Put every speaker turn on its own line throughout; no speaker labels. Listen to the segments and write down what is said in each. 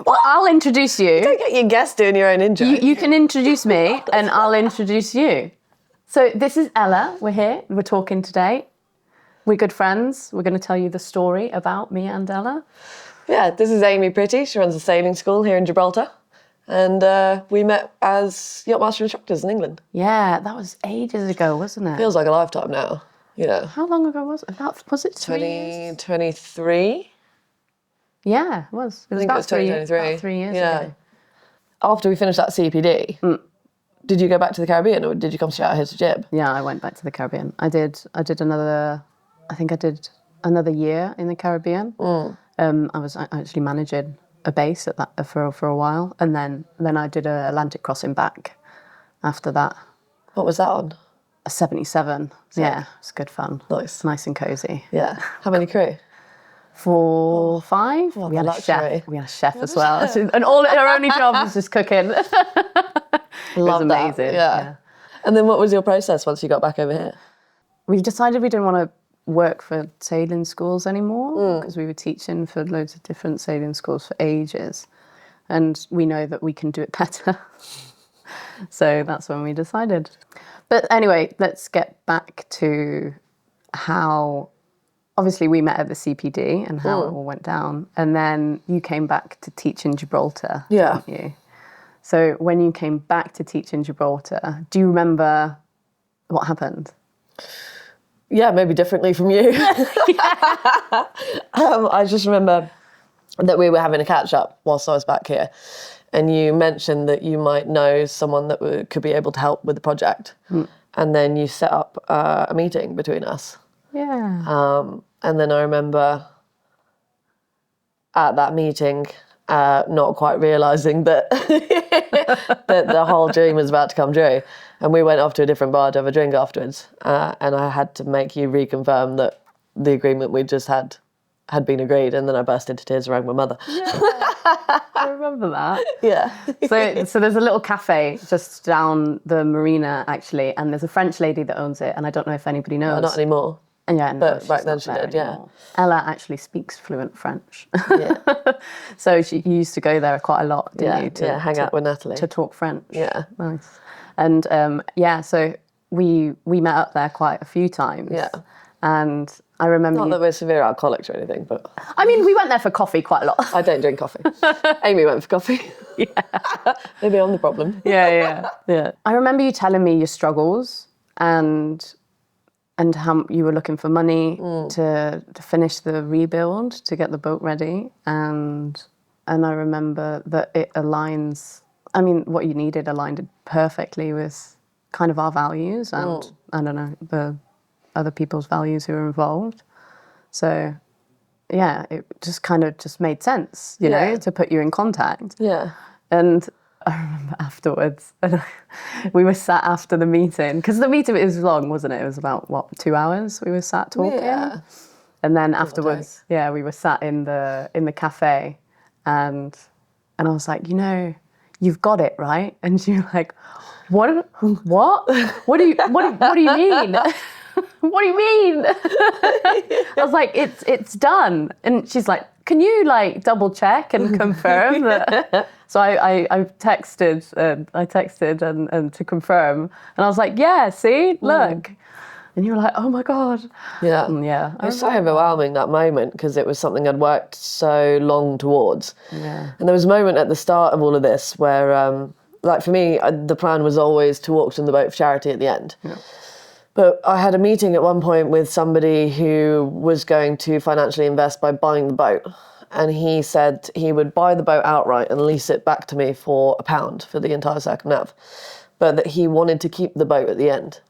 Well, I'll introduce you.
Don't get your guest doing your own intro.
You can introduce me and I'll introduce you. So this is Ella. We're here. We're talking today. We're good friends. We're going to tell you the story about me and Ella.
Yeah, this is Amy Pretty. She runs a sailing school here in Gibraltar. And we met as yachtmaster instructors in England.
Yeah, that was ages ago, wasn't it?
Feels like a lifetime now. Yeah.
How long ago was it? Was it
2023?
Yeah, it was. It was about 3 years ago.
After we finished that CPD, did you go back to the Caribbean or did you come straight out here to Jib?
Yeah, I went back to the Caribbean. I did another year in the Caribbean. I was actually managing a base at that for a while, and then I did an Atlantic crossing back after that.
What was that on?
A 77. Sick. Yeah, it was good fun. Nice and cosy.
Yeah. How many crew?
4, 5.
Oh,
we had a chef as well, and her only job was just cooking. It was amazing.
Yeah. And then what was your process once you got back over here?
We decided we didn't want to work for sailing schools anymore because we were teaching for loads of different sailing schools for ages, and we know that we can do it better. So that's when we decided. But anyway, let's get back to how, obviously we met at the CPD and how it all went down, and then you came back to teach in Gibraltar, didn't you? So when you came back to teach in Gibraltar, do you remember what happened?
Yeah, maybe differently from you. I just remember that we were having a catch-up whilst I was back here, and you mentioned that you might know someone that could be able to help with the project. And then you set up a meeting between us.
Yeah.
And then I remember at that meeting not quite realising that, that the whole dream was about to come true. And we went off to a different bar to have a drink afterwards. And I had to make you reconfirm that the agreement we just had been agreed. And then I burst into tears around my mother.
Yeah, I remember that.
Yeah.
So there's a little cafe just down the marina, actually, and there's a French lady that owns it, and I don't know if anybody knows.
Not anymore.
And yeah, no,
but back then she did,
anymore. Ella actually speaks fluent French.
Yeah.
So you used to go there quite a lot, didn't you?
To hang out with Natalie.
To talk French.
Yeah.
Nice. And so we met up there quite a few times.
Yeah.
And I remember...
Not that we're severe alcoholics or anything, but...
I mean, we went there for coffee quite a lot.
I don't drink coffee. Amy went for coffee.
Yeah.
Maybe I'm the problem.
Yeah. I remember you telling me your struggles and how you were looking for money to finish the rebuild, to get the boat ready. And I remember that it aligns... I mean, what you needed aligned perfectly with kind of our values and, I don't know, the other people's values who are involved. So, yeah, it just kind of just made sense, you know, to put you in contact.
Yeah.
And I remember afterwards, we were sat after the meeting, because the meeting was long, wasn't it? It was about, 2 hours we were sat talking?
Yeah.
And then afterwards, we were sat in the cafe, and I was like, you've got it, right? And she was like, what? What do you mean? What do you mean? I was like, it's done. And she's like, can you double check and confirm that? So I texted and to confirm, and I was like, yeah, see, look. And you were like, oh my God.
Yeah.
Yeah.
It was so overwhelming, that moment, because it was something I'd worked so long towards.
Yeah.
And there was a moment at the start of all of this where, for me, the plan was always to auction the boat for charity at the end. Yeah. But I had a meeting at one point with somebody who was going to financially invest by buying the boat. And he said he would buy the boat outright and lease it back to me for £1 for the entire circumnav. But that he wanted to keep the boat at the end.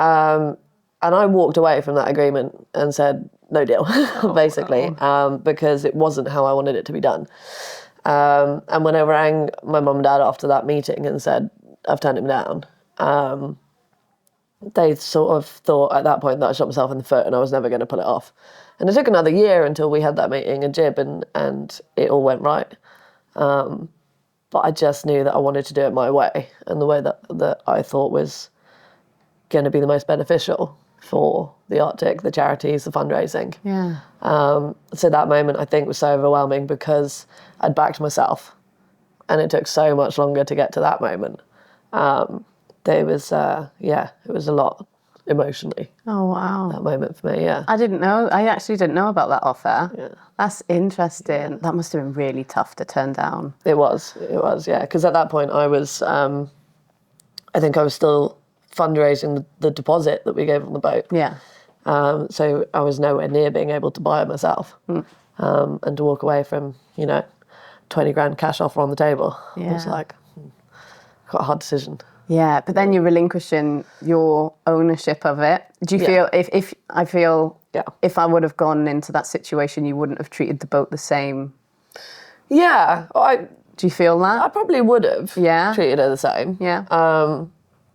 And I walked away from that agreement and said, no deal, basically, because it wasn't how I wanted it to be done. And when I rang my mum and dad after that meeting and said, I've turned him down, they sort of thought at that point that I shot myself in the foot and I was never going to pull it off. And it took another year until we had that meeting in Jib and it all went right. But I just knew that I wanted to do it my way and the way that I thought was going to be the most beneficial. for the Arctic, the charities, the fundraising.
Yeah.
So that moment, I think, was so overwhelming because I'd backed myself and it took so much longer to get to that moment. It was a lot emotionally.
Oh, wow.
That moment for me, yeah.
I didn't know. I actually didn't know about that offer.
Yeah.
That's interesting. Yeah. That must have been really tough to turn down.
It was, yeah. Because at that point I was, I think I was still fundraising the deposit that we gave on the boat.
Yeah.
So I was nowhere near being able to buy it myself. And to walk away from, 20 grand cash offer on the table.
Yeah.
It was like, quite a hard decision.
Yeah, but then you're relinquishing your ownership of it. Do you feel, if I would have gone into that situation, you wouldn't have treated the boat the same?
Yeah.
Do you feel that?
I probably would have treated her the same.
Yeah.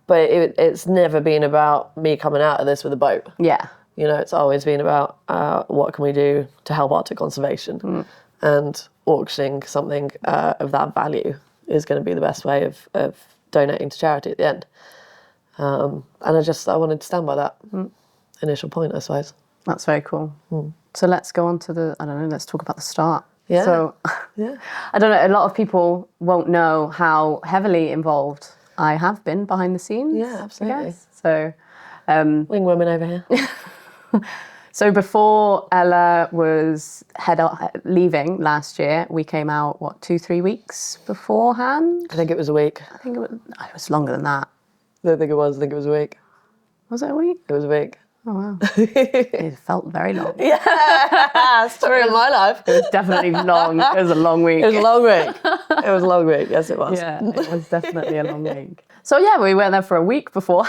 But it's never been about me coming out of this with a boat.
Yeah.
It's always been about what can we do to help Arctic conservation. And auctioning something of that value is going to be the best way of donating to charity at the end. And I wanted to stand by that initial point, I suppose.
That's very cool. So let's go on to let's talk about the start.
Yeah.
So, I don't know, a lot of people won't know how heavily involved I have been behind the scenes.
Yeah, absolutely.
I guess. So,
wing women over here.
So before Ella was leaving last year, we came out, 2-3 weeks beforehand?
I think it was a week.
I think it was longer than that.
I don't think it was. I think it was a week.
Was it a week?
It was a week.
Oh, wow. It felt very long.
Yeah, story of my life.
It was definitely long. It was a long week.
It was a long week. It was a long week, yes it was.
Yeah, it was definitely a long week. So yeah, we went there for a week before.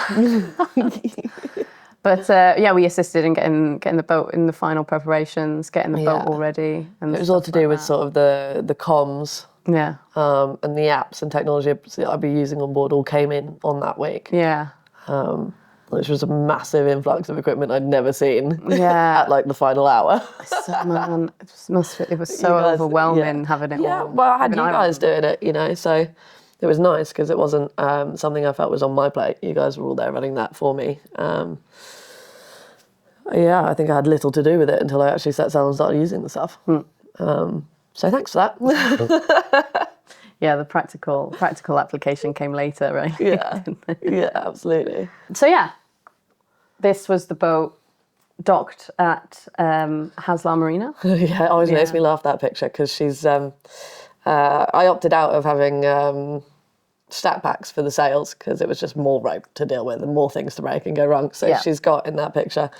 But we assisted in getting the boat in the final preparations, getting the boat all ready. And
it was all to do with sort of the comms.
Yeah.
And the apps and technology that I'd be using on board all came in on that week.
Yeah.
Which was a massive influx of equipment I'd never seen.
Yeah.
At like the final hour.
Man, it was so overwhelming having it all.
Yeah, well, I had you guys doing it, so it was nice because it wasn't something I felt was on my plate. You guys were all there running that for me. I think I had little to do with it until I actually set sail and started using the stuff. So thanks for that.
Yeah, the practical application came later, right?
Yeah, absolutely.
So this was the boat docked at Haslar Marina.
It always makes me laugh, that picture, because she's. I opted out of having stack packs for the sails because it was just more rope to deal with and more things to break and go wrong. So she's got in that picture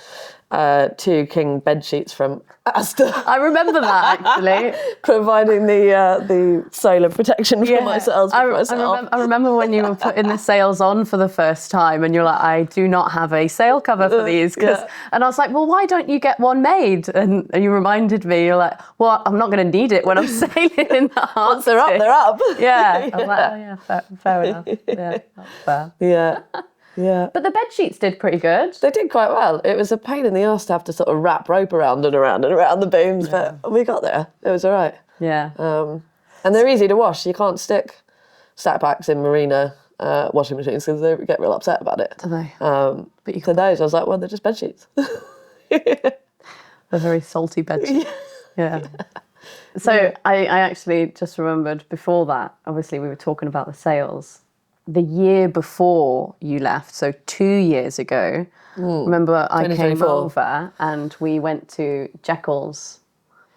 2 king bed sheets from Asda.
I remember that actually,
providing the solar protection for my sails.
I remember when you were putting the sails on for the first time, and you're like, I do not have a sail cover for these, and I was like, well, why don't you get one made? And you reminded me, you're like, well, I'm not going to need it when I'm sailing in the Arctic.
Once they're up, they're up.
Yeah. I'm like, oh yeah, fair enough. Yeah, that's fair.
Yeah. Yeah.
But the bed sheets did pretty good.
They did quite well. It was a pain in the arse to have to sort of wrap rope around and around and around the booms, but we got there. It was all right.
Yeah.
And they're easy to wash. You can't stick stack packs in marina washing machines because they get real upset about it.
Do they?
But for those, I was like, well, they're just bed sheets.
A very salty bed sheet. Yeah. So I actually just remembered before that, obviously we were talking about the sails. The year before you left, so 2 years ago, remember I came over and we went to Jekyll's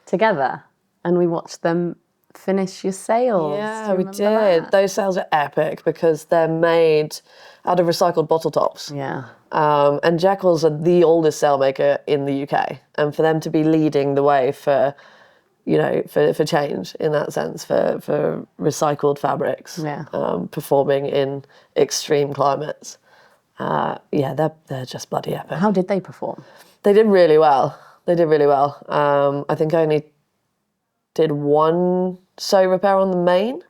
together and we watched them finish your sails.
Yeah, we did. Those sails are epic because they're made out of recycled bottle tops.
Yeah.
And Jekyll's are the oldest sailmaker in the UK. And for them to be leading the way for change in that sense, for recycled fabrics, performing in extreme climates. They're just bloody epic.
How did they perform?
They did really well. I think I only did one sew repair on the main,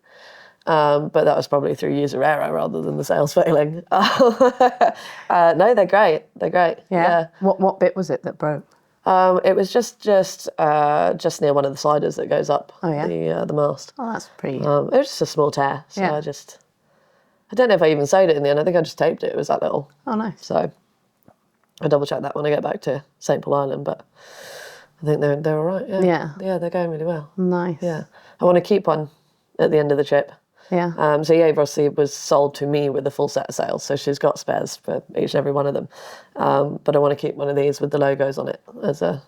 but that was probably through user error rather than the sails failing. No, they're great. Yeah.
What bit was it that broke?
It was just near one of the sliders that goes up the mast.
Oh, that's pretty.
It was just a small tear, so I don't know if I even sewed it in the end. I think I just taped it. It was that little.
Oh, nice.
So, I'll double check that when I get back to St. Paul Island, but I think they're all right. Yeah. Yeah, they're going really well.
Nice.
Yeah. I want to keep one at the end of the trip.
Yeah.
So Yeva obviously was sold to me with a full set of sails, so she's got spares for each and every one of them. But I want to keep one of these with the logos on it as a,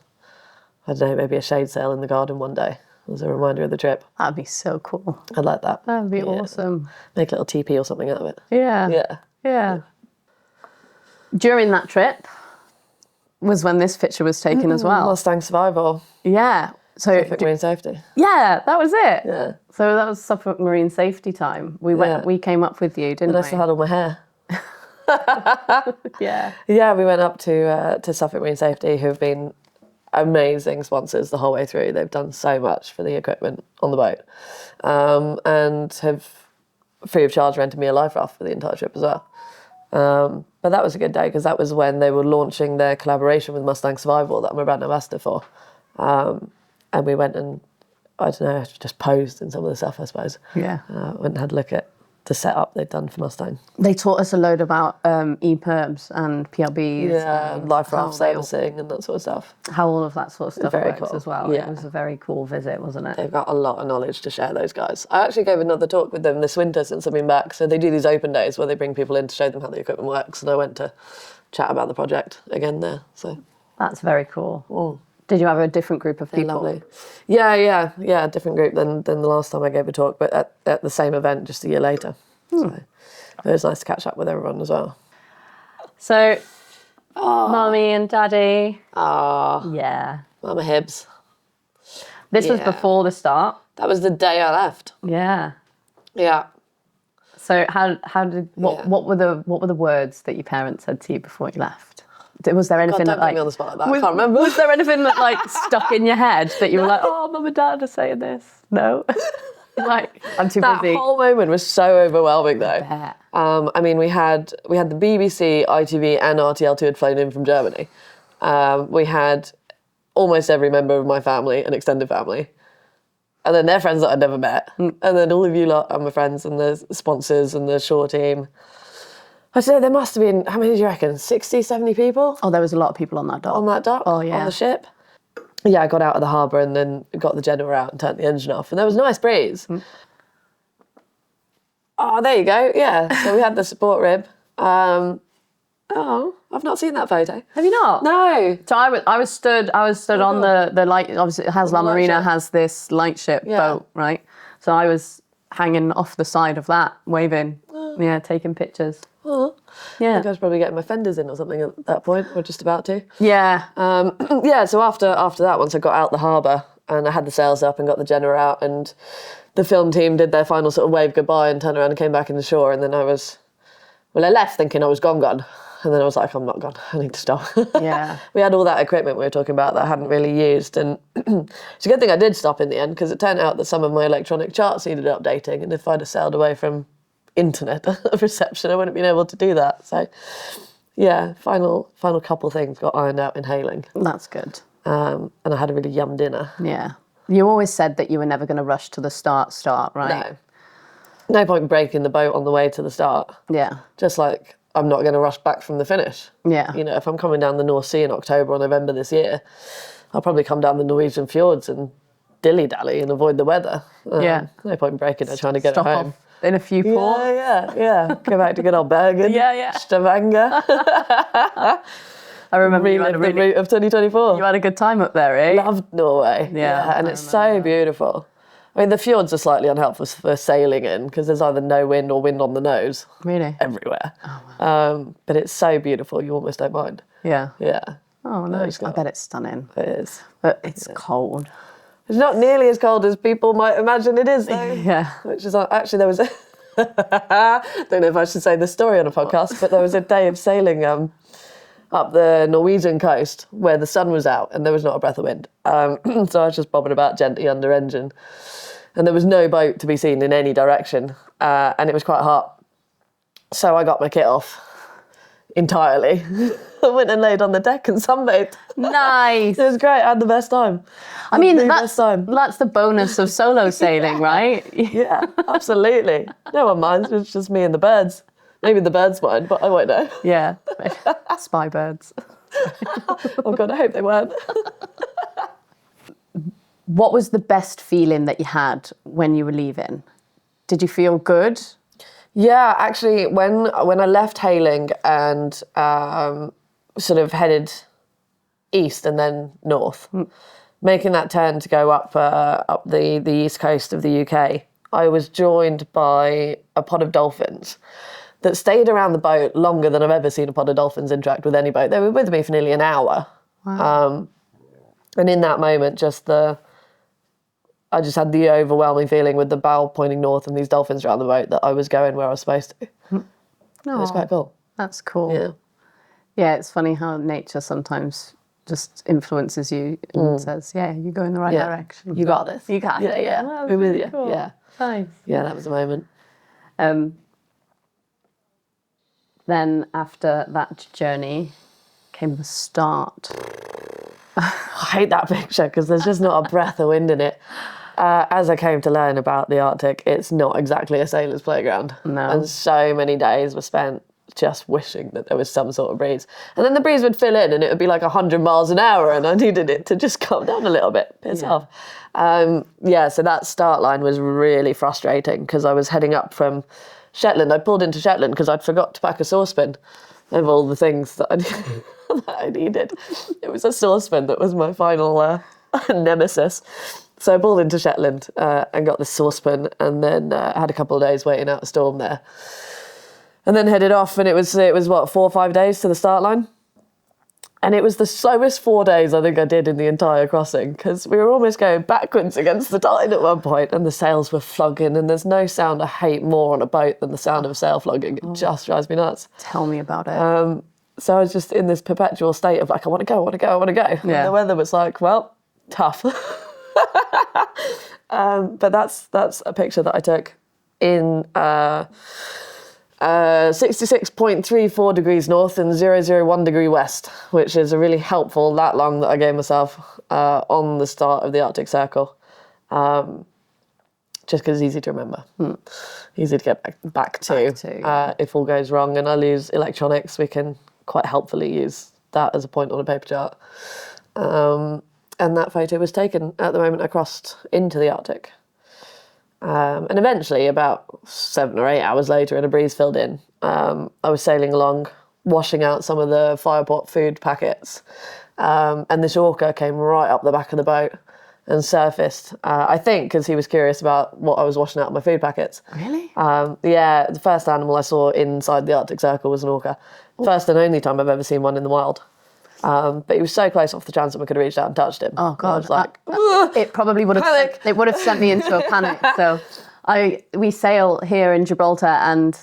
I don't know, maybe a shade sail in the garden one day as a reminder of the trip.
That'd be so cool.
I'd like that.
That'd be awesome.
Make a little teepee or something out of it.
Yeah. Yeah. During that trip was when this picture was taken as well.
Mustang Survival.
Yeah. So
Suffolk Marine Safety.
Yeah, that was it.
Yeah.
So that was Suffolk Marine Safety time. We went. We came up with you, didn't
And I
we?
still had all my hair.
Yeah.
Yeah, we went up to Suffolk Marine Safety, who've been amazing sponsors the whole way through. They've done so much for the equipment on the boat, and have free of charge rented me a life raft for the entire trip as well. But that was a good day because that was when they were launching their collaboration with Mustang Survival that I'm a brand ambassador for. And we went and, I don't know, just posed in some of the stuff, I suppose.
Yeah.
Went and had a look at the setup they'd done for Mustang.
They taught us a load about EPIRBs and PRBs.
Yeah,
and
life raft servicing and that sort of stuff.
how all of that sort of stuff
Very
works
cool.
as well.
Yeah.
It was a very cool visit, wasn't it?
They've got a lot of knowledge to share, those guys. I actually gave another talk with them this winter since I've been back. So they do these open days where they bring people in to show them how the equipment works. And I went to chat about the project again there. So
That's very cool. Did you have a different group of people?
lovely. Yeah, different group than the last time I gave a talk, but at the same event just a year later. So it was nice to catch up with everyone as well.
So, Mummy and Daddy.
Ah,
Yeah.
Mama Hibbs.
This was
Yeah.
before the start.
That was the day I left.
Yeah.
Yeah.
So what were the words that your parents said to you before you left? Was there anything
God, don't
that
put me on the spot like that. I can't remember.
Was there anything that like stuck in your head that you were like, oh, Mum and Dad are saying this? No. Like, I'm too
That
busy.
whole moment was so overwhelming, though.
Bet.
I mean, we had the BBC, ITV, and RTL2 had flown in from Germany. We had almost every member of my family and extended family, and then their friends that I'd never met, and then all of you lot are my friends and the sponsors and the shore team. I said there must have been, how many do you reckon? 60, 70 people
Oh, there was a lot of people on that dock.
on that dock.
Oh, yeah.
On the ship. Yeah, I got out of the harbour and then got the generator out and turned the engine off, and there was a nice breeze. Oh, there you go. Yeah, so we had the support rib. Oh, I've not seen that photo.
Have you not?
No.
So I was stood on the light. Obviously, Haslam
light
Marina
ship.
has this lightship boat, right? So I was hanging off the side of that, waving, taking pictures.
Oh. I
Yeah,
think I was probably getting my fenders in or something at that point, or just about to.
yeah,
Yeah, so after that, once I got out the harbour and I had the sails up and got the generator out, and the film team did their final sort of wave goodbye and turned around and came back in the shore, and then I left thinking I was gone. And then I was like, I'm not gone, I need to stop.
yeah.
We had all that equipment we were talking about that I hadn't really used, and it's a good thing I did stop in the end, because it turned out that some of my electronic charts needed updating, and if I'd have sailed away from internet reception, I wouldn't have been able to do that. So yeah, final couple things got ironed out in hailing,
That's good.
and I had a really yum dinner.
Yeah. You always said that you were never going to rush to the start, right?
No point breaking the boat on the way to the start.
Yeah.
Just like I'm not going to rush back from the finish.
Yeah.
You know, if I'm coming down the North Sea in October or November this year, I'll probably come down the Norwegian fjords and dilly-dally and avoid the weather.
Yeah.
No point breaking it, trying to get
Stop
it home.
off in a few ports.
Yeah. Go back to good old Bergen.
Yeah.
Stavanger.
I remember you had,
Relive the route of 2024.
you had a good time up there, eh?
Loved Norway.
Yeah,
And
I
it's so beautiful. I mean, the fjords are slightly unhelpful for sailing in because there's either no wind or wind on the nose
Really?
everywhere. But it's so beautiful, you almost don't mind.
Yeah.
Yeah,
Oh, nice. I bet it's stunning.
it is.
But it's cold.
It's not nearly as cold as people might imagine it is, though.
Yeah.
Which is actually there was a don't know if I should say this story on a podcast, but there was a day of sailing up the Norwegian coast where the sun was out and there was not a breath of wind. So I was just bobbing about gently under engine, and there was no boat to be seen in any direction, and it was quite hot. So I got my kit off entirely. I went and laid on the deck and sunbathed.
Nice.
It was great. I had the best time.
I mean,
The best time.
that's the bonus of solo sailing, right?
Yeah, absolutely. No one minds. It's just me and the birds. Maybe the birds mind, but I won't know.
Yeah. Spy birds.
Oh God, I hope they weren't.
What was the best feeling that you had when you were leaving? Did you feel good?
Yeah, actually, when I left hailing and sort of headed east and then north, making that turn to go up the east coast of the UK, I was joined by a pod of dolphins that stayed around the boat longer than I've ever seen a pod of dolphins interact with any boat. They were with me for nearly an hour.
Wow.
And in that moment, I just had the overwhelming feeling with the bow pointing north and these dolphins around the boat that I was going where I was supposed to. It was quite cool.
That's cool.
Yeah.
Yeah, it's funny how nature sometimes just influences you and says, yeah, you go in the right direction.
You got this.
You got it.
Yeah.
Well,
We're with you.
cool.
Yeah.
Nice.
Yeah, that was the moment.
Then after that journey came the start.
I hate that picture because there's just not a breath of wind in it. As I came to learn about the Arctic, it's not exactly a sailor's playground.
No.
And so many days were spent just wishing that there was some sort of breeze. And then the breeze would fill in and it would be like 100 miles an hour and I needed it to just calm down a little bit, piss off. So that start line was really frustrating because I was heading up from Shetland. I pulled into Shetland because I'd forgot to pack a saucepan of all the things that I needed. It was a saucepan that was my final nemesis. So I pulled into Shetland and got this saucepan and then had a couple of days waiting out a storm there. And then headed off and it was what, 4 or 5 days to the start line? And it was the slowest 4 days I think I did in the entire crossing because we were almost going backwards against the tide at one point and the sails were flogging and there's no sound I hate more on a boat than the sound of a sail flogging. It just drives me nuts.
Tell me about it.
So I was just in this perpetual state of like, I want to go.
Yeah.
And the weather was like, well, tough. But that's a picture that I took in 66.34 degrees north and 001 degree west, which is a really helpful lat long that I gave myself on the start of the Arctic Circle. Just because it's easy to remember. Easy to get back to. If all goes wrong and I lose electronics, we can quite helpfully use that as a point on a paper chart. And that photo was taken at the moment I crossed into the Arctic. And eventually, about 7 or 8 hours later, and a breeze filled in, I was sailing along, washing out some of the firepot food packets, and this orca came right up the back of the boat and surfaced, I think because he was curious about what I was washing out of my food packets.
Really?
Yeah, the first animal I saw inside the Arctic Circle was an orca. First and only time I've ever seen one in the wild. But he was so close off the chance that we could have reached out and touched him.
Oh God!
I was like,
it probably would have sent me into a panic. So we sail here in Gibraltar, and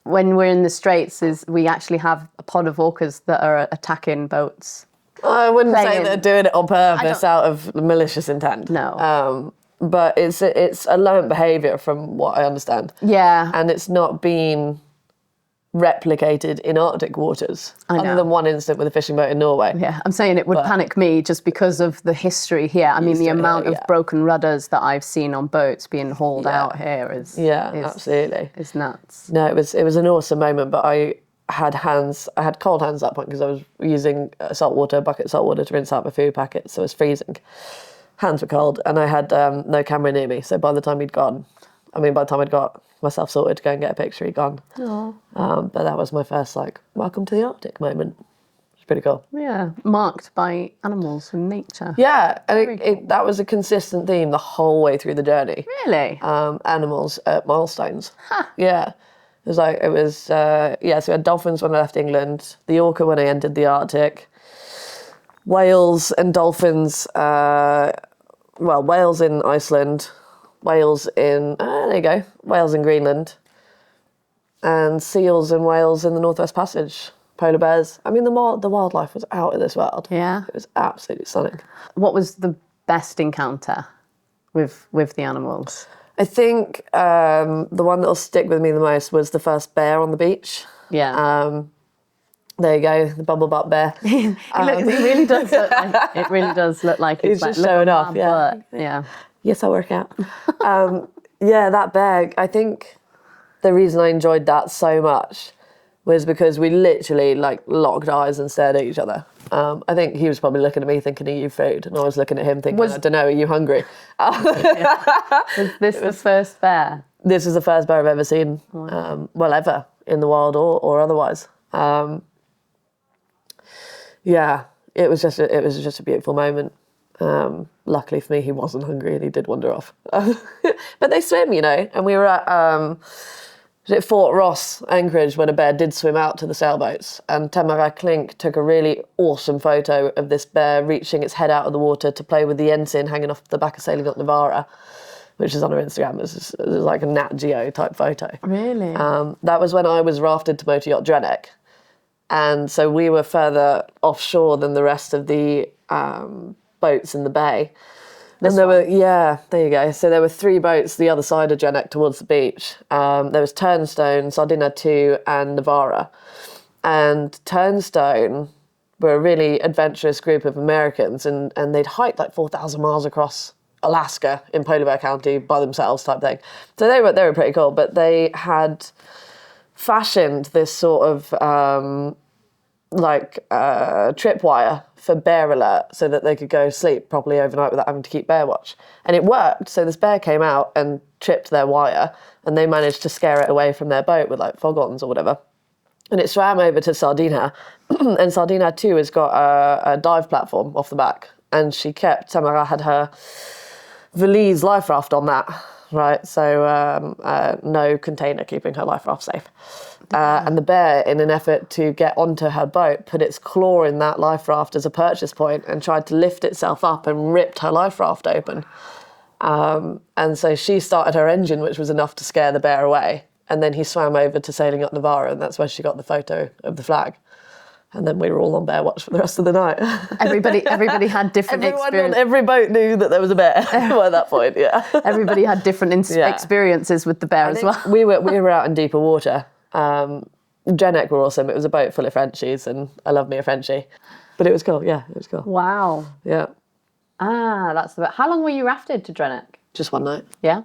when we're in the Straits, we actually have a pod of orcas that are attacking boats.
I wouldn't say they're doing it on purpose out of malicious intent.
No.
But it's a learned behaviour from what I understand.
Yeah.
And it's not been replicated in Arctic waters, other than one incident with a fishing boat in Norway.
Yeah, I'm saying it would panic me just because of the history here. I mean, the amount of broken rudders that I've seen on boats being hauled out here is
absolutely.
It's nuts.
No, it was an awesome moment, but I had cold hands at that point because I was using bucket of salt water to rinse out my food packets, so it was freezing. Hands were cold, and I had no camera near me, so by the time I'd got myself sorted to go and get a picture, he'd gone. But that was my first, welcome to the Arctic moment. It's pretty cool.
Yeah, marked by animals and nature.
Yeah, and that was a consistent theme the whole way through the journey.
Really?
Animals at milestones. Huh. Yeah. So we had dolphins when I left England, the orca when I entered the Arctic, whales and dolphins, whales in Iceland, whales in Greenland, and seals and whales in the Northwest Passage, polar bears. I mean, the wildlife was out of this world.
Yeah.
It was absolutely stunning.
What was the best encounter with the animals?
I think the one that'll stick with me the most was the first bear on the beach.
Yeah.
There you go, the bubble butt bear.
It really does look like
it's just showing off. Yeah.
Yeah.
Yes, I work out. That bear, I think the reason I enjoyed that so much was because we literally like locked eyes and stared at each other. I think he was probably looking at me thinking, are you food? And I was looking at him thinking, I don't know, are you hungry?
Was this the first bear?
This is the first bear I've ever seen, ever in the wild or otherwise. It was just a beautiful moment. Luckily for me, he wasn't hungry and he did wander off. But they swim, you know, and we were at Fort Ross anchorage when a bear did swim out to the sailboats, and Tamara Klink took a really awesome photo of this bear reaching its head out of the water to play with the ensign hanging off the back of Sailing Up Navara, which is on her Instagram. It was like a Nat Geo type photo.
Really?
That was when I was rafted to motor yacht Drenek. And so we were further offshore than the rest of the boats in the bay. And there were, there you go. So there were 3 boats the other side of Drenek towards the beach. There was Turnstone, Sardina 2 and Navara. And Turnstone were a really adventurous group of Americans, and they'd hiked like 4,000 miles across Alaska in Polar Bear County by themselves type thing. So they were pretty cool, but they had fashioned this sort of tripwire for bear alert so that they could go sleep properly overnight without having to keep bear watch. And it worked. So this bear came out and tripped their wire, and they managed to scare it away from their boat with like foghorns or whatever. And it swam over to Sardina, and Sardina 2 has got a dive platform off the back, and Tamara had her valise life raft on that, right? So no container keeping her life raft safe. And the bear, in an effort to get onto her boat, put its claw in that life raft as a purchase point and tried to lift itself up and ripped her life raft open. And so she started her engine, which was enough to scare the bear away. And then he swam over to Sailing Up Navara, and that's where she got the photo of the flag. And then we were all on bear watch for the rest of the night.
Everybody had different experiences.
Everyone on every boat knew that there was a bear by that point, yeah.
Everybody had different experiences with the bear as well.
We were out in deeper water. Drenek were awesome. It was a boat full of Frenchies, and I love me a Frenchie. But it was cool, yeah, it was cool.
Wow.
Yeah.
That's the bit. How long were you rafted to Drenek?
Just one night.
Yeah?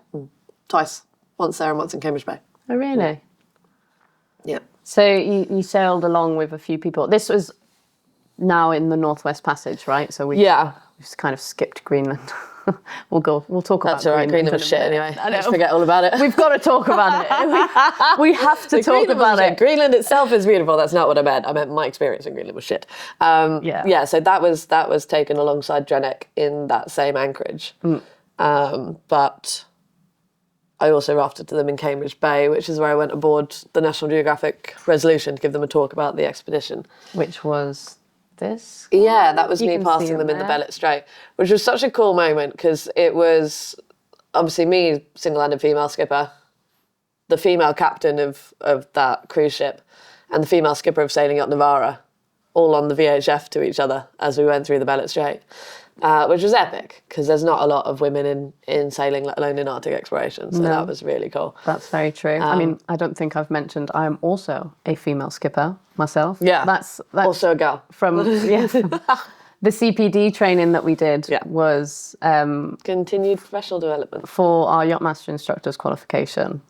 Twice. Once there and once in Cambridge Bay.
Oh, really?
Yeah.
So you sailed along with a few people. This was now in the Northwest Passage, right? So we just kind of skipped Greenland. We'll talk about
That's all right. Greenland was shit anyway. Let's forget all about it.
We've got to talk about it. We have to talk about it.
Greenland itself is beautiful. That's not what I meant. I meant my experience in Greenland was shit. So that was taken alongside Drenek in that same anchorage. But I also rafted to them in Cambridge Bay, which is where I went aboard the National Geographic Resolution to give them a talk about the expedition.
Which was this?
Yeah, that was me passing them in the Bellot Strait, which was such a cool moment because it was obviously me, single-handed female skipper, the female captain of that cruise ship, and the female skipper of Sailing Up Navara, all on the VHF to each other as we went through the Bellot Strait. Which was epic because there's not a lot of women in sailing, let alone in Arctic exploration. So that was really cool.
That's very true. I mean, I don't think I've mentioned I am also a female skipper myself.
Yeah,
that's
also a girl.
From the CPD training that we did was
continued professional development
for our Yachtmaster Instructors qualification,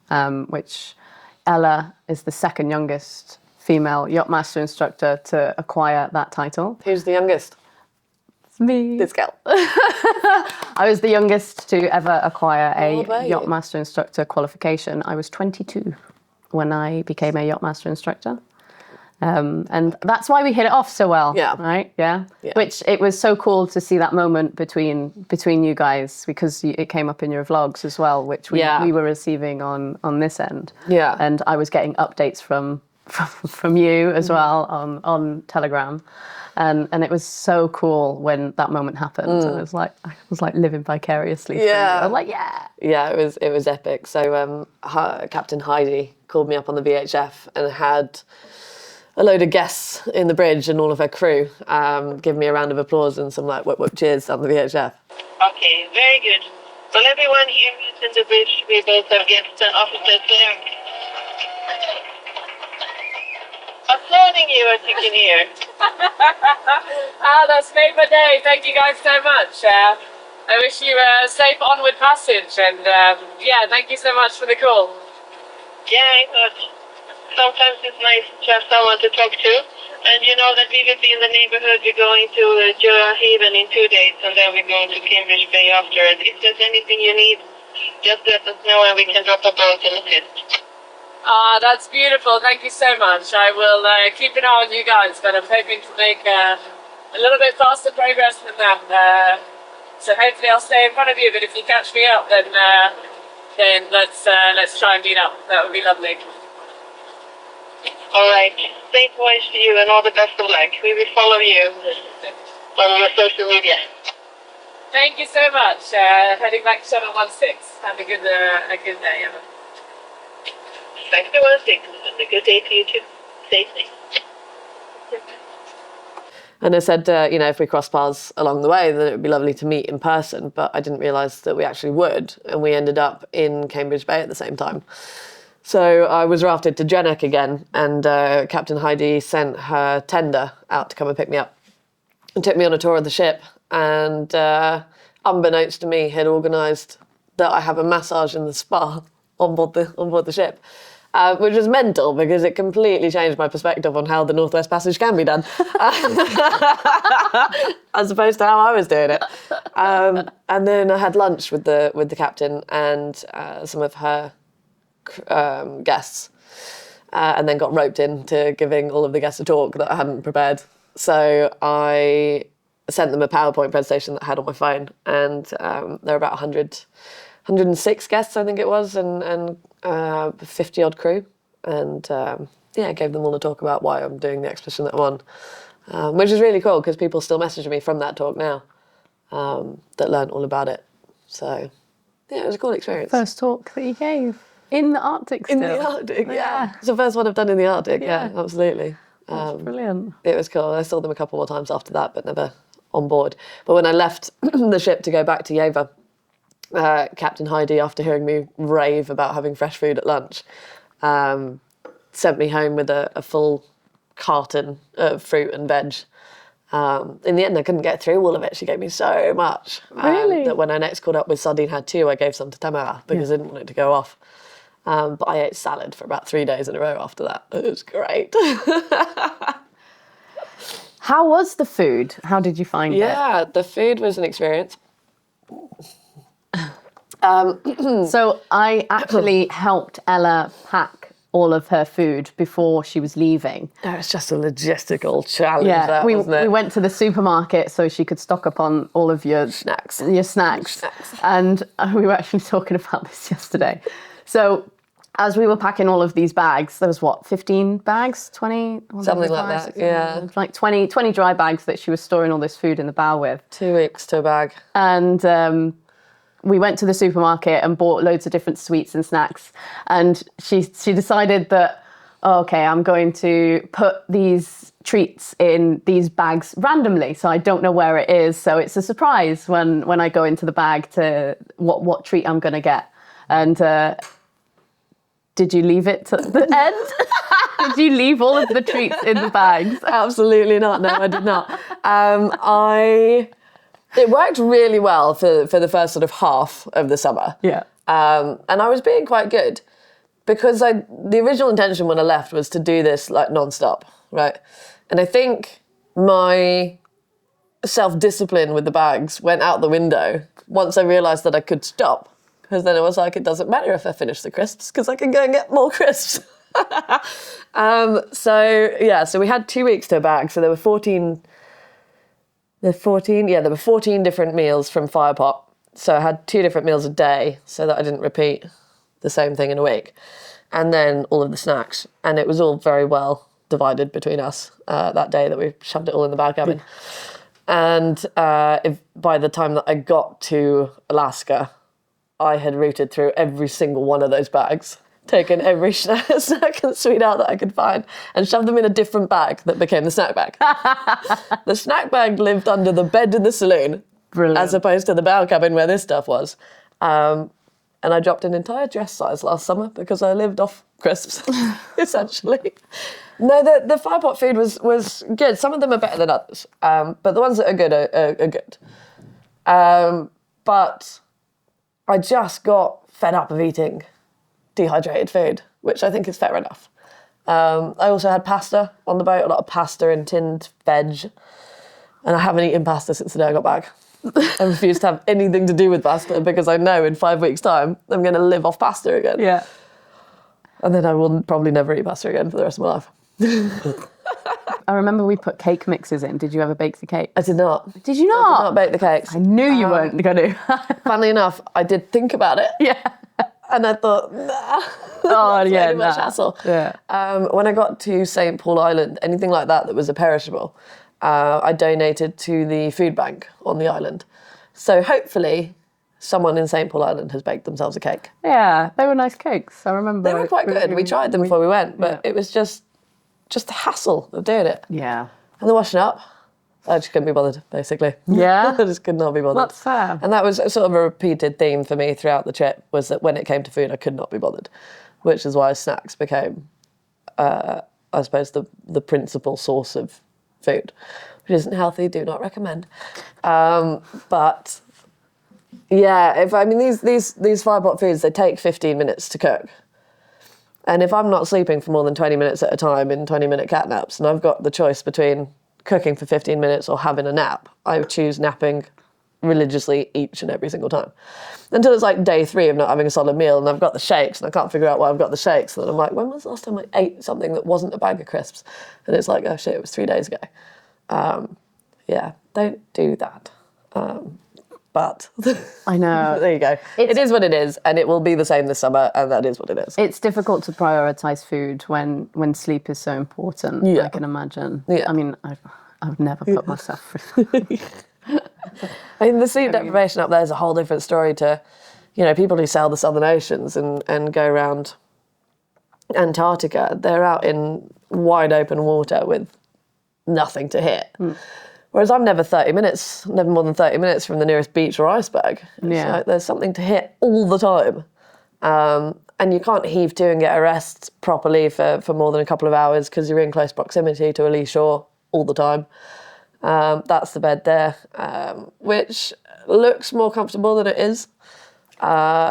which Ella is the second youngest female Yachtmaster instructor to acquire that title.
Who's the youngest?
Me.
This girl.
I was the youngest to ever acquire a Yachtmaster instructor qualification. I was 22 when I became a Yachtmaster instructor. And that's why we hit it off so well.
Yeah.
Right? Yeah. Which it was so cool to see that moment between you guys because it came up in your vlogs as well, which we were receiving on this end.
Yeah.
And I was getting updates from you as well on Telegram. And it was so cool when that moment happened. I was like living vicariously through it. I was like,
yeah, it was epic. So Captain Heidi called me up on the VHF and had a load of guests in the bridge and all of her crew give me a round of applause and some like whoop cheers on the VHF.
Okay, very good. So everyone here who's in the bridge, we both have guests and officers there. Applauding you as you can hear.
That's made my day. Thank you guys so much. I wish you a safe onward passage and thank you so much for the call.
Yeah, good. sometimes it's nice to have someone to talk to. And you know that we will be in the neighborhood. We're going to Haven in 2 days, and then we're going to Cambridge Bay after. And if there's anything you need, just let us know, and we can drop a boat and assist.
That's beautiful. Thank you so much. I will keep an eye on you guys, but I'm hoping to make a little bit faster progress than that. So hopefully I'll stay in front of you, but if you catch me up, then let's try and meet up. That would be lovely.
All right. Safe voyage to you, and all the best of luck. We will follow you on your social media.
Thank you so much. Heading back to Channel 16. Have a good day, Emma.
Back to 16, and a good day to you too. Safely.
And I said, if we cross paths along the way, then it would be lovely to meet in person. But I didn't realise that we actually would. And we ended up in Cambridge Bay at the same time. So I was rafted to Greenock again, and Captain Heidi sent her tender out to come and pick me up. And took me on a tour of the ship. And unbeknownst to me, had organised that I have a massage in the spa on board the ship. Which was mental because it completely changed my perspective on how the Northwest Passage can be done, as opposed to how I was doing it. And then I had lunch with the captain and some of her guests, and then got roped into giving all of the guests a talk that I hadn't prepared. So I sent them a PowerPoint presentation that I had on my phone, and there were about 106 guests, I think it was, and 50 odd crew, and I gave them all a talk about why I'm doing the expedition that I'm on, which is really cool because people still message me from that talk now that learned all about it. So it was a cool experience.
First talk that you gave in the Arctic still.
In the Arctic, yeah. It's the first one I've done in the Arctic, yeah absolutely.
That's brilliant.
It was cool. I saw them a couple more times after that, but never on board. But when I left the ship to go back to Yeva, Captain Heidi, after hearing me rave about having fresh food at lunch, sent me home with a full carton of fruit and veg. In the end, I couldn't get through all of it. She gave me so much.
Really?
That when I next caught up with Sardine Had 2, I gave some to Tamara because I didn't want it to go off. But I ate salad for about 3 days in a row after that. It was great.
How was the food? How did you find it?
Yeah, the food was an experience.
So I actually helped Ella pack all of her food before she was leaving.
No, it's just a logistical challenge.
Yeah,
wasn't it?
we went to the supermarket so she could stock up on all of your
Snacks.
And we were actually talking about this yesterday. So as we were packing all of these bags, there was 15 bags, 20?
Something like that, yeah.
Like 20 dry bags that she was storing all this food in the bow with.
2 weeks to a bag.
And we went to the supermarket and bought loads of different sweets and snacks. And she decided that, I'm going to put these treats in these bags randomly, so I don't know where it is. So it's a surprise when I go into the bag to what treat I'm going to get. And did you leave it to the end? Did you leave all of the treats in the bags?
Absolutely not. No, I did not. It worked really well for the first sort of half of the summer.
Yeah.
And I was being quite good because the original intention when I left was to do this like non-stop, right? And I think my self-discipline with the bags went out the window once I realised that I could stop. Because then it was like, it doesn't matter if I finish the crisps because I can go and get more crisps. So we had 2 weeks to a bag. So there were 14 different meals from Firepot. So I had 2 different meals a day so that I didn't repeat the same thing in a week. And then all of the snacks. And it was all very well divided between us that day that we shoved it all in the bag cabin. And by the time that I got to Alaska, I had routed through every single one of those bags, taken every snack and sweet out that I could find, and shoved them in a different bag that became the snack bag. The snack bag lived under the bed in the saloon,
Brilliant.
as opposed to the bow cabin where this stuff was. And I dropped an entire dress size last summer because I lived off crisps, essentially. No, the Firepot food was good. Some of them are better than others, but the ones that are good are good. But I just got fed up of eating dehydrated food, which I think is fair enough. I also had pasta on the boat, a lot of pasta and tinned veg. And I haven't eaten pasta since the day I got back. I refuse to have anything to do with pasta because I know in 5 weeks' time I'm going to live off pasta again.
Yeah.
And then I will probably never eat pasta again for the rest of my life.
I remember we put cake mixes in. Did you ever bake the cake?
I did not.
Did you
I
not?
did not bake the cakes.
I knew you weren't going to.
Funnily enough, I did think about it.
Yeah.
And I thought, nah.
Oh, yeah,
too much
nah.
hassle.
Yeah.
When I got to St. Paul Island, anything like that was a perishable, I donated to the food bank on the island. So hopefully someone in St. Paul Island has baked themselves a cake.
Yeah, they were nice cakes. I remember.
They were quite good. We tried them before we went, but it was just the hassle of doing it.
Yeah.
And the washing up, I just couldn't be bothered, basically.
Yeah?
I just could not be bothered.
That's fair.
And that was sort of a repeated theme for me throughout the trip, was that when it came to food, I could not be bothered, which is why snacks became, I suppose, the principal source of food, which isn't healthy, do not recommend. But yeah, these fire-pot foods, they take 15 minutes to cook. And if I'm not sleeping for more than 20 minutes at a time in 20-minute cat naps, and I've got the choice between cooking for 15 minutes or having a nap, I would choose napping religiously each and every single time. Until it's like day 3 of not having a solid meal and I've got the shakes and I can't figure out why I've got the shakes. And then I'm like, when was the last time I ate something that wasn't a bag of crisps? And it's like, oh shit, it was 3 days ago. Yeah, don't do that. But
I know.
there you go. It is what it is, and it will be the same this summer, and that is what it is.
It's difficult to prioritise food when sleep is so important,
Yeah.
I can imagine.
Yeah.
I mean, I've never put myself through that.
I mean, the sleep deprivation up there is a whole different story to, people who sail the Southern Oceans and go around Antarctica. They're out in wide open water with nothing to hit. Whereas I'm never more than 30 minutes from the nearest beach or iceberg. It's like there's something to hit all the time. And you can't heave to and get a rest properly for more than a couple of hours because you're in close proximity to a lee shore all the time. That's the bed there, which looks more comfortable than it is.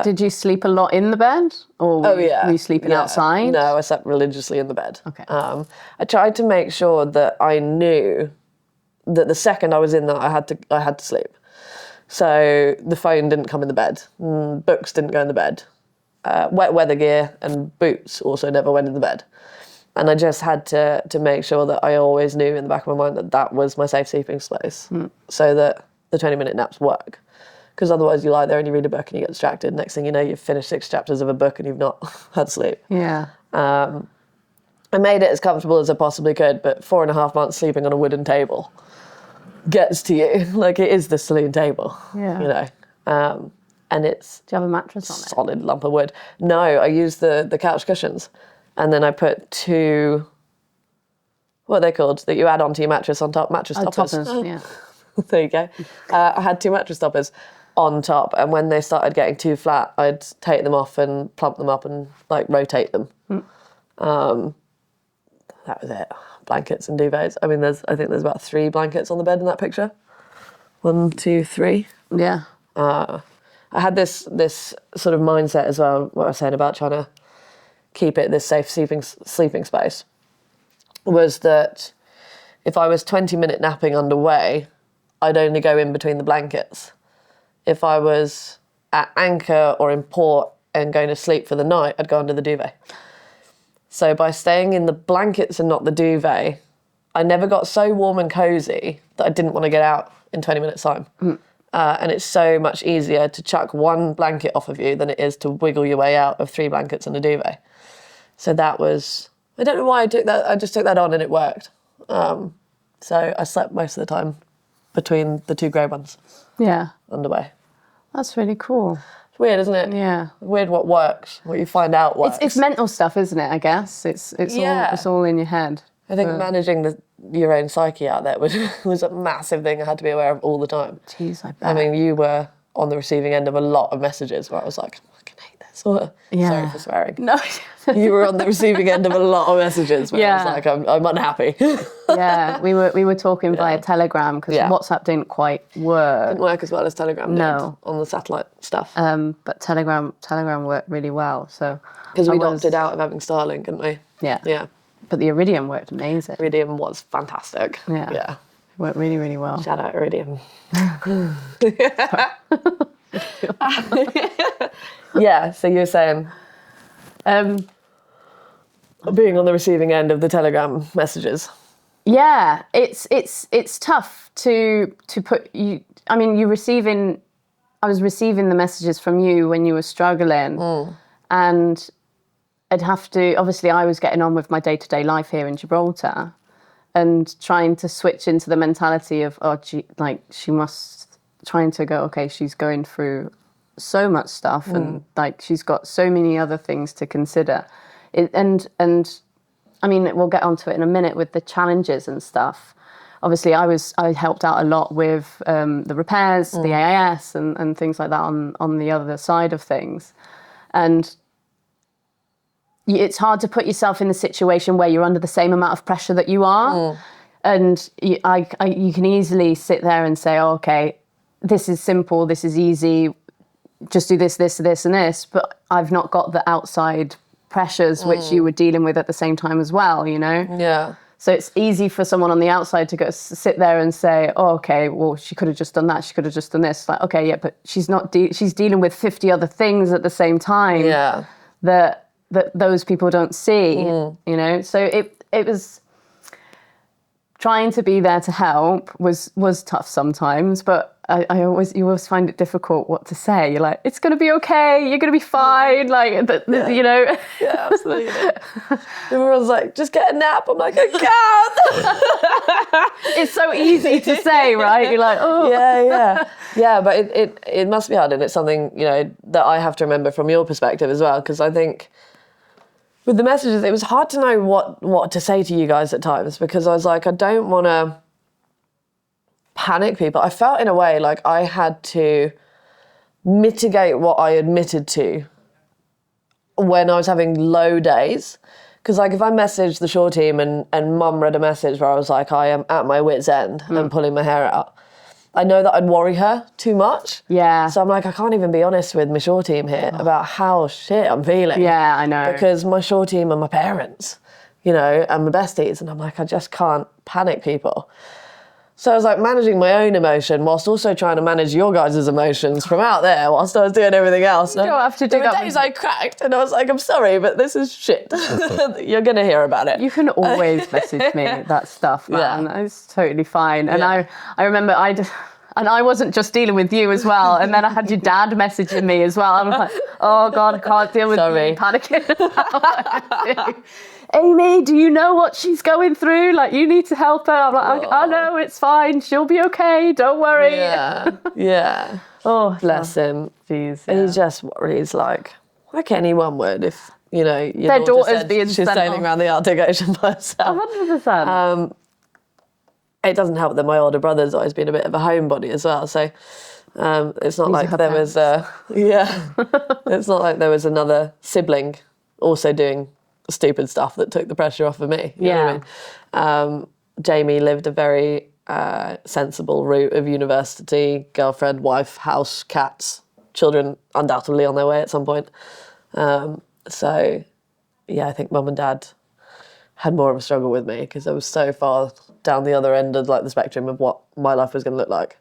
Did you sleep a lot in the bed? Or were you sleeping outside?
No, I slept religiously in the bed.
Okay.
I tried to make sure that I knew that the second I was in that I had to sleep. So the phone didn't come in the bed, books didn't go in the bed, wet weather gear and boots also never went in the bed. And I just had to make sure that I always knew in the back of my mind that was my safe sleeping space, so that the 20-minute naps work. Because otherwise you lie there and you read a book and you get distracted. Next thing you know, you've finished 6 chapters of a book and you've not had sleep.
Yeah.
I made it as comfortable as I possibly could, but 4.5 months sleeping on a wooden table gets to you. Like, it is the saloon table,
Yeah.
And it's
Do you have a mattress on it?
solid lump of wood. No, I used the couch cushions, and then I put 2, what are they called, that you add onto your mattress on top, mattress toppers.
Toppers, yeah.
There you go. I had 2 mattress toppers on top, and when they started getting too flat, I'd take them off and plump them up and rotate them. That was it. Blankets and duvets. I mean, I think there's about 3 blankets on the bed in that picture. 1, 2, 3.
Yeah.
I had this sort of mindset as well, what I was saying about trying to keep it this safe sleeping space, was that if I was 20-minute napping underway, I'd only go in between the blankets. If I was at anchor or in port and going to sleep for the night, I'd go under the duvet. So by staying in the blankets and not the duvet, I never got so warm and cosy that I didn't want to get out in 20 minutes time. And it's so much easier to chuck 1 blanket off of you than it is to wiggle your way out of 3 blankets and a duvet. So that was, I don't know why I took that, I just took that on and it worked. So I slept most of the time between the 2 grey ones.
Yeah.
Underway.
That's really cool.
It's weird, isn't it?
Yeah.
Weird what works, what you find out works.
It's mental stuff, isn't it, I guess? It's all in your head.
I think managing your own psyche out there was a massive thing I had to be aware of all the time.
Jeez, I bet.
I mean, you were on the receiving end of a lot of messages where I was like, I fucking hate this. Sorry for swearing.
No.
You were on the receiving end of a lot of messages where I was like, I'm unhappy.
Yeah, we were talking via Telegram because WhatsApp didn't quite work.
Didn't work as well as Telegram did on the satellite stuff.
But Telegram worked really well. So
because we opted out of having Starlink, didn't we?
Yeah.
Yeah.
But the Iridium worked amazing.
Iridium was fantastic.
Yeah. It worked really, really well.
Shout out Iridium. Yeah, so you're saying being on the receiving end of the Telegram messages.
Yeah, it's tough to put you. I mean, I was receiving the messages from you when you were struggling, and I'd have to. Obviously, I was getting on with my day-to-day life here in Gibraltar, and trying to switch into the mentality of she must trying to go. Okay, she's going through so much stuff, and like she's got so many other things to consider, and. I mean, we'll get onto it in a minute with the challenges and stuff. Obviously, I helped out a lot with the repairs, the AIS, and things like that on the other side of things. And it's hard to put yourself in a situation where you're under the same amount of pressure that you are. And you can easily sit there and say, oh, okay, this is simple, this is easy, just do this, this, this, and this. But I've not got the outside pressures which you were dealing with at the same time as well, you know?
Yeah.
So it's easy for someone on the outside to go sit there and say, oh, okay, well, she could have just done that, she could have just done this. Like, okay, yeah, but she's not she's dealing with 50 other things at the same time that those people don't see, you know? So it was trying to be there to help was tough sometimes, but you always find it difficult what to say. You're like, it's going to be okay, you're going to be fine, like, you know.
Yeah, absolutely. Everyone's like, just get a nap. I'm like, I can't.
It's so easy to say, right? You're like, oh.
Yeah, but it must be hard, and it's something, you know, that I have to remember from your perspective as well, because I think with the messages, it was hard to know what to say to you guys at times, because I was like, I don't want to panic people. I felt in a way like I had to mitigate what I admitted to when I was having low days. Because like if I messaged the shore team and Mum read a message where I was like, I am at my wit's end and pulling my hair out, I know that I'd worry her too much.
Yeah.
So I'm like, I can't even be honest with my shore team here about how shit I'm feeling.
Yeah, I know.
Because my shore team are my parents, you know, and my besties. And I'm like, I just can't panic people. So I was like managing my own emotion whilst also trying to manage your guys' emotions from out there whilst I was doing everything else.
You don't have to do that.
There were days I cracked and I was like, I'm sorry, but this is shit. You're going to hear about it.
You can always message me that stuff, man. Yeah. It's totally fine. And I remember and I wasn't just dealing with you as well. And then I had your dad messaging me as well. I'm like, oh God, I can't deal with you panicking. Amy, do you know what she's going through? Like, you need to help her. I'm like, I know, it's fine. She'll be okay. Don't worry.
Yeah.
Oh,
bless him.
Jeez.
And he just worries like anyone would if, you know, your
their daughter's being
she's sailing around the Arctic Ocean by herself.
100%.
It doesn't help that my older brother's always been a bit of a homebody as well. So it's not like there was it's not like there was another sibling also doing stupid stuff that took the pressure off of me. You know what I mean? Jamie lived a very sensible route of university, girlfriend, wife, house, cats, children undoubtedly on their way at some point. So, yeah, I think Mum and Dad had more of a struggle with me because I was so far down the other end of like the spectrum of what my life was going to look like.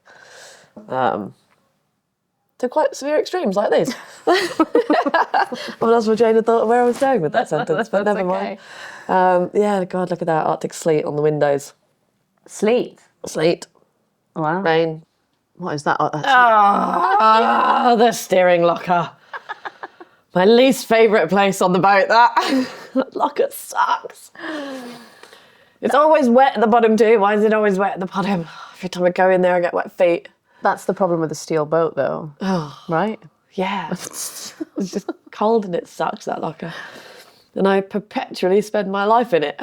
To quite severe extremes like these. I'm not sure Jane had thought of where I was going with that sentence, but never mind. Yeah, God, look at that Arctic sleet on the windows.
Sleet? Wow.
Rain.
What is that?
The steering locker. My least favourite place on the boat, that. Locker sucks. It's always wet at the bottom too. Why is it always wet at the bottom? Every time I go in there, I get wet feet.
That's the problem with a steel boat, though.
Oh,
right?
Yeah. It's just cold and it sucks, that locker. And I perpetually spend my life in it.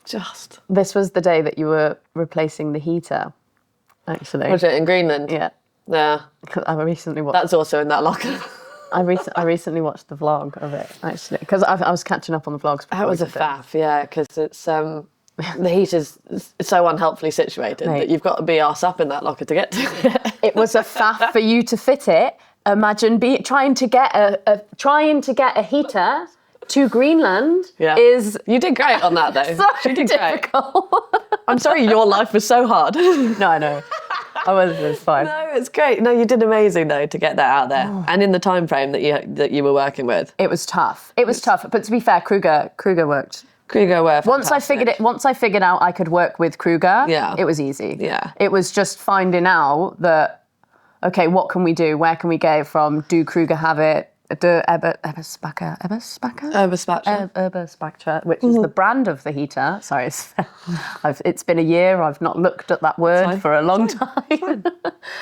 Just.
This was the day that you were replacing the heater, actually.
Was it in Greenland?
Yeah.
Yeah.
I recently watched.
That's also in that locker.
I recently watched the vlog of it, actually, because I was catching up on the vlogs.
That was a faff, yeah, because it's the heater's so unhelpfully situated that you've got to be arse up in that locker to get to it.
It was a faff for you to fit it. Imagine trying to get a heater to Greenland
Yeah.
is
You did great on that, though.
so
You did great.
difficult.
I'm sorry your life was so hard.
No, I know. It's fine.
No, it's great. No, you did amazing, though, to get that out there. And in the time frame that you were working with.
It was tough. It was tough. But to be fair, Kruger worked.
Kruger were
Once I figured out I could work with Kruger,
Yeah.
it was easy.
Yeah.
It was just finding out that, okay, what can we do? Where can we get it from? Do Kruger have it? Do Eberspacher, which is the brand of the heater. Sorry, it's been a year. I've not looked at that word for a long time.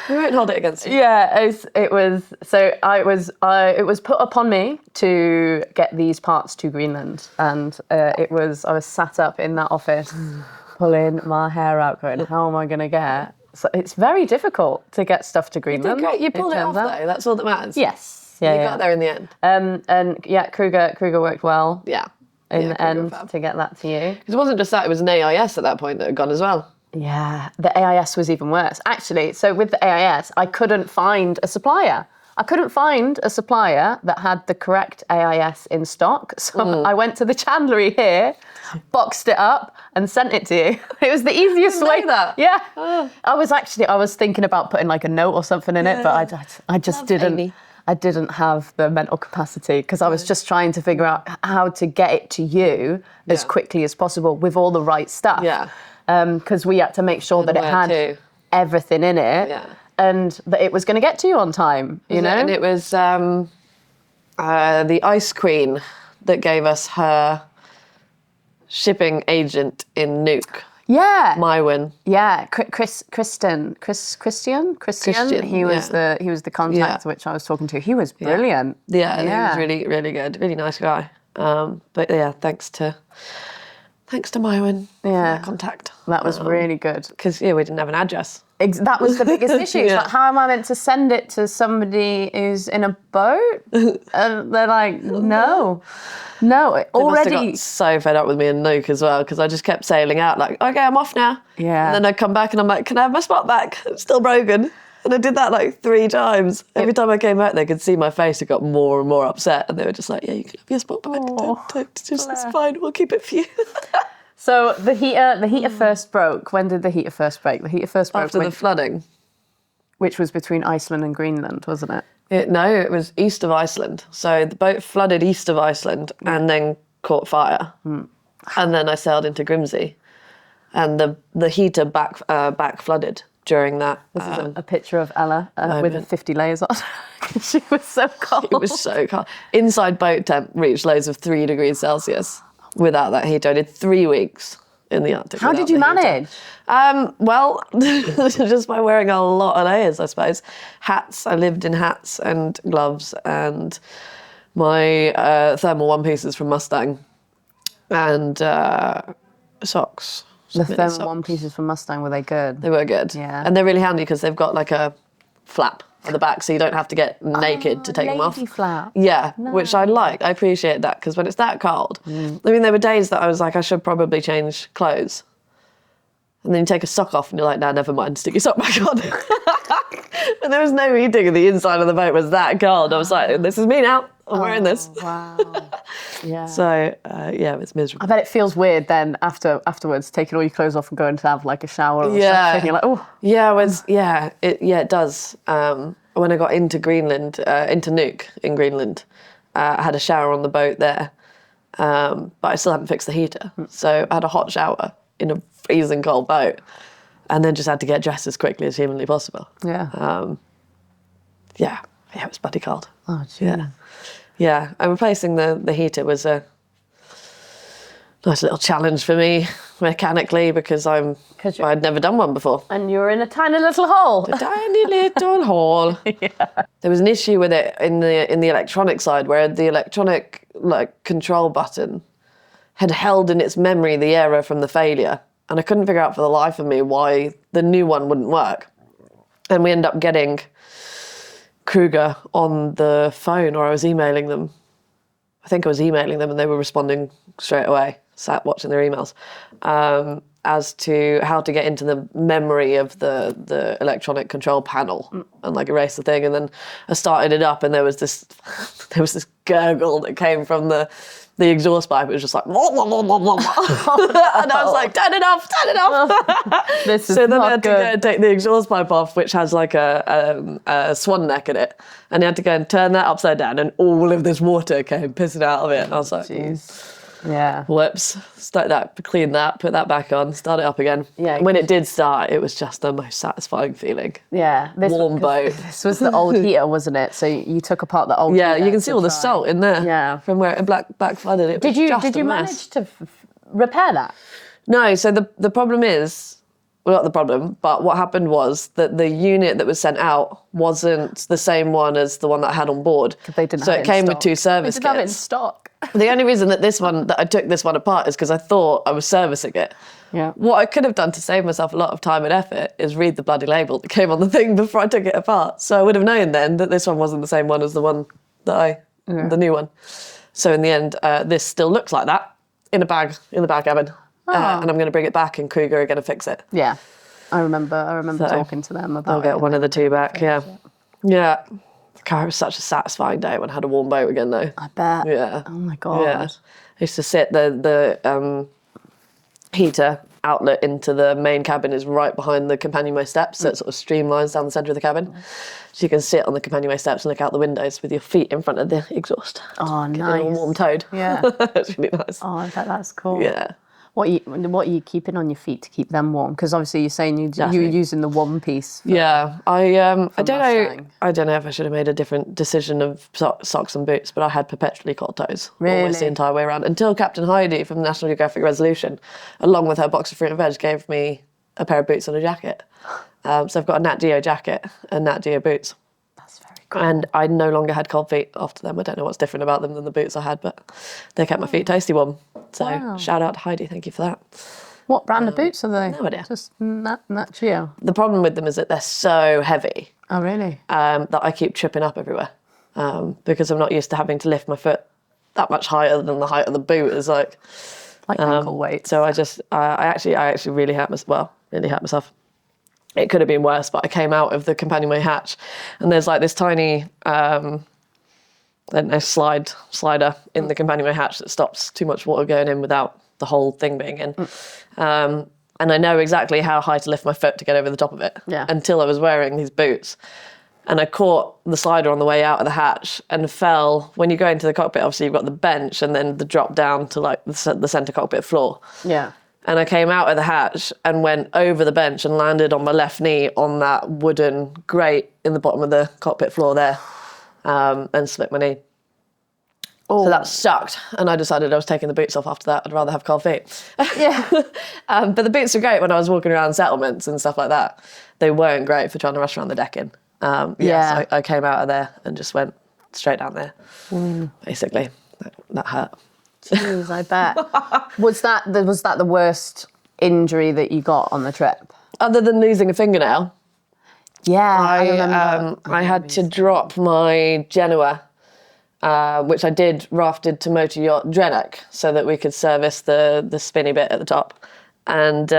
We won't hold it against you.
Yeah, it was put upon me to get these parts to Greenland, and I was sat up in that office, pulling my hair out, going, "How am I going to get?" So it's very difficult to get stuff to Greenland.
You did great. You pulled it off, though. That's all that matters.
Yes.
You got there in the end.
And yeah, Kruger worked well.
Yeah.
In the end to get that to you.
Because it wasn't just that; it was an AIS at that point that had gone as well.
Yeah, the AIS was even worse. Actually, so with the AIS, I couldn't find a supplier. I couldn't find a supplier that had the correct AIS in stock. So I went to the chandlery here, boxed it up, and sent it to you. It was the easiest way.
That.
Yeah. Oh. I was thinking about putting like a note or something in it, but I just didn't.
Amy.
I didn't have the mental capacity because I was just trying to figure out how to get it to you as quickly as possible with all the right stuff.
Yeah.
Because we had to make sure that it had everything in it and that it was going to get to you on time, you know?
And it was the Ice Queen that gave us her shipping agent in Nuuk.
Yeah.
Mywin.
Yeah, Christian. He was the contact which I was talking to. He was brilliant.
Yeah, he was really, really good. Really nice guy. But yeah, thanks to Mywin for that contact.
That was really good.
Because we didn't have an address.
That was the biggest issue. It's like, how am I meant to send it to somebody who's in a boat? And they're like, no,
They must
already.
have got so fed up with me in Nuuk as well, because I just kept sailing out like, okay, I'm off now.
Yeah.
And then I'd come back and I'm like, can I have my spot back? It's still broken. And I did that like 3 times. Every time I came back, they could see my face. It got more and more upset. And they were just like, yeah, you can have your spot back. It's fine. We'll keep it for you.
So the heater first broke. When did the heater first break? The heater first broke
After the flooding.
which was between Iceland and Greenland, wasn't it?
No, it was east of Iceland. So the boat flooded east of Iceland and then caught fire. And then I sailed into Grimsby. And the heater back flooded during that.
This is a picture of Ella with 50 layers on. She was so cold.
It was so cold. Inside boat temp reached lows of 3 degrees Celsius without that heater. I did 3 weeks in the Arctic.
How did you manage?
Well, just by wearing a lot of layers, I suppose. Hats. I lived in hats and gloves and my thermal one pieces from Mustang and socks.
The thermal one pieces from Mustang, were they good?
They were good.
Yeah.
And they're really handy because they've got like a flap on the back, so you don't have to get naked to take them off.
Lady flap.
Yeah, which I like. I appreciate that because when it's that cold, I mean, there were days that I was like, I should probably change clothes. And then you take a sock off and you're like, nah, never mind, stick your sock back on. And there was no heating and the inside of the boat was that cold. I was like, this is me now. I'm wearing this.
Wow. Yeah.
So, yeah, it was miserable.
I bet it feels weird then afterwards, taking all your clothes off and going to have like a shower or
Yeah.
something. You're like, oh.
Yeah, it does. When I got into Greenland, into Nuuk in Greenland, I had a shower on the boat there, but I still hadn't fixed the heater. So I had a hot shower in a freezing cold boat and then just had to get dressed as quickly as humanly possible.
Yeah.
Yeah, it was bloody cold.
Oh, gee.
Yeah, and replacing the heater was a nice little challenge for me mechanically because I'd never done one before.
And you were in a tiny little hole.
A tiny little hole. Yeah. There was an issue with it in the electronic side where the electronic control button had held in its memory the error from the failure, and I couldn't figure out for the life of me why the new one wouldn't work. And we ended up getting Kruger on the phone, or I was emailing them. I think I was emailing them and they were responding straight away. sat watching their emails, as to how to get into the memory of the electronic control panel and like erase the thing. And then I started it up, and there was this gurgle that came from the exhaust pipe. It was just like, and I was like, turn it off.
This is
So then
not
I had to
good.
go and take the exhaust pipe off, which has like a swan neck in it, and I had to go and turn that upside down, and all of this water came pissing out of it. And I was like,
Jeez. Yeah.
whoops, start that, clean that, put that back on, start it up again.
Yeah,
When it did start, it was just the most satisfying feeling.
Yeah.
Warm boat.
This was the old heater, wasn't it? So you took apart the old
Yeah,
heater
you can see
to
all the
try.
salt in there.
Yeah.
From where it back flooded. It
Did
was just
you
a mess.
manage to repair that?
No, so the problem is, well, not the problem, but what happened was that the unit that was sent out wasn't the same one as the one that I had on board.
They didn't
so
have
it
it in
came with
stock.
two service
They didn't have it in
kits.
stock.
The only reason that I took this one apart is because I thought I was servicing it.
Yeah.
What I could have done to save myself a lot of time and effort is read the bloody label that came on the thing before I took it apart. So I would have known then that this one wasn't the same one as the one that the new one. So in the end, this still looks like that in the back cabin. And I'm going to bring it back, and Kruger are going to fix it.
Yeah. I remember
So,
talking to them about
I'll get
it.
one of the two back, yeah. Yeah. God, it was such a satisfying day when I had a warm boat again, though.
I bet.
Yeah.
Oh my God.
Yeah. I used to sit the heater outlet into the main cabin is right behind the companionway steps, so it sort of streamlines down the centre of the cabin. So you can sit on the companionway steps and look out the windows with your feet in front of the exhaust.
Oh,
Getting
nice.
all warm-toed.
Yeah.
It's really nice.
Oh, I bet that's cool.
Yeah.
What are you keeping on your feet to keep them warm? Because obviously you're saying you're
Exactly.
using the one piece.
Yeah, I don't know.
Mustang.
I don't know if I should have made a different decision of socks and boots, but I had perpetually cold toes almost the
Really?
entire way around until Captain Heidi from the National Geographic Resolution, along with her box of fruit and veg, gave me a pair of boots and a jacket. So I've got a Nat Geo jacket and Nat Geo boots.
That's very cool.
And I no longer had cold feet after them. I don't know what's different about them than the boots I had, but they kept my feet toasty warm. So
Wow.
shout out to Heidi, thank you for that.
What brand of boots are they?
no idea.
Just Nat Geo.
The problem with them is that they're so heavy
Oh, really?
that I keep tripping up everywhere because I'm not used to having to lift my foot that much higher than the height of the boot is like.
Like ankle weight.
So I actually really hurt myself. Well, really hurt myself. It could have been worse, but I came out of the companionway hatch, and there's like this tiny, I don't know, slider in the companionway hatch that stops too much water going in without the whole thing being in. And I know exactly how high to lift my foot to get over the top of it.
Yeah.
Until I was wearing these boots. And I caught the slider on the way out of the hatch and fell. When you go into the cockpit, obviously you've got the bench and then the drop down to like the centre cockpit floor.
Yeah.
And I came out of the hatch and went over the bench and landed on my left knee on that wooden grate in the bottom of the cockpit floor there, and split my knee. So that sucked, and I decided I was taking the boots off after that. I'd rather have cold feet.
Yeah.
But the boots were great when I was walking around settlements and stuff like that. They weren't great for trying to rush around the decking.
Yeah.
So I came out of there and just went straight down there, basically. That hurt.
Jeez, I bet. Was that the worst injury that you got on the trip?
Other than losing a fingernail,
Yeah, I remember.
I had to drop my Genoa, which I did rafted to motor yacht Drenek so that we could service the spinny bit at the top. And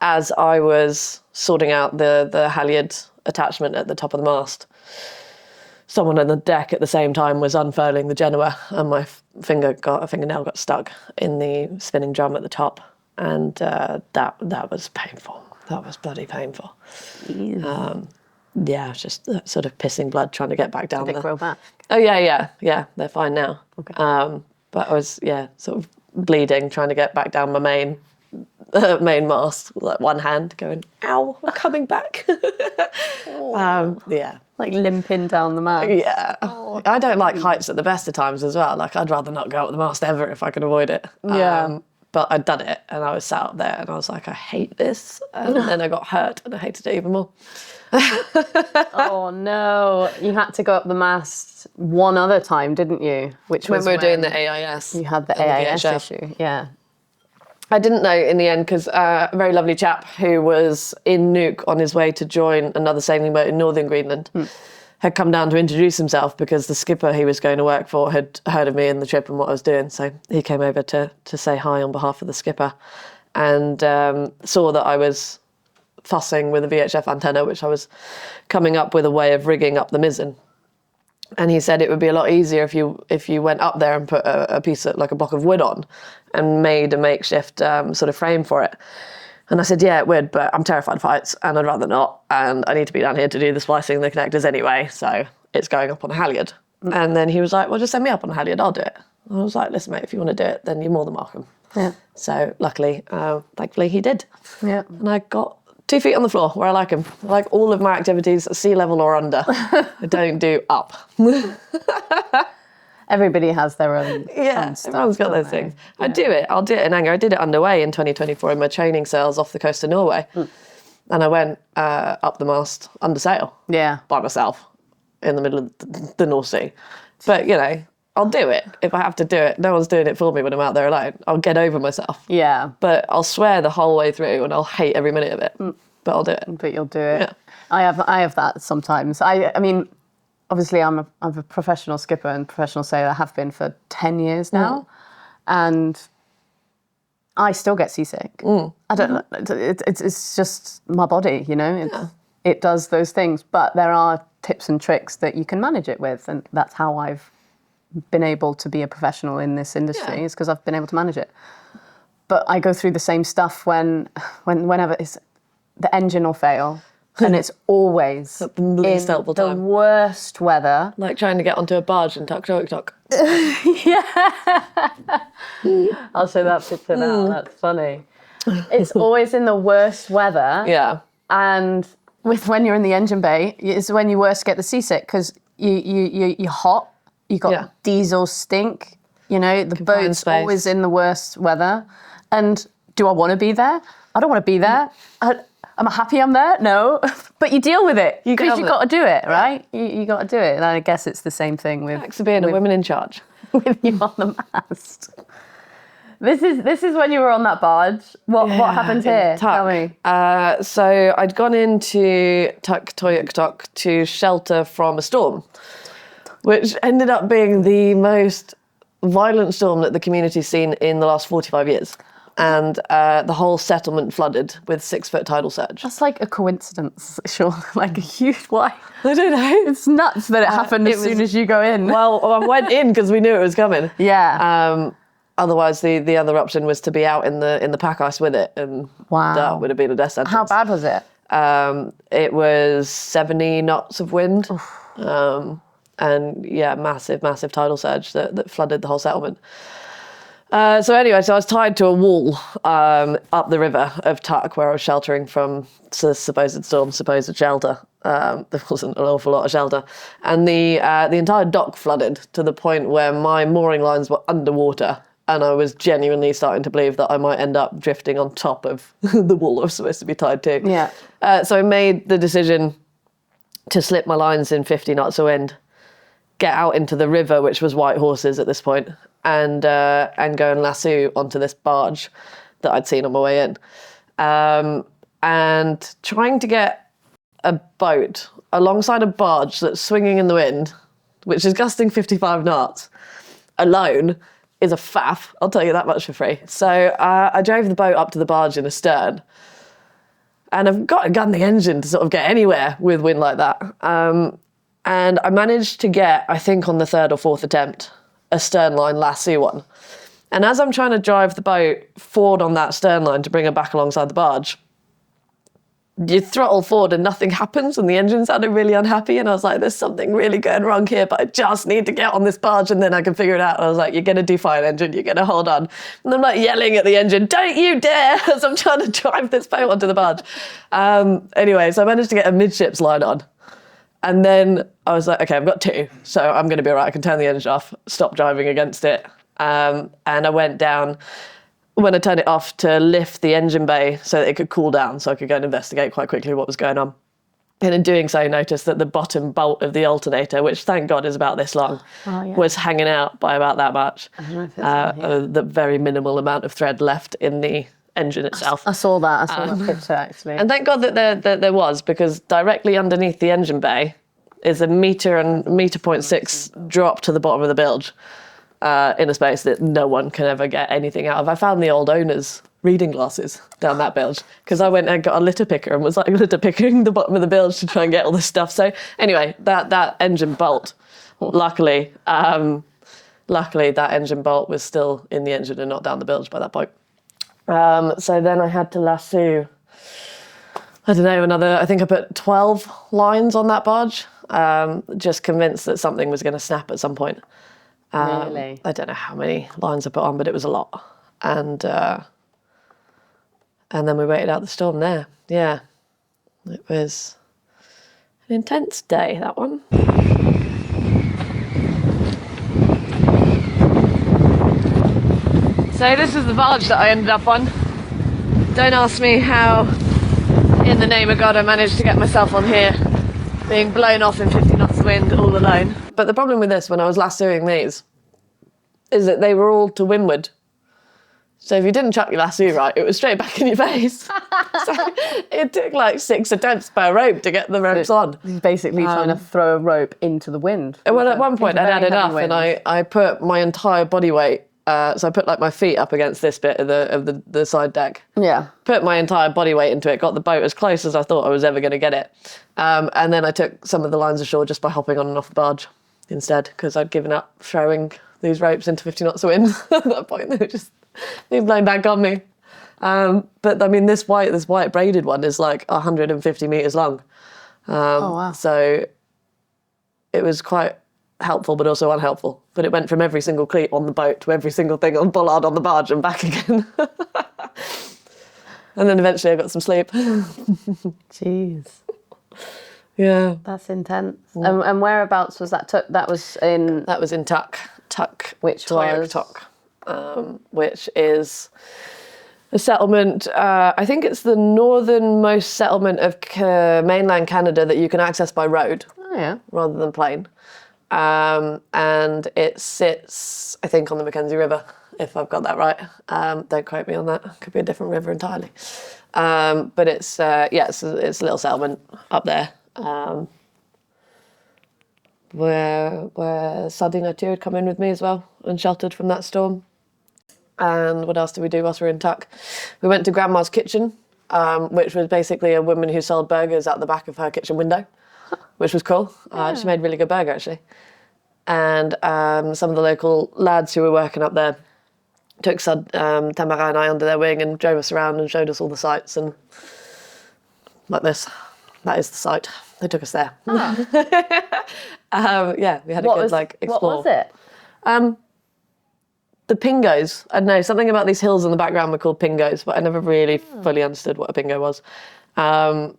as I was sorting out the halyard attachment at the top of the mast, someone on the deck at the same time was unfurling the Genoa, and my fingernail got stuck in the spinning drum at the top, and that was painful. That was bloody painful. Yeah, it was just sort of pissing blood trying to get back down
Did
there.
it grow back?
Oh yeah, they're fine now.
Okay.
But I was sort of bleeding trying to get back down my main mast with like one hand going, ow, I'm coming back. Yeah.
Like limping down the mast.
Yeah. I don't like heights at the best of times as well. Like I'd rather not go up the mast ever if I could avoid it.
Yeah.
But I'd done it and I was sat up there and I was like, I hate this. And then I got hurt and I hated it even more.
Oh no. You had to go up the mast one other time, didn't you? Which
When
was
we were doing the AIS.
you had the
and
AIS
VHF.
issue. Yeah.
I didn't know in the end because a very lovely chap who was in Nuuk on his way to join another sailing boat in northern Greenland had come down to introduce himself because the skipper he was going to work for had heard of me and the trip and what I was doing. So he came over to say hi on behalf of the skipper, and saw that I was fussing with a VHF antenna, which I was coming up with a way of rigging up the mizzen. And he said it would be a lot easier if you went up there and put a piece of, like a block of wood on and made a makeshift sort of frame for it. And I said, yeah, it would, but I'm terrified of heights and I'd rather not. And I need to be down here to do the splicing of the connectors anyway. So it's going up on a halyard. And then he was like, well, just send me up on a halyard, I'll do it. And I was like, listen, mate, if you want to do it, then you're more than welcome.
Yeah.
So luckily, thankfully he did.
Yeah.
And I got 2 feet on the floor where I like them. I like all of my activities at sea level or under. I don't do up.
Everybody has their own
Yeah,
fun stuff,
everyone's got
don't
those
they?
things. I'll do it in anger. I did it underway in 2024 in my training sails off the coast of Norway. And I went up the mast under sail
Yeah.
by myself in the middle of the North Sea. But, you know, I'll do it if I have to do it. No one's doing it for me when I'm out there alone. I'll get over myself.
Yeah.
But I'll swear the whole way through and I'll hate every minute of it. But I'll do it.
But you'll do it.
Yeah.
I have that sometimes. I mean, obviously I'm a professional skipper and professional sailor. I have been for 10 years now. And I still get seasick. I don't know. It's just my body, you know. It does those things. But there are tips and tricks that you can manage it with. And that's how I've been able to be a professional in this industry, is because I've been able to manage it. But I go through the same stuff whenever the engine will fail, and it's always
the least
in
helpful
the
time.
worst weather.
Like trying to get onto a barge in Tuktoyaktuk.
I'll show that picture now. That's funny. It's always in the worst weather.
Yeah.
And when you're in the engine bay, it's when you worst get the seasick, because you're hot. You got diesel stink. You know, the boat's
space.
always in the worst weather. And do I want to be there? I don't want to be there. Am I happy I'm there? No. But you deal with it because you've got to do it, right? You got to do it. And I guess it's the same thing with...
Thanks for being a woman in charge.
with you on the mast. This is when you were on that barge. What happened here? Tell me.
So I'd gone into Tuktoyaktuk to shelter from a storm, which ended up being the most violent storm that the community's seen in the last 45 years. And the whole settlement flooded with 6-foot tidal surge.
That's like a coincidence, sure. Like a huge... Why?
I don't know.
It's nuts that it happened as soon as you go in.
Well, I went in because we knew it was coming.
Yeah.
Otherwise, the other option was to be out in the pack ice with it, and that would have been a death sentence.
How bad was it?
It was 70 knots of wind, and massive tidal surge that flooded the whole settlement. So I was tied to a wall up the river of Tuk, where I was sheltering from the supposed storm, supposed shelter. There wasn't an awful lot of shelter, and the entire dock flooded to the point where my mooring lines were underwater. And I was genuinely starting to believe that I might end up drifting on top of the wall I was supposed to be tied to.
Yeah.
So I made the decision to slip my lines in 50 knots of wind, get out into the river, which was white horses at this point, and go and lasso onto this barge that I'd seen on my way in. And trying to get a boat alongside a barge that's swinging in the wind, which is gusting 55 knots, alone, is a faff, I'll tell you that much for free. So I drove the boat up to the barge in astern, and I've got to gun the engine to sort of get anywhere with wind like that. And I managed to get, I think on the 3rd or 4th attempt, a stern line lasso one. And as I'm trying to drive the boat forward on that stern line to bring her back alongside the barge, you throttle forward and nothing happens, and the engine sounded really unhappy, and I was like, there's something really going wrong here, but I just need to get on this barge and then I can figure it out. And I was like, you're going to do fine, engine, you're going to hold on. And I'm like yelling at the engine, don't you dare, as I'm trying to drive this boat onto the barge. Anyway, so I managed to get a midships line on. And then I was like, okay, I've got 2, so I'm going to be all right. I can turn the engine off, stop driving against it. And I went down when I turned it off to lift the engine bay so that it could cool down, so I could go and investigate quite quickly what was going on. And in doing so, I noticed that the bottom bolt of the alternator, which thank God is about this long, was hanging out by about that much. The very minimal amount of thread left in the engine itself.
I saw that. I saw that picture, actually.
And thank God that there was, because directly underneath the engine bay is a metre and metre 0.6 drop to the bottom of the bilge in a space that no one can ever get anything out of. I found the old owner's reading glasses down that bilge because I went and got a litter picker and was like litter picking the bottom of the bilge to try and get all this stuff. So anyway, that engine bolt, luckily that engine bolt was still in the engine and not down the bilge by that point. So then I had to lasso, I don't know, I think I put 12 lines on that barge, just convinced that something was going to snap at some point.
Really?
I don't know how many lines I put on, but it was a lot. And then we waited out the storm there. Yeah, it was an intense day, that one. So this is the barge that I ended up on. Don't ask me how, in the name of God, I managed to get myself on here, being blown off in 50 knots of wind all alone. But the problem with this, when I was lassoing these, is that they were all to windward. So if you didn't chuck your lasso right, it was straight back in your face. So it took like 6 attempts per rope to get the ropes on.
He's basically trying to throw a rope into the wind.
Well, at one point I'd had enough and I put my entire body weight, so I put like my feet up against this bit of the side deck.
Yeah.
Put my entire body weight into it, got the boat as close as I thought I was ever going to get it. And then I took some of the lines ashore just by hopping on and off the barge instead, because I'd given up throwing these ropes into 50 knots of wind at that point. They were just being blown back on me. But I mean, this white braided one is like 150 metres long.
Oh, wow.
So it was quite helpful, but also unhelpful. But it went from every single cleat on the boat to every single thing on bollard on the barge and back again. And then eventually I got some sleep.
Jeez.
Yeah.
That's intense. And whereabouts was that? That was in
Tuktoyaktuk,
which was
which is a settlement. I think it's the northernmost settlement of mainland Canada that you can access by road, rather than plane. And it sits, I think, on the Mackenzie River, if I've got that right. Don't quote me on that. It could be a different river entirely. But it's it's a little settlement up there. Where Tuktoyaktuk had come in with me as well and sheltered from that storm. And what else did we do whilst we were in Tuk? We went to Grandma's kitchen, which was basically a woman who sold burgers out the back of her kitchen window, which was cool. She made really good burger, actually. And some of the local lads who were working up there took Tamara and I under their wing and drove us around and showed us all the sights. And like this, that is the site. They took us there. Yeah, we had a good explore.
What was it?
The pingos. I don't know, something about these hills in the background were called pingos, but I never really fully understood what a pingo was. And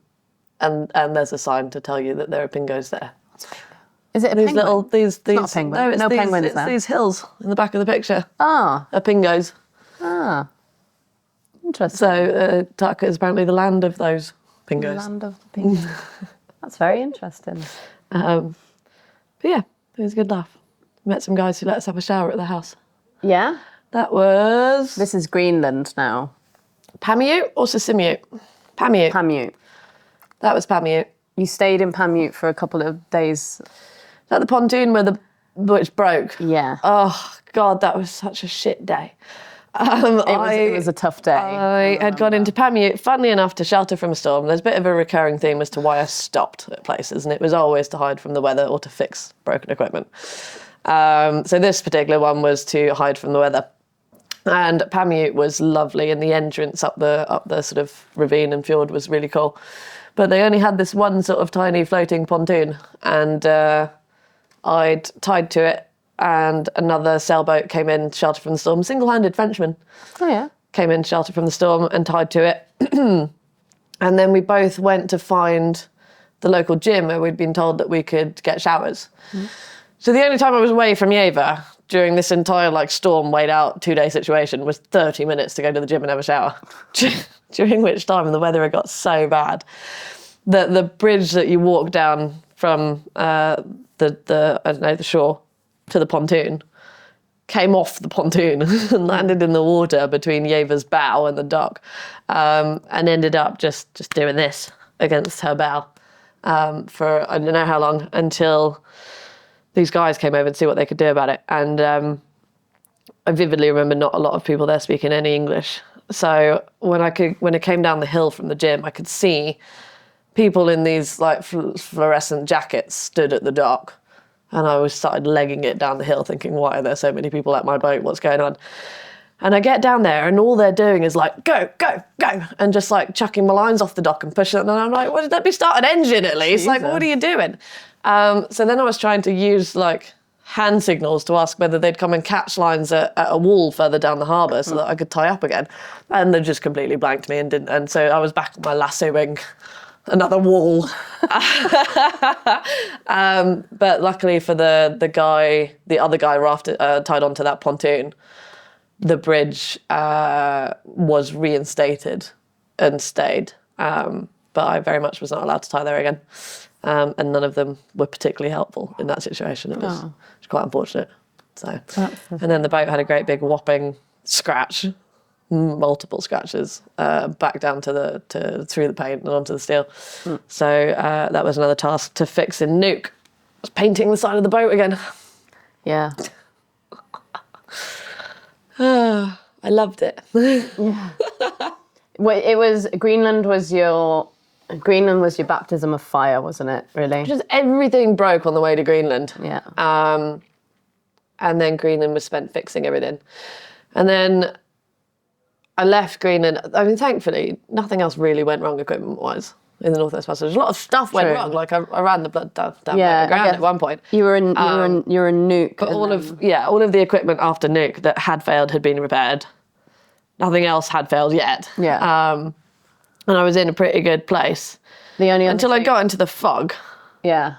there's a sign to tell you that there are pingos there.
What's a pingo? Is it a
these
penguin?
little these
It's not a penguin.
No, it's
no
these,
penguins
it's
there.
these hills in the back of the picture.
Ah.
Are pingos.
Ah. Interesting.
So Tuk is apparently the land of those pingos.
Land of the penguins. That's very interesting.
But yeah, it was a good laugh. Met some guys who let us have a shower at their house.
Yeah?
That was...
This is Greenland now.
Pamute or Sisimiut? Pamute.
Pamute.
That was Pamute.
You stayed in Pamute for a couple of days.
Is that the pontoon which broke?
Yeah.
Oh, God, that was such a shit day.
It was a tough day.
I had gone into Pamute, funnily enough, to shelter from a storm. There's a bit of a recurring theme as to why I stopped at places, and it was always to hide from the weather or to fix broken equipment. So this particular one was to hide from the weather. And Pamute was lovely, and the entrance up the sort of ravine and fjord was really cool. But they only had this one sort of tiny floating pontoon, and I'd tied to it, and another sailboat came in to shelter from the storm. Single-handed Frenchman.
Oh, yeah.
Came in to shelter from the storm and tied to it. And then we both went to find the local gym where we'd been told that we could get showers. Mm. So the only time I was away from Yeva during this entire storm weighed out 2-day situation was 30 minutes to go to the gym and have a shower. During which time the weather had got so bad that the bridge that you walk down from the shore to the pontoon came off the pontoon and landed in the water between Yeva's bow and the dock, and ended up just doing this against her bow. for I don't know how long, until these guys came over to see what they could do about it. And I vividly remember not a lot of people there speaking any English. So when it came down the hill from the gym, I could see people in these like fluorescent jackets stood at the dock, and I started legging it down the hill thinking, why are there so many people at my boat? What's going on? And I get down there and all they're doing is like, go, go, go, and just like chucking my lines off the dock and pushing it. And I'm like, well, let me start an engine at least. Jesus. Like, what are you doing? So then I was trying to use like hand signals to ask whether they'd come and catch lines at a wall further down the harbour so that I could tie up again. And they just completely blanked me and didn't. And so I was back on my lassoing another wall. But luckily for the other guy tied onto that pontoon, the bridge was reinstated and stayed. But I very much was not allowed to tie there again. And none of them were particularly helpful in that situation. It was quite unfortunate. So, and then the boat had a great big whopping scratch, multiple scratches, back down through the paint and onto the steel. So that was another task to fix in Nuuk. I was painting the side of the boat again.
Yeah.
I loved it.
Yeah. Well, it was Greenland was your baptism of fire, wasn't it? Really.
Just everything broke on the way to Greenland.
Yeah.
And then Greenland was spent fixing everything, and then I left Greenland. I mean, thankfully, nothing else really went wrong equipment-wise in the Northwest Passage. A lot of stuff went wrong. Like I ran the blood down the ground at one point.
You were in Nuuk.
But all of the equipment after Nuuk that had failed had been repaired. Nothing else had failed yet.
Yeah.
And I was in a pretty good place.
The only
until I got into the fog.
Yeah.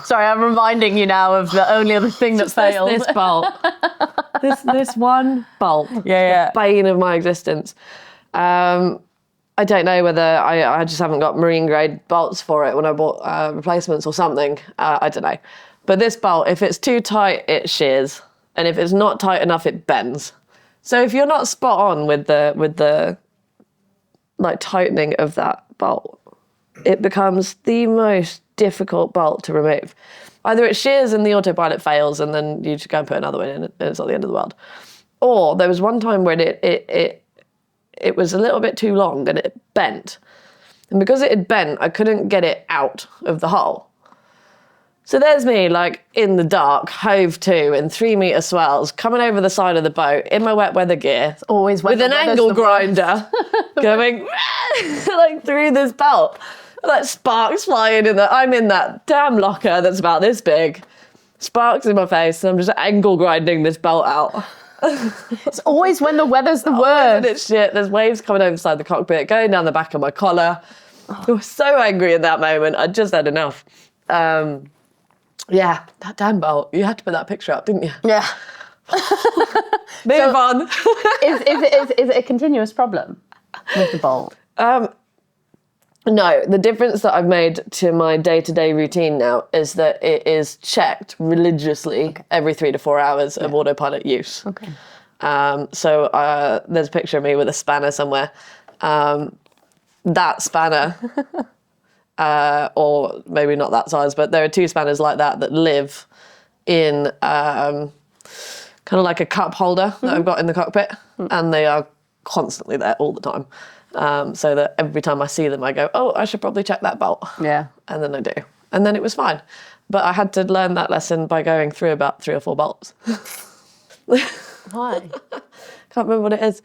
Sorry, I'm reminding you now of the only other thing that failed.
This bolt. this one bolt.
Yeah.
The bane of my existence. I don't know whether I just haven't got marine grade bolts for it when I bought replacements or something. I don't know. But this bolt, if it's too tight, it shears. And if it's not tight enough, it bends. So if you're not spot on with the like tightening of that bolt, it becomes the most difficult bolt to remove. Either it shears and the autopilot fails and then you just go and put another one in and it's not the end of the world. Or there was one time where it was a little bit too long and it bent. And because it had bent, I couldn't get it out of the hole. So there's me, like, in the dark, hove to, in 3-metre swells, coming over the side of the boat, in my wet weather gear,
always
with an angle grinder, going, like, through this belt. Like, sparks flying I'm in that damn locker that's about this big. Sparks in my face, and I'm just angle grinding this belt out.
It's always when the weather's the worst.
It's shit. There's waves coming over the side of the cockpit, going down the back of my collar. I was so angry in that moment. I just had enough. Yeah, that damn bolt. You had to put that picture up, didn't you?
Yeah.
Move on.
Is it a continuous problem with the bolt?
No, the difference that I've made to my day-to-day routine now is that it is checked religiously every 3 to 4 hours of autopilot use.
Okay.
So there's a picture of me with a spanner somewhere. That spanner... or maybe not that size, but there are 2 spanners like that live in kind of like a cup holder that I've got in the cockpit, and they are constantly there all the time. So that every time I see them, I go, oh, I should probably check that bolt.
Yeah.
And then I do. And then it was fine. But I had to learn that lesson by going through about 3 or 4 bolts.
Why?
Can't remember what it is.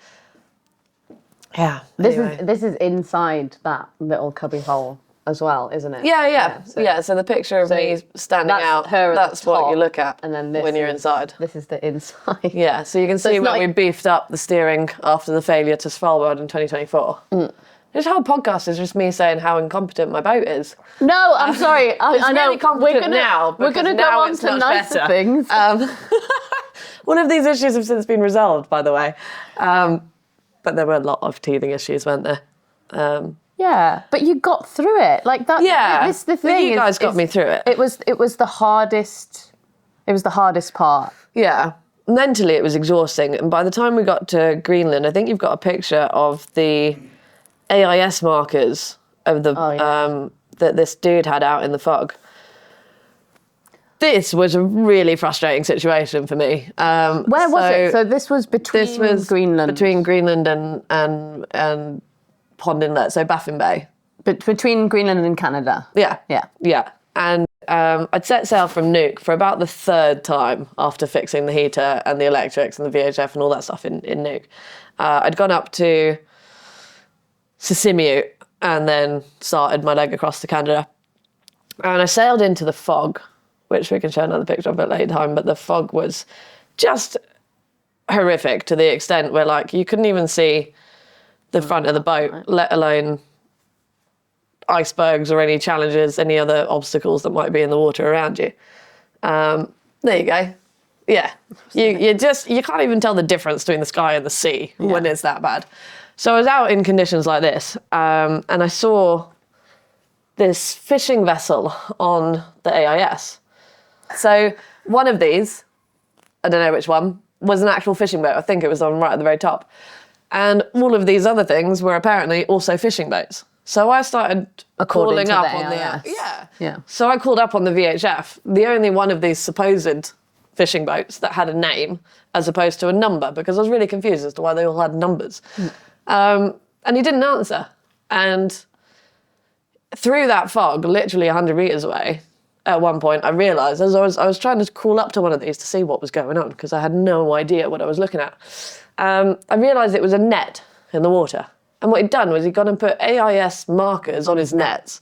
Yeah.
This is inside that little cubby hole as well, isn't it?
Yeah. So the picture of me standing out, that's what you look at,
and then
when you're inside.
This is the inside.
Yeah, so you can see when we beefed up the steering after the failure to Svalbard in 2024. This whole podcast is just me saying how incompetent my boat is.
No, I'm sorry. I know.
Really competent now.
We're going to go on to nicer things.
One of these issues have since been resolved, by the way. But there were a lot of teething issues, weren't there?
Yeah, but you got through it like that.
Yeah,
the thing
you guys got me through it.
It was the hardest. It was the hardest part.
Yeah, mentally it was exhausting, and by the time we got to Greenland, I think you've got a picture of the AIS markers of the that this dude had out in the fog. This was a really frustrating situation for me.
Where was it? So this was between Greenland.
Between Greenland and Pond Inlet, so Baffin Bay.
But between Greenland and Canada.
Yeah.
Yeah.
Yeah. And I'd set sail from Nuuk for about the third time after fixing the heater and the electrics and the VHF and all that stuff in Nuuk. I'd gone up to Sisimiut and then started my leg across to Canada. And I sailed into the fog, which we can show another picture of at a later time, but the fog was just horrific to the extent where, like, you couldn't even see the front of the boat, let alone icebergs or any challenges, any other obstacles that might be in the water around you. There you go. Yeah, you can't even tell the difference between the sky and the sea when it's that bad. So I was out in conditions like this, and I saw this fishing vessel on the AIS. So one of these, I don't know which one, was an actual fishing boat. I think it was on right at the very top. And all of these other things were apparently also fishing boats. So I started calling up on the So I called up on the VHF, the only one of these supposed fishing boats that had a name as opposed to a number, because I was really confused as to why they all had numbers. And he didn't answer. And through that fog, literally 100 meters away, at one point I realized, as I was trying to call up to one of these to see what was going on, because I had no idea what I was looking at. I realized it was a net in the water. And what he'd done was he'd gone and put AIS markers on his nets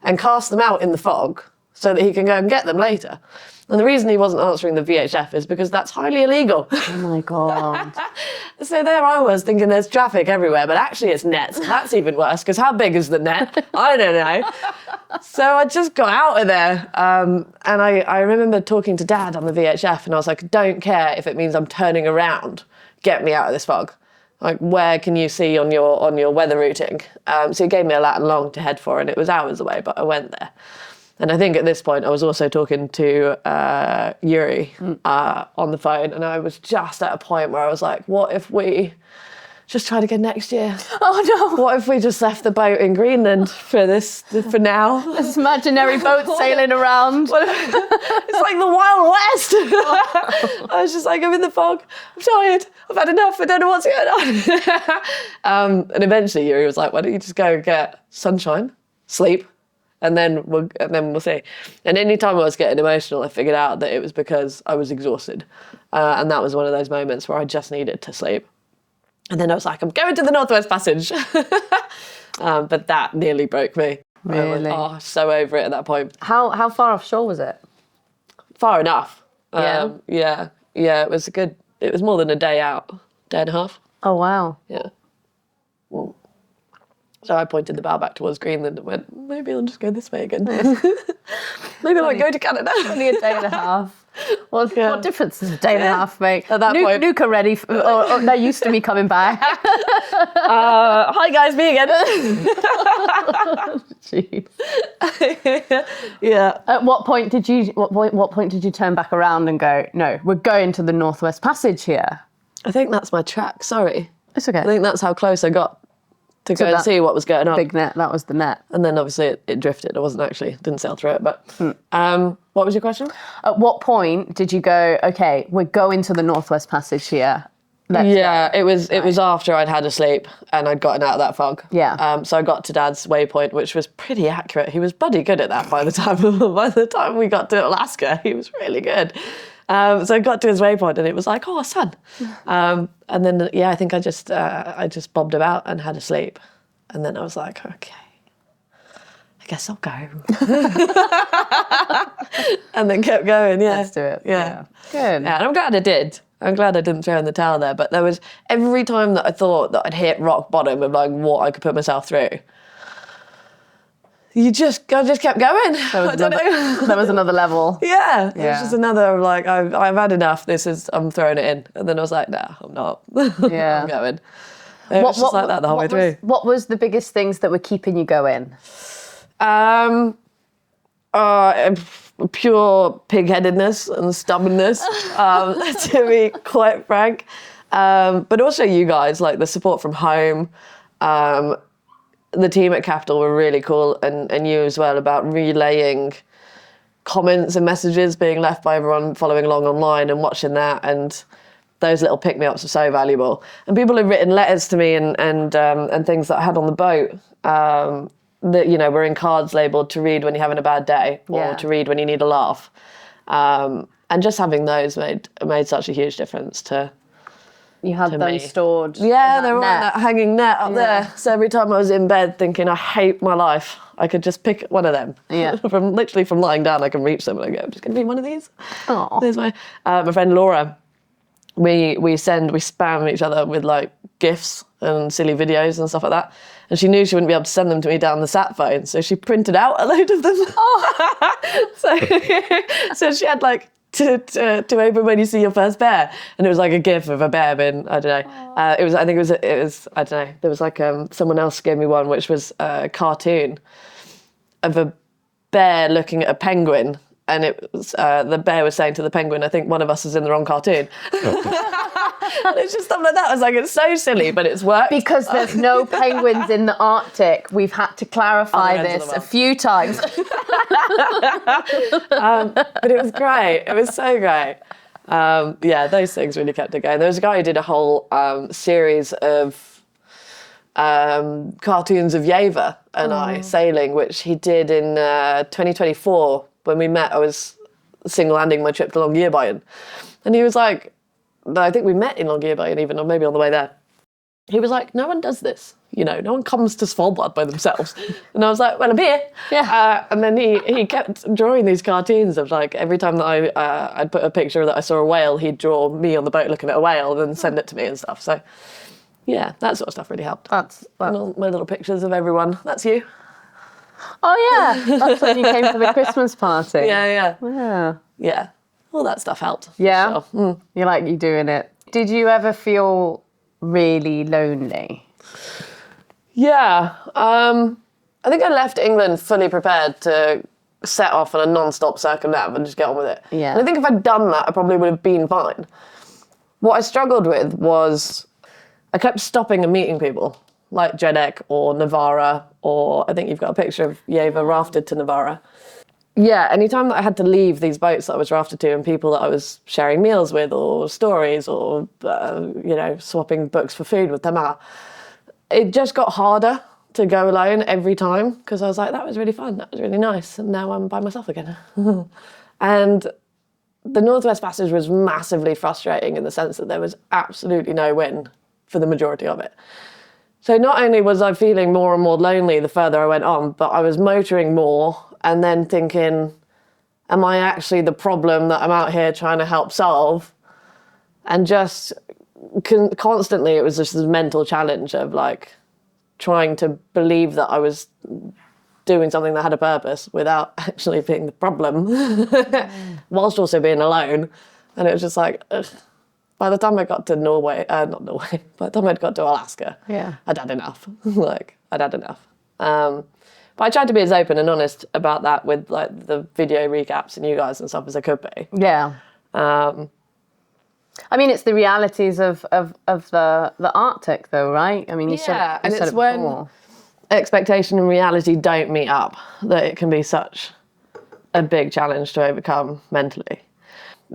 and cast them out in the fog so that he can go and get them later. And the reason he wasn't answering the VHF is because that's highly illegal.
Oh my God.
So there I was thinking there's traffic everywhere, but actually it's nets. That's even worse, because how big is the net? I don't know. So I just got out of there. And I remember talking to Dad on the VHF, and I was like, don't care if it means I'm turning around. Get me out of this fog. Like, where can you see on your weather routing? So he gave me a lat and long to head for, and it was hours away, but I went there. And I think at this point I was also talking to Yuri on the phone, and I was just at a point where I was like, what if we just tried again next year?
Oh no!
What if we just left the boat in Greenland for now?
This imaginary boat sailing around.
It's like the Wild West. I was just like, I'm in the fog, I'm tired, I've had enough, I don't know what's going on. And eventually Yuri was like, why don't you just go and get sunshine, sleep, and then we'll see. And any time I was getting emotional, I figured out that it was because I was exhausted. And that was one of those moments where I just needed to sleep. And then I was like, I'm going to the Northwest Passage. But that nearly broke me.
Really?
I was so over it at that point.
How far offshore was it?
Far enough.
Yeah?
Yeah, it was more than a day out, day and a half.
Oh wow.
Yeah. Well, so I pointed the bow back towards Greenland and went, maybe I'll just go this way again. Maybe I'll go to Canada.
Only a day and a half. What difference does a day and a half make?
At that point.
Nuke are ready, or they're used to me coming back.
Hi guys, me again.
Jeez.
Yeah.
At what point did you turn back around and go, no, we're going to the Northwest Passage here?
I think that's my track, sorry.
It's okay.
I think that's how close I got to go and see what was going on.
Big net, that was the net.
And then obviously it drifted. I didn't sail through it, but what was your question?
At what point did you go, okay, we're going to the Northwest Passage here? Let's go.
It was after I'd had a sleep and I'd gotten out of that fog.
Yeah.
So I got to Dad's waypoint, which was pretty accurate. He was bloody good at that by the time we got to Alaska. He was really good. So I got to his waypoint and it was like, oh, sun. And then, I think I just bobbed about and had a sleep. And then I was like, okay, I guess I'll go. And then kept going, yeah.
Let's do it.
Yeah.
Good.
Yeah, and I'm glad I did. I'm glad I didn't throw in the towel there. But there was, every time that I thought that I'd hit rock bottom of like what I could put myself through, I just kept going.
There was another level.
Yeah. It was just another, like, I've had enough. I'm throwing it in. And then I was like, no, I'm not.
Yeah.
I'm going. It was just like that the whole way through.
What was the biggest things that were keeping you going?
Pure pig-headedness and stubbornness, to be quite frank. But also you guys, like the support from home, the team at Capital were really cool, and you as well, about relaying comments and messages being left by everyone following along online and watching that, and those little pick-me-ups are so valuable. And people have written letters to me and things that I had on the boat that, you know, were in cards labelled to read when you're having a bad day or to read when you need a laugh. And just having those made such a huge difference to
You had them
me.
stored.
Yeah,
in
they were on
net.
that hanging net up there. So every time I was in bed thinking, I hate my life, I could just pick one of them.
Yeah.
from lying down, I can reach them and I go, I'm just going to be one of these.
Aw.
There's my friend Laura. We spam each other with like GIFs and silly videos and stuff like that. And she knew she wouldn't be able to send them to me down the sat phone, so she printed out a load of them. So she had like to open when you see your first bear, and it was like a GIF of a bear being, I don't know. I think it was I don't know. There was like someone else gave me one which was a cartoon of a bear looking at a penguin. And it was, the bear was saying to the penguin, I think one of us is in the wrong cartoon. And it's just stuff like that. I was like, it's so silly, but it's worked.
Because there's no penguins in the Arctic. We've had to clarify
Other ends of
this
the
a few times.
But it was great. It was so great. Yeah, those things really kept it going. There was a guy who did a whole series of cartoons of Yeva and I sailing, which he did in 2024. When we met, I was single-handing my trip to Longyearbyen. And he was like, I think we met in Longyearbyen even, or maybe on the way there. He was like, no one does this. You know, no one comes to Svalbard by themselves. And I was like, well, I'm here.
Yeah.
And then he kept drawing these cartoons of like, every time that I'd put a picture that I saw a whale, he'd draw me on the boat looking at a whale and then send it to me and stuff. So yeah, that sort of stuff really helped.
That's
And all my little pictures of everyone. That's you.
Oh yeah, that's when you came to the Christmas party.
Yeah.
Yeah.
All that stuff helped.
Yeah.
Sure.
You like you doing it. Did you ever feel really lonely?
Yeah. I think I left England fully prepared to set off on a non-stop circumnav and just get on with it.
Yeah.
And I think if I'd done that, I probably would have been fine. What I struggled with was I kept stopping and meeting people, like Jedek or Navara, or I think you've got a picture of Yeva rafted to Navara. Yeah, anytime that I had to leave these boats that I was rafted to and people that I was sharing meals with or stories or, swapping books for food with Tamar, it just got harder to go alone every time because I was like, that was really fun, that was really nice, and now I'm by myself again. And the Northwest Passage was massively frustrating in the sense that there was absolutely no wind for the majority of it. So not only was I feeling more and more lonely the further I went on, but I was motoring more and then thinking, am I actually the problem that I'm out here trying to help solve? And just constantly, it was just this mental challenge of like trying to believe that I was doing something that had a purpose without actually being the problem, whilst also being alone. And it was just like, ugh. By the time I got to by the time I'd got to Alaska, I'd had enough. I'd had enough. But I tried to be as open and honest about that with like the video recaps and you guys and stuff as I could be.
Yeah. I mean, it's the realities of the Arctic, though, right? I mean, you said
and
it
it's
before.
when expectation and reality don't meet up that it can be such a big challenge to overcome mentally.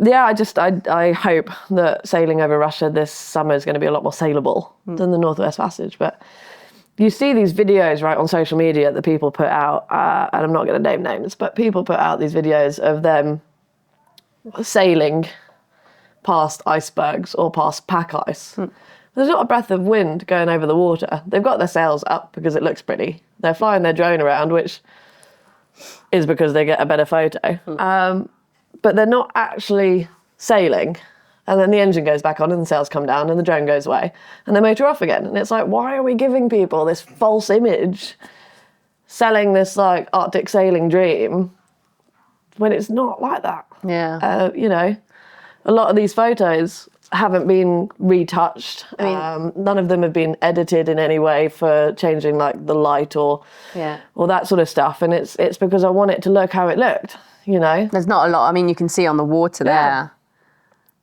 Yeah, I hope that sailing over Russia this summer is going to be a lot more sailable than the Northwest Passage. But you see these videos, right, on social media that people put out, and I'm not going to name names, but people put out these videos of them sailing past icebergs or past pack ice. There's not a breath of wind going over the water. They've got their sails up because it looks pretty. They're flying their drone around, which is because they get a better photo. But they're not actually sailing. And then the engine goes back on and the sails come down and the drone goes away and they motor off again. And it's like, why are we giving people this false image, selling this like Arctic sailing dream when it's not like that?
Yeah.
A lot of these photos haven't been retouched. I mean, none of them have been edited in any way for changing like the light or that sort of stuff. And it's because I want it to look how it looked. There's
not a lot. I mean, you can see on the water there.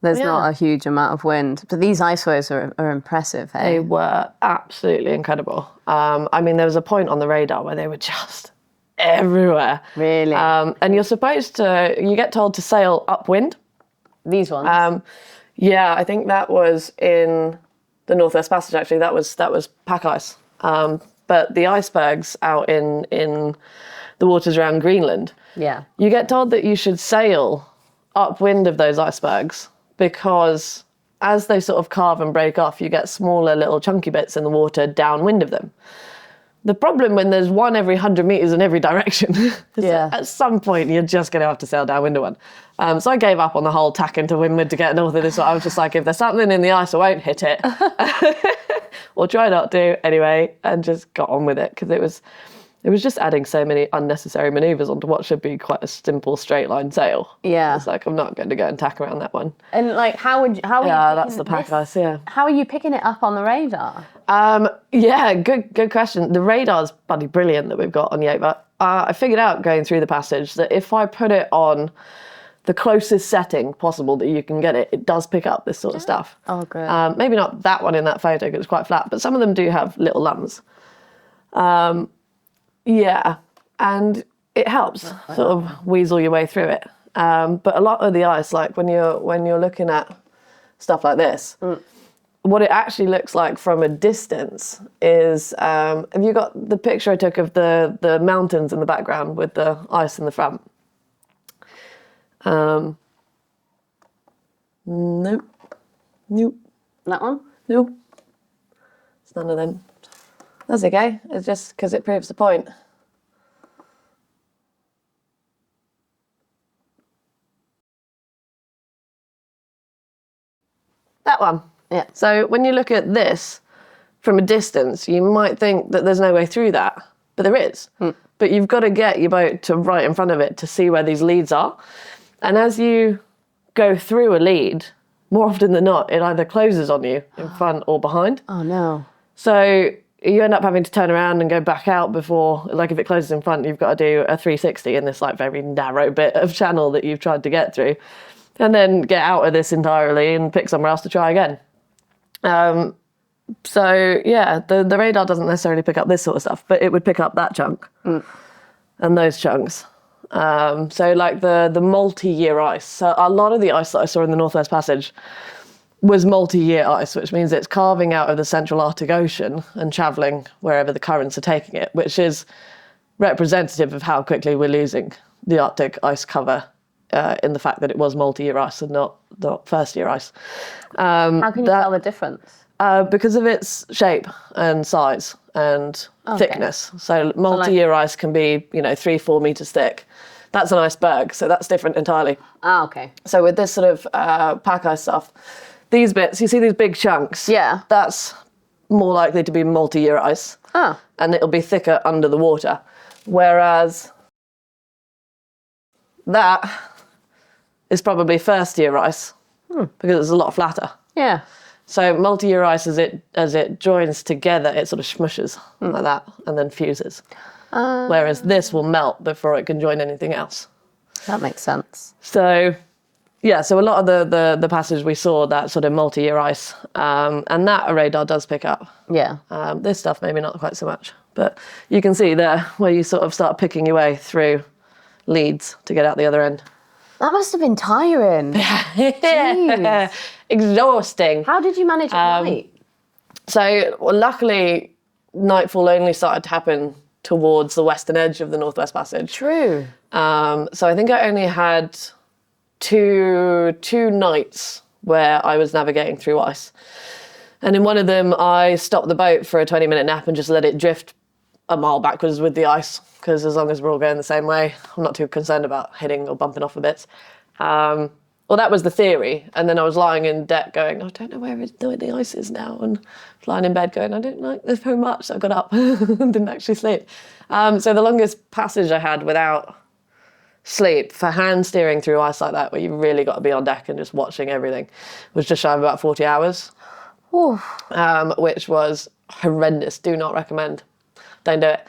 There's
Yeah.
not a huge amount of wind. But these ice waves are impressive, hey?
They were absolutely incredible. I mean, there was a point on the radar where they were just everywhere.
Really?
And you get told to sail upwind.
These ones?
Yeah, I think that was in the Northwest Passage, actually. That was pack ice. But the icebergs out in the waters around Greenland,
Yeah.
you get told that you should sail upwind of those icebergs because as they sort of carve and break off, you get smaller little chunky bits in the water downwind of them. The problem when there's one every 100 meters in every direction is
Yeah.
that at some point you're just going to have to sail downwind of one. So I gave up on the whole tack into windward to get north of this one. I was just like, if there's something in the ice, I won't hit it. Or try not to anyway, and just got on with it because it was just adding so many unnecessary manoeuvres onto what should be quite a simple straight line sail.
Yeah.
It's like, I'm not going to go and tack around that one.
And like, how are
Yeah,
you
that's the pack ice, yeah.
How are you picking it up on the radar?
Yeah, good question. The radar's bloody brilliant that we've got on Yeva. I figured out going through the passage that if I put it on the closest setting possible that you can get it, it does pick up this sort of stuff.
Oh, good.
Maybe not that one in that photo because it's quite flat, but some of them do have little lumps. Yeah, and it helps sort of weasel your way through it. But a lot of the ice, like when you're looking at stuff like this, what it actually looks like from a distance is, have you got the picture I took of the mountains in the background with the ice in the front? Nope.
That one?
Nope. It's none of them. That's okay. It's just because it proves the point. That one.
Yeah.
So when you look at this from a distance, you might think that there's no way through that, but there is. But you've got to get your boat to right in front of it to see where these leads are. And as you go through a lead, more often than not, it either closes on you in front or behind.
Oh, no.
So you end up having to turn around and go back out before, like if it closes in front, you've got to do a 360 in this like very narrow bit of channel that you've tried to get through, and then get out of this entirely and pick somewhere else to try again. So yeah, the radar doesn't necessarily pick up this sort of stuff, but it would pick up that chunk and those chunks. So like the multi-year ice. So a lot of the ice that I saw in the Northwest Passage was multi-year ice, which means it's carving out of the central Arctic Ocean and travelling wherever the currents are taking it, which is representative of how quickly we're losing the Arctic ice cover in the fact that it was multi-year ice and not first-year ice.
How can you tell the difference?
Because of its shape and size and thickness. So multi-year ice can be, 3-4 meters thick. That's an iceberg, so that's different entirely.
Ah, okay.
So with this sort of pack ice stuff, these bits, you see these big chunks?
Yeah.
That's more likely to be multi-year ice.
Oh.
And it'll be thicker under the water. Whereas that is probably first-year ice because it's a lot flatter.
Yeah.
So multi-year ice, as it joins together, it sort of smushes like that and then fuses. Whereas this will melt before it can join anything else.
That makes sense.
So, yeah, so a lot of the passage we saw, that sort of multi-year ice, and that a radar does pick up.
Yeah.
This stuff maybe not quite so much, but you can see there where you sort of start picking your way through leads to get out the other end.
That must have been tiring. Jeez.
Exhausting.
How did you manage at night?
So, luckily, nightfall only started to happen towards the western edge of the Northwest Passage.
True.
So I think I only had two nights where I was navigating through ice. And in one of them, I stopped the boat for a 20-minute nap and just let it drift a mile backwards with the ice, because as long as we're all going the same way, I'm not too concerned about hitting or bumping off a bit. Well, that was the theory. And then I was lying in deck going, I don't know where the ice is now. And lying in bed going, I don't like this very much. So I got up and didn't actually sleep. So the longest passage I had without sleep for hand steering through ice like that, where you've really got to be on deck and just watching everything, was just shy of about 40 hours, which was horrendous. Do not recommend. Don't do it.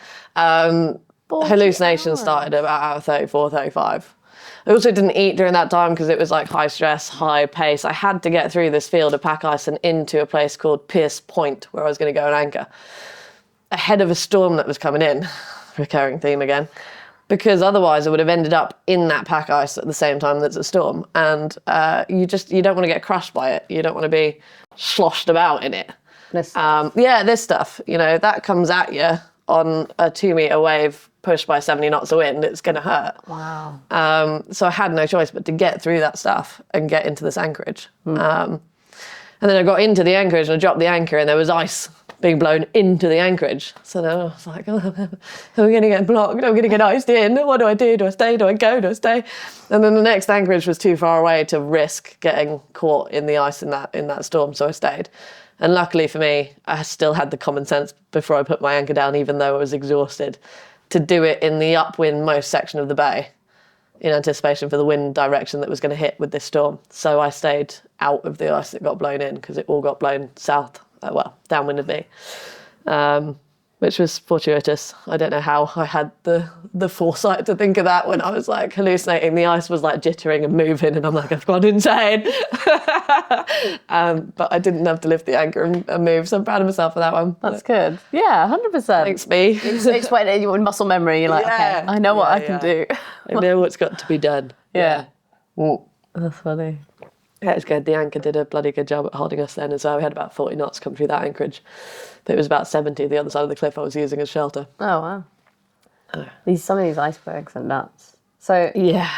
Hallucinations started about hour 34, 35. I also didn't eat during that time because it was like high stress, high pace. I had to get through this field of pack ice and into a place called Pierce Point where I was going to go and anchor ahead of a storm that was coming in, recurring theme again, because otherwise I would have ended up in that pack ice at the same time that's a storm. And you don't want to get crushed by it. You don't want to be sloshed about in it.
This
This stuff, that comes at you on a 2 metre wave pushed by 70 knots of wind, it's going to hurt.
Wow.
So I had no choice but to get through that stuff and get into this anchorage. And then I got into the anchorage and I dropped the anchor and there was ice being blown into the anchorage. So then I was like, oh, are we going to get blocked? I'm going to get iced in. What do I do? Do I stay? Do I go? Do I stay? And then the next anchorage was too far away to risk getting caught in the ice in that storm, so I stayed. And luckily for me, I still had the common sense before I put my anchor down, even though I was exhausted, to do it in the upwind-most section of the bay in anticipation for the wind direction that was going to hit with this storm. So I stayed out of the ice that got blown in because it all got blown south, downwind of me, which was fortuitous. I don't know how I had the foresight to think of that when I was like hallucinating. The ice was like jittering and moving and I'm like, I've gone insane. But I didn't have to lift the anchor and move, so I'm proud of myself for that one.
That's good. Yeah, 100%.
Thanks, me.
It's when your muscle memory, you're like, okay, I know what I can do.
I know what's got to be done.
Yeah.
Mm.
That's funny.
Yeah, it's good. The anchor did a bloody good job at holding us then as well. We had about 40 knots come through that anchorage. But it was about 70 the other side of the cliff I was using as shelter.
Oh, wow. Some of these icebergs are nuts. So
yeah,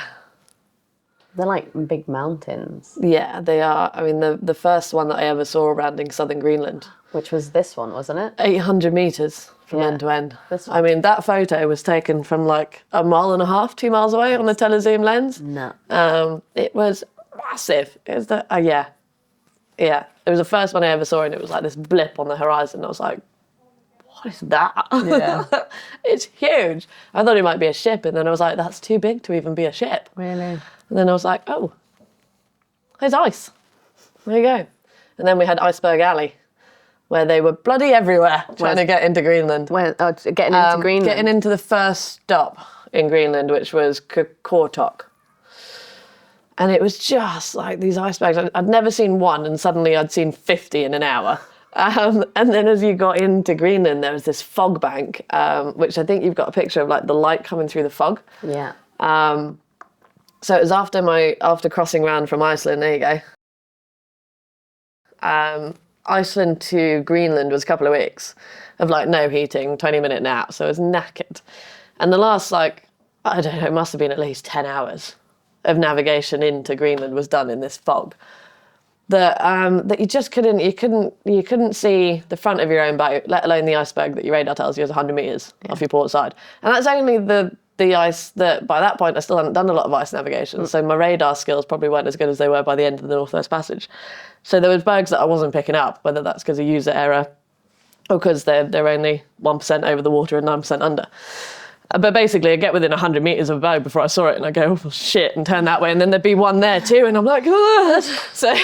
they're like big mountains.
Yeah, they are. I mean, the first one that I ever saw around in southern Greenland.
Which was this one, wasn't it?
800 metres from end to end.
This one.
I mean, that photo was taken from like 1.5 miles, 2 miles away on a telezoom lens.
No.
It was massive. It was yeah. It was the first one I ever saw, and it was like this blip on the horizon. I was like, what is that?
Yeah.
It's huge. I thought it might be a ship, and then I was like, that's too big to even be a ship.
Really?
And then I was like, oh, there's ice. There you go. And then we had Iceberg Alley, where they were bloody everywhere trying to get into Greenland.
Getting into Greenland?
Getting into the first stop in Greenland, which was Tuktoyaktuk. And it was just like these icebergs. I'd never seen one, and suddenly I'd seen 50 in an hour. And then as you got into Greenland, there was this fog bank, which I think you've got a picture of, like the light coming through the fog.
Yeah.
So it was after crossing round from Iceland, there you go. Iceland to Greenland was a couple of weeks of like no heating, 20-minute nap, so I was knackered. And the last I don't know, it must have been at least 10 hours of navigation into Greenland was done in this fog. That you just couldn't see the front of your own boat, let alone the iceberg that your radar tells you is 100 metres off your port side. And that's only the ice that, by that point, I still hadn't done a lot of ice navigation, so my radar skills probably weren't as good as they were by the end of the Northwest Passage. So there was bergs that I wasn't picking up, whether that's because of user error or because they're only 1% over the water and 9% under. But basically, I'd get within 100 metres of a boat before I saw it, and I'd go, oh, shit, and turn that way, and then there'd be one there too, and I'm like, ugh. So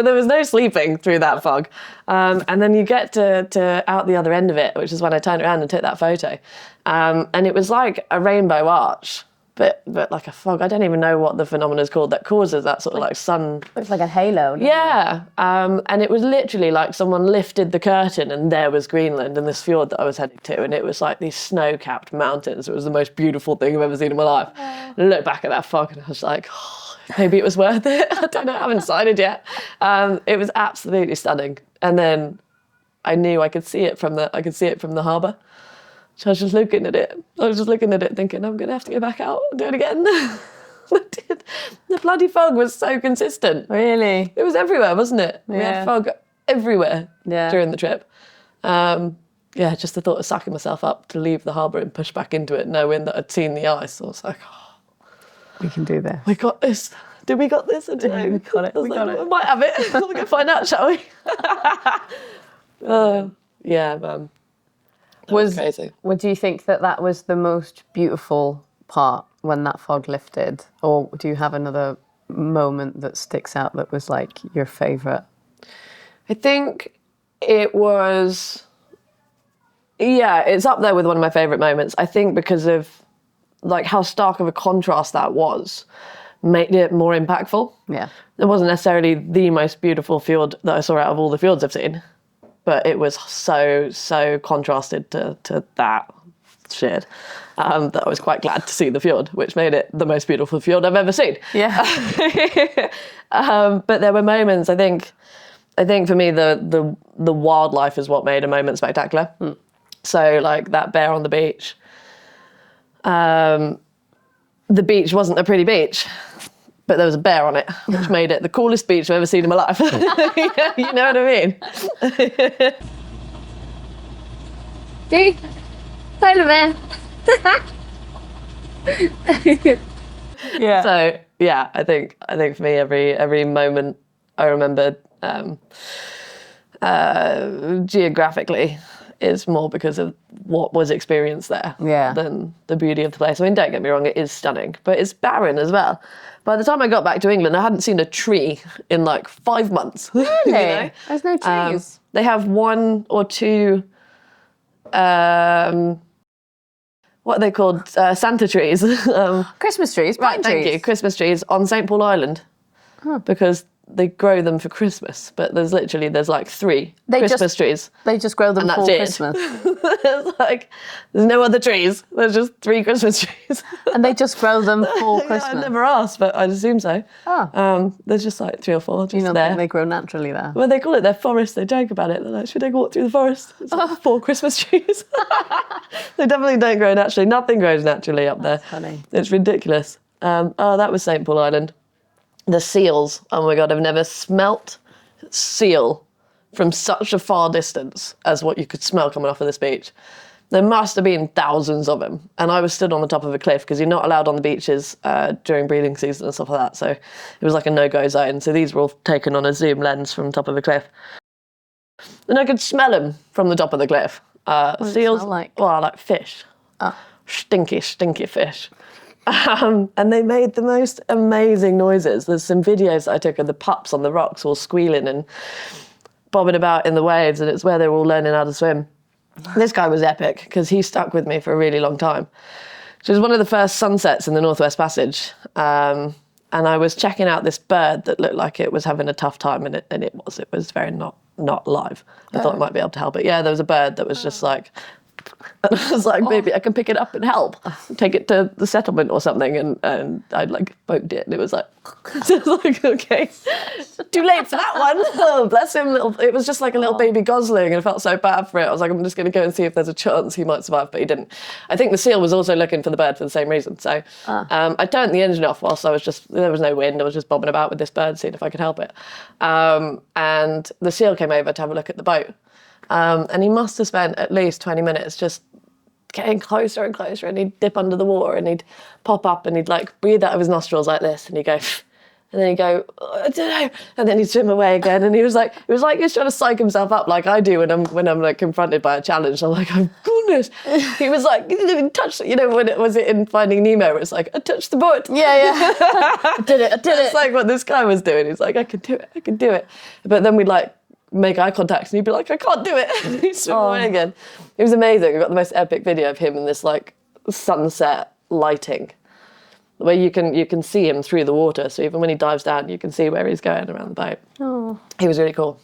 there was no sleeping through that fog. And then you get to out the other end of it, which is when I turned around and took that photo. And it was like a rainbow arch, but like a fog. I don't even know what the phenomenon is called that causes that sort of like sun.
Looks like a halo.
Yeah. And it was literally like someone lifted the curtain and there was Greenland and this fjord that I was heading to. And it was like these snow-capped mountains. It was the most beautiful thing I've ever seen in my life. I looked back at that fog and I was like, oh, maybe it was worth it. I don't know. I haven't decided yet. It was absolutely stunning. And then I knew I could see it from the harbour. So I was just looking at it. Thinking, I'm going to have to go back out and do it again. The bloody fog was so consistent.
Really?
It was everywhere, wasn't it? We had fog everywhere during the trip. Just the thought of sucking myself up to leave the harbour and push back into it, knowing that I'd seen the ice. I was like, oh,
we can do this.
We got this. Did we got this?
We got it. We
might have it. We'll go find out, shall we? Yeah, man. That was crazy.
Do you think that was the most beautiful part when that fog lifted? Or do you have another moment that sticks out that was like your favourite?
I think it was, it's up there with one of my favourite moments. I think because of like how stark of a contrast that was made it more impactful.
Yeah.
It wasn't necessarily the most beautiful fjord that I saw out of all the fjords I've seen, but it was so contrasted to that shit that I was quite glad to see the fjord, which made it the most beautiful fjord I've ever seen.
Yeah.
But there were moments, I think for me the wildlife is what made a moment spectacular. So like that bear on the beach. The beach wasn't a pretty beach, but there was a bear on it, which made it the coolest beach I've ever seen in my life. You know what I mean?
See? Polar bear. Yeah.
So yeah, I think for me every moment I remember geographically is more because of what was experienced there than the beauty of the place. I mean, don't get me wrong, it is stunning, but it's barren as well. By the time I got back to England, I hadn't seen a tree in like 5 months.
Really?
You know?
There's no trees.
They have 1 or 2, what are they called? Santa trees.
Christmas trees, pine trees.
Thank you. Christmas trees on St. Paul Island. Because they grow them for Christmas, but there's like 3 Christmas trees.
They just grow them for Christmas.
It's like, there's no other trees. There's just 3 Christmas trees.
And they just grow them for
Yeah,
Christmas.
I never asked, but I'd assume so. There's just like 3 or 4 just there.
Think they grow naturally there?
Well, they call it their forest. They joke about it. They're like, should I walk through the forest? It's like 4 Christmas trees. They definitely don't grow naturally. Nothing grows naturally up there.
That's funny.
It's ridiculous. That was St. Paul Island. The seals. Oh my God, I've never smelt seal from such a far distance as what you could smell coming off of this beach. There must have been thousands of them. And I was stood on the top of a cliff because you're not allowed on the beaches during breeding season and stuff like that. So it was like a no-go zone. So these were all taken on a zoom lens from the top of a cliff. And I could smell them from the top of the cliff. Seals, like fish. Stinky fish. And they made the most amazing noises. There's some videos that I took of the pups on the rocks all squealing and bobbing about in the waves, and it's where they were all learning how to swim. This guy was epic because he stuck with me for a really long time. It was one of the first sunsets in the Northwest Passage, and I was checking out this bird that looked like it was having a tough time, and it was very not live. I thought I might be able to help it. Yeah, there was a bird that was just like, and I was like, maybe I can pick it up and help, take it to the settlement or something, and I like poked it, and it was like, I was like, okay, too late for that one. Oh, bless him. It was just like a little baby gosling, and I felt so bad for it. I was like, I'm just going to go and see if there's a chance he might survive, but he didn't. I think the seal was also looking for the bird for the same reason. So I turned the engine off whilst there was no wind. I was just bobbing about with this bird, seeing if I could help it. And the seal came over to have a look at the boat. And he must have spent at least 20 minutes just getting closer and closer, and he'd dip under the water and he'd pop up and he'd like breathe out of his nostrils like this, and he'd go, and then he'd go, I don't know, and then he'd swim away again. And it was like he was trying to psych himself up like I do when I'm like confronted by a challenge. I'm like, oh goodness. He was like, he didn't even touch it. You know, when it was in Finding Nemo, where it's like, I touched the board.
Yeah. I did it.
It's like what this guy was doing. He's like, I can do it. But then we'd like make eye contact and he'd be like, I can't do it. And he'd swim away again. It was amazing. I got the most epic video of him in this like sunset lighting where you can see him through the water. So even when he dives down, you can see where he's going around the boat.
Oh.
He was really cool.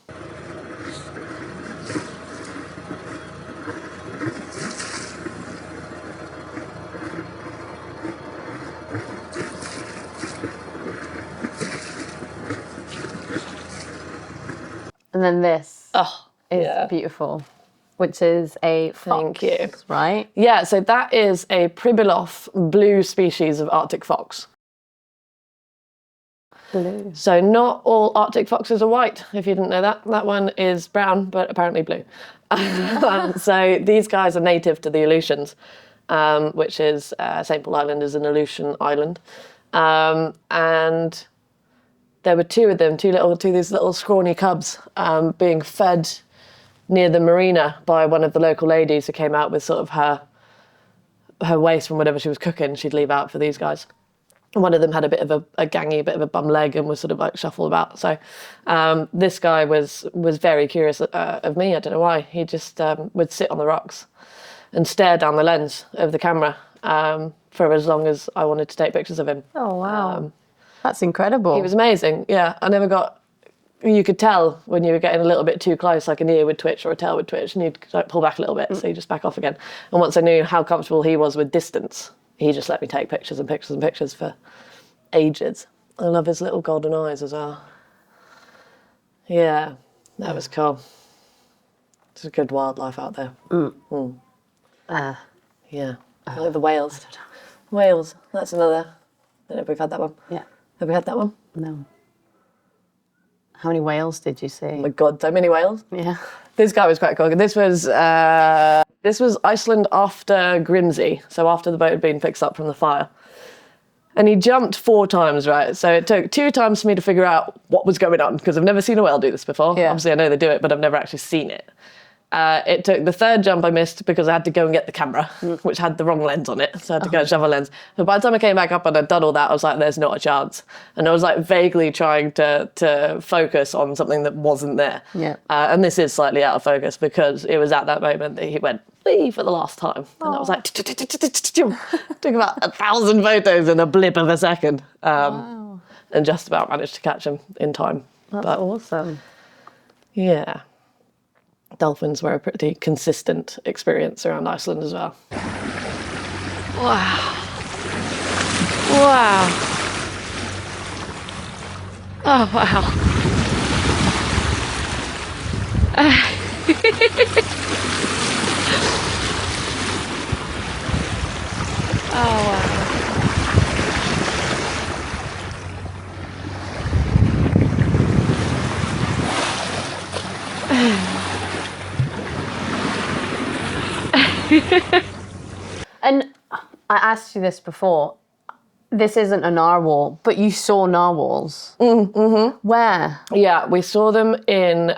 And then this is beautiful, which is a fox,
Thank you.
Right?
Yeah, so that is a Pribilof blue species of Arctic fox.
Blue.
So not all Arctic foxes are white, if you didn't know that. That one is brown, but apparently blue. So these guys are native to the Aleutians, which is St. Paul Island is an Aleutian island. And there were 2 of them, these little scrawny cubs being fed near the marina by one of the local ladies who came out with sort of her waste from whatever she was cooking. She'd leave out for these guys. And one of them had a bit of a gangy, bit of a bum leg, and was sort of like shuffle about. So this guy was very curious of me. I don't know why. He just would sit on the rocks and stare down the lens of the camera for as long as I wanted to take pictures of him.
Oh, wow. That's incredible.
He was amazing. Yeah, I never got. You could tell when you were getting a little bit too close, like an ear would twitch or a tail would twitch, and you'd like pull back a little bit, so you just back off again. And once I knew how comfortable he was with distance, he just let me take pictures and pictures and pictures for ages. I love his little golden eyes as well. Yeah, that was cool. There's a good wildlife out there. Yeah. The whales. Whales. That's another. I don't know if we've had that one.
Yeah.
Have we had that one?
No. How many whales did you see?
Oh my God, so many whales.
Yeah.
This guy was quite cool. This was Iceland after Grimsby, so after the boat had been fixed up from the fire. And he jumped 4 times, right? So it took 2 times for me to figure out what was going on, because I've never seen a whale do this before.
Yeah.
Obviously, I know they do it, but I've never actually seen it. It took the 3rd jump I missed because I had to go and get the camera, which had the wrong lens on it. So I had to go and shove a lens. But by the time I came back up and I'd done all that, I was like, there's not a chance. And I was like vaguely trying to focus on something that wasn't there.
Yeah.
And this is slightly out of focus because it was at that moment that he went, wee, for the last time. And I was like, took about 1,000 photos in a blip of a second. And just about managed to catch him in time.
That's awesome.
Yeah. Dolphins were a pretty consistent experience around Iceland as well. Wow. Wow. Oh, wow. Oh, wow.
And I asked you this before. This isn't a narwhal, but you saw narwhals. Where?
Yeah, we saw them in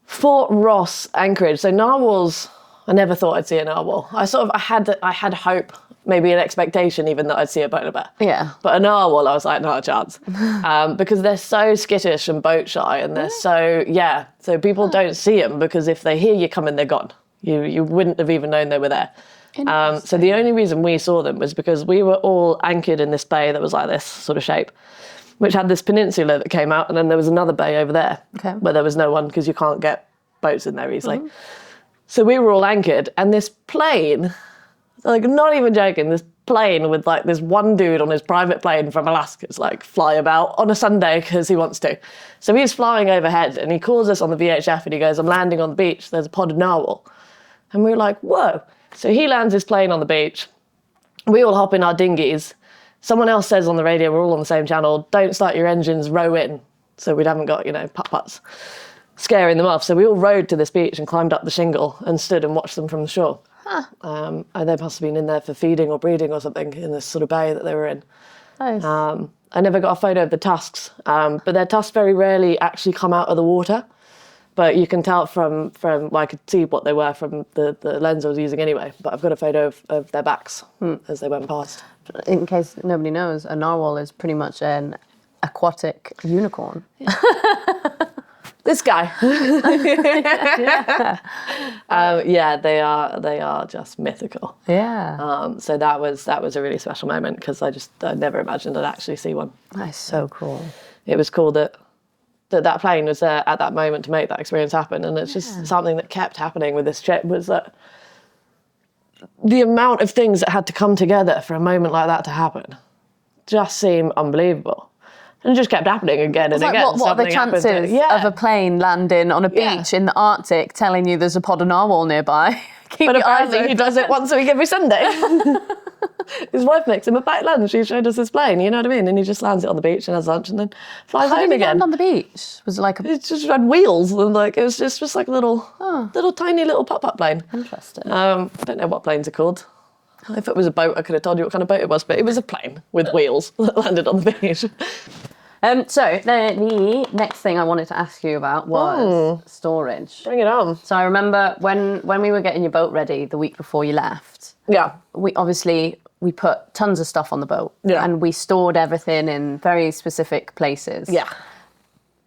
Fort Ross, Anchorage. So narwhals, I never thought I'd see a narwhal. I had hope, maybe an expectation even that I'd see a polar bear.
Yeah.
But a narwhal, I was like, not a chance. Because they're so skittish and boat shy, and they're so people don't see them because if they hear you coming, they're gone. You wouldn't have even known they were there. So the only reason we saw them was because we were all anchored in this bay that was like this sort of shape, which had this peninsula that came out, and then there was another bay over there where there was no one because you can't get boats in there easily. So we were all anchored, and this plane, like not even joking, this plane with like this one dude on his private plane from Alaska's like fly about on a Sunday because he wants to. So he's flying overhead and he calls us on the VHF and he goes, I'm landing on the beach, there's a pod of narwhal. And we were like, whoa. So he lands his plane on the beach. We all hop in our dinghies. Someone else says on the radio, we're all on the same channel, don't start your engines, row in. So we haven't got, putt-putts scaring them off. So we all rowed to this beach and climbed up the shingle and stood and watched them from the shore. And they must have been in there for feeding or breeding or something in this sort of bay that they were in.
Nice.
I never got a photo of the tusks, but their tusks very rarely actually come out of the water. But you can tell from well, I could see what they were from the lens I was using anyway. But I've got a photo of their backs as they went past.
In case nobody knows, a narwhal is pretty much an aquatic unicorn.
This guy. They are just mythical.
Yeah.
So that was a really special moment because I never imagined I'd actually see one.
That's so cool.
It was cool that plane was there at that moment to make that experience happen, and it's just something that kept happening with this trip was that the amount of things that had to come together for a moment like that to happen just seemed unbelievable. And it just kept happening again and again.
What are the chances of a plane landing on a beach in the Arctic telling you there's a pod of narwhal nearby?
But apparently he does it once a week every Sunday. His wife makes him a packed lunch. She showed us his plane, you know what I mean? And he just lands it on the beach and has lunch and then flies home again.
Land on the beach? Was it like a...
It just had wheels and it was just like a little tiny little pop-up plane.
Interesting.
I don't know what planes are called. If it was a boat, I could have told you what kind of boat it was, but it was a plane with wheels that landed on the beach.
So the next thing I wanted to ask you about was storage.
Bring it on.
So I remember when we were getting your boat ready the week before you left.
Yeah.
We put tons of stuff on the boat.
Yeah.
And we stored everything in very specific places.
Yeah.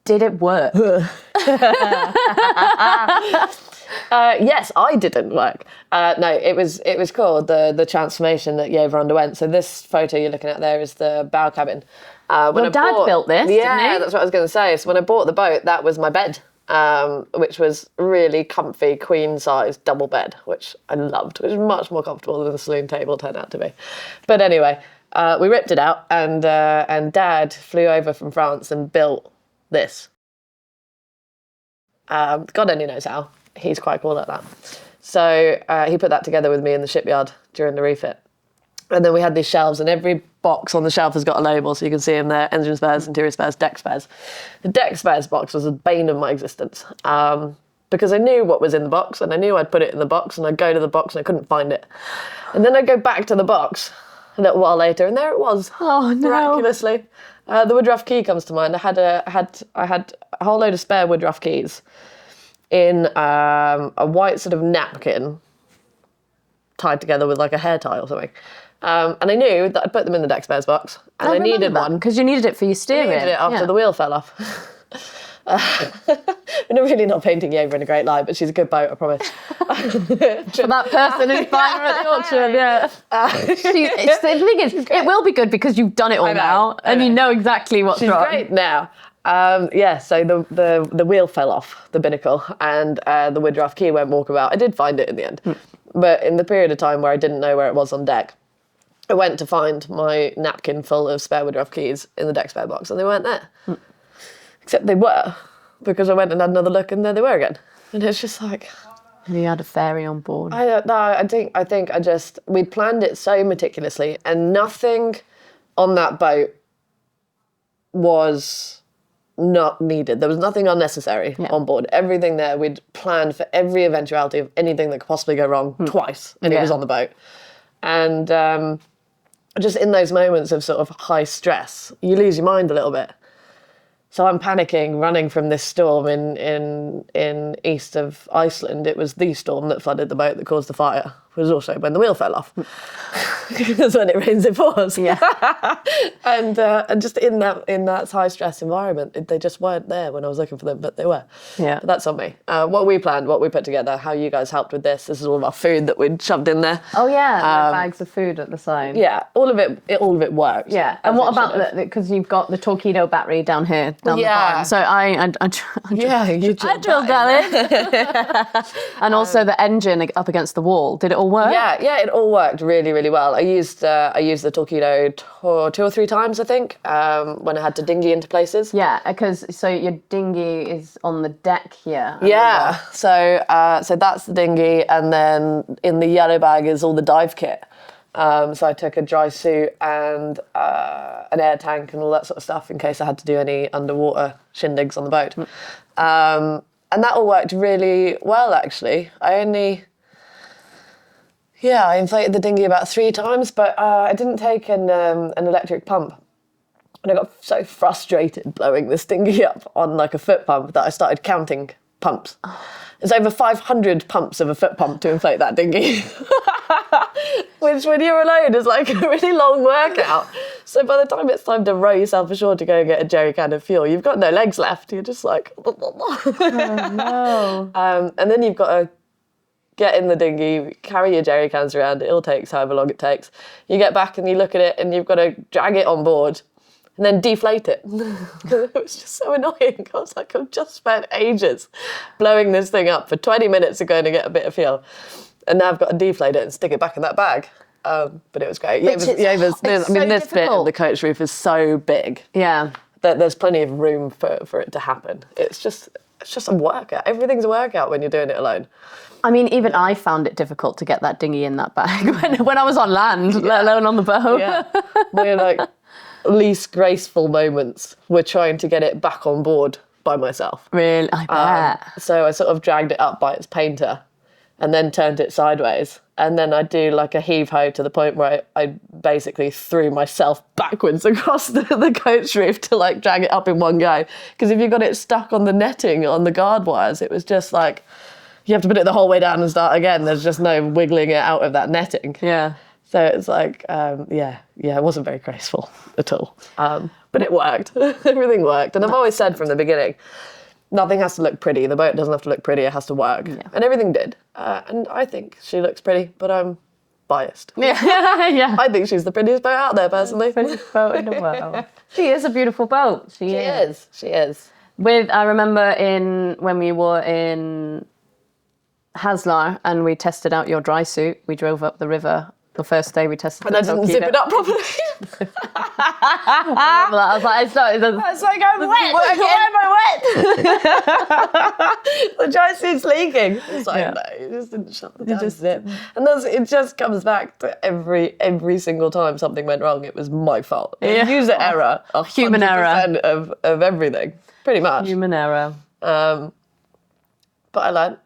Did it work?
Yes, I didn't work. No, it was cool, the transformation that Yeva underwent. So this photo you're looking at there is the bow cabin.
Your dad built this, didn't
Yeah,
he?
that's what I was going to say. So when I bought the boat, that was my bed, which was really comfy, queen-size double bed, which I loved, which was much more comfortable than the saloon table turned out to be. But anyway, we ripped it out, and Dad flew over from France and built this. God only knows how. He's quite cool at that. So he put that together with me in the shipyard during the refit. And then we had these shelves, and every box on the shelf has got a label, so you can see in there: engine spares, interior spares, deck spares. The deck spares box was the bane of my existence, because I knew what was in the box, and I knew I'd put it in the box, and I'd go to the box and I couldn't find it. And then I'd go back to the box a little while later, and there it was.
Oh no!
Miraculously. The Woodruff key comes to mind. I had a whole load of spare Woodruff keys in a white sort of napkin tied together with like a hair tie or something. And I knew that I'd put them in the deck spares box, and I needed one.
Because you needed it for your
I
steering.
needed it after the wheel fell off. I'm really not painting Yeva in a great light, but she's a good boat, I promise.
For that person who's buying her at the auction, yeah. The thing is, it will be good because you've done it all now, and you know exactly what's
She's
wrong.
great now. So the wheel fell off the binnacle, and the Woodruff key went walkabout. I did find it in the end, but in the period of time where I didn't know where it was on deck, I went to find my napkin full of spare Woodruff keys in the deck spare box, and they weren't there. Except they were, because I went and had another look, and there they were again. And it's just like...
And you had a fairy on board.
I don't know. I think we'd planned it so meticulously, and nothing on that boat was not needed. There was nothing unnecessary on board. Everything there, we'd planned for every eventuality of anything that could possibly go wrong twice, and it was on the boat. And just in those moments of sort of high stress, you lose your mind a little bit. So I'm panicking, running from this storm in east of Iceland. It was the storm that flooded the boat that caused the fire. It was also when the wheel fell off. Because when it rains, it pours.
Yeah.
and just in that high stress environment, they just weren't there when I was looking for them, but they were.
Yeah.
But that's on me. What we planned, what we put together, how you guys helped with this. This is all of our food that we'd shoved in there.
Oh yeah, bags of food at the side.
Yeah, all of it worked.
Yeah, and what about because you've got the torpedo battery down here, down the bottom. So I drilled that in. And also the engine up against the wall. Did it all work?
Yeah, it all worked really, really well. I used the torpedo 2 or 3 times, I think, when I had to dinghy into places.
Yeah, because so your dinghy is on the deck here.
Yeah, so that's the dinghy, and then in the yellow bag is all the dive kit. So I took a dry suit and an air tank and all that sort of stuff in case I had to do any underwater shindigs on the boat. And that all worked really well, actually. I inflated the dinghy about 3 times, but I didn't take an electric pump. And I got so frustrated blowing this dinghy up on like a foot pump that I started counting pumps. It's over 500 pumps of a foot pump to inflate that dinghy. Which, when you're alone, is like a really long workout. So by the time it's time to row yourself ashore to go and get a jerry can of fuel, you've got no legs left. You're just like...
Oh, no.
And then you've got to get in the dinghy, carry your jerry cans around. It all takes however long it takes. You get back and you look at it and you've got to drag it on board and then deflate it. It was just so annoying. I was like, I've just spent ages blowing this thing up for 20 minutes of going to get a bit of fuel. And now I've got to deflate it and stick it back in that bag. But it was great. This bit of the coach roof is so big.
Yeah.
That there's plenty of room for it to happen. It's just a workout. Everything's a workout when you're doing it alone.
I mean, even I found it difficult to get that dinghy in that bag when I was on land, let alone on the boat.
Yeah. We're like least graceful moments. We're trying to get it back on board by myself.
Really? I bet.
So I sort of dragged it up by its painter and then turned it sideways. And then I do like a heave-ho to the point where I basically threw myself backwards across the coach roof to like drag it up in one go. Because if you got it stuck on the netting, on the guard wires, it was just like, you have to put it the whole way down and start again. There's just no wiggling it out of that netting.
Yeah.
So it's like, it wasn't very graceful at all. But it worked. Everything worked. And I've always said from the beginning, nothing has to look pretty. The boat doesn't have to look pretty. It has to work.
Yeah.
And everything did. And I think she looks pretty, but I'm biased.
Yeah, yeah.
I think she's the prettiest boat out there, personally.
Prettiest boat in the world. She is a beautiful boat. She is.
She is.
I remember when we were in Haslar and we tested out your dry suit. We drove up the river. The first day we tested it.
And I didn't zip it up properly.
I was like, it's not. It doesn't.
It's like, I'm wet. Why am I wet? The dry suit's leaking. It's like, no, you just didn't shut the damn zip. And it just comes back to every single time something went wrong, it was my fault.
Yeah.
User error.
Human error.
Of everything. Pretty much.
Human error.
But I learned,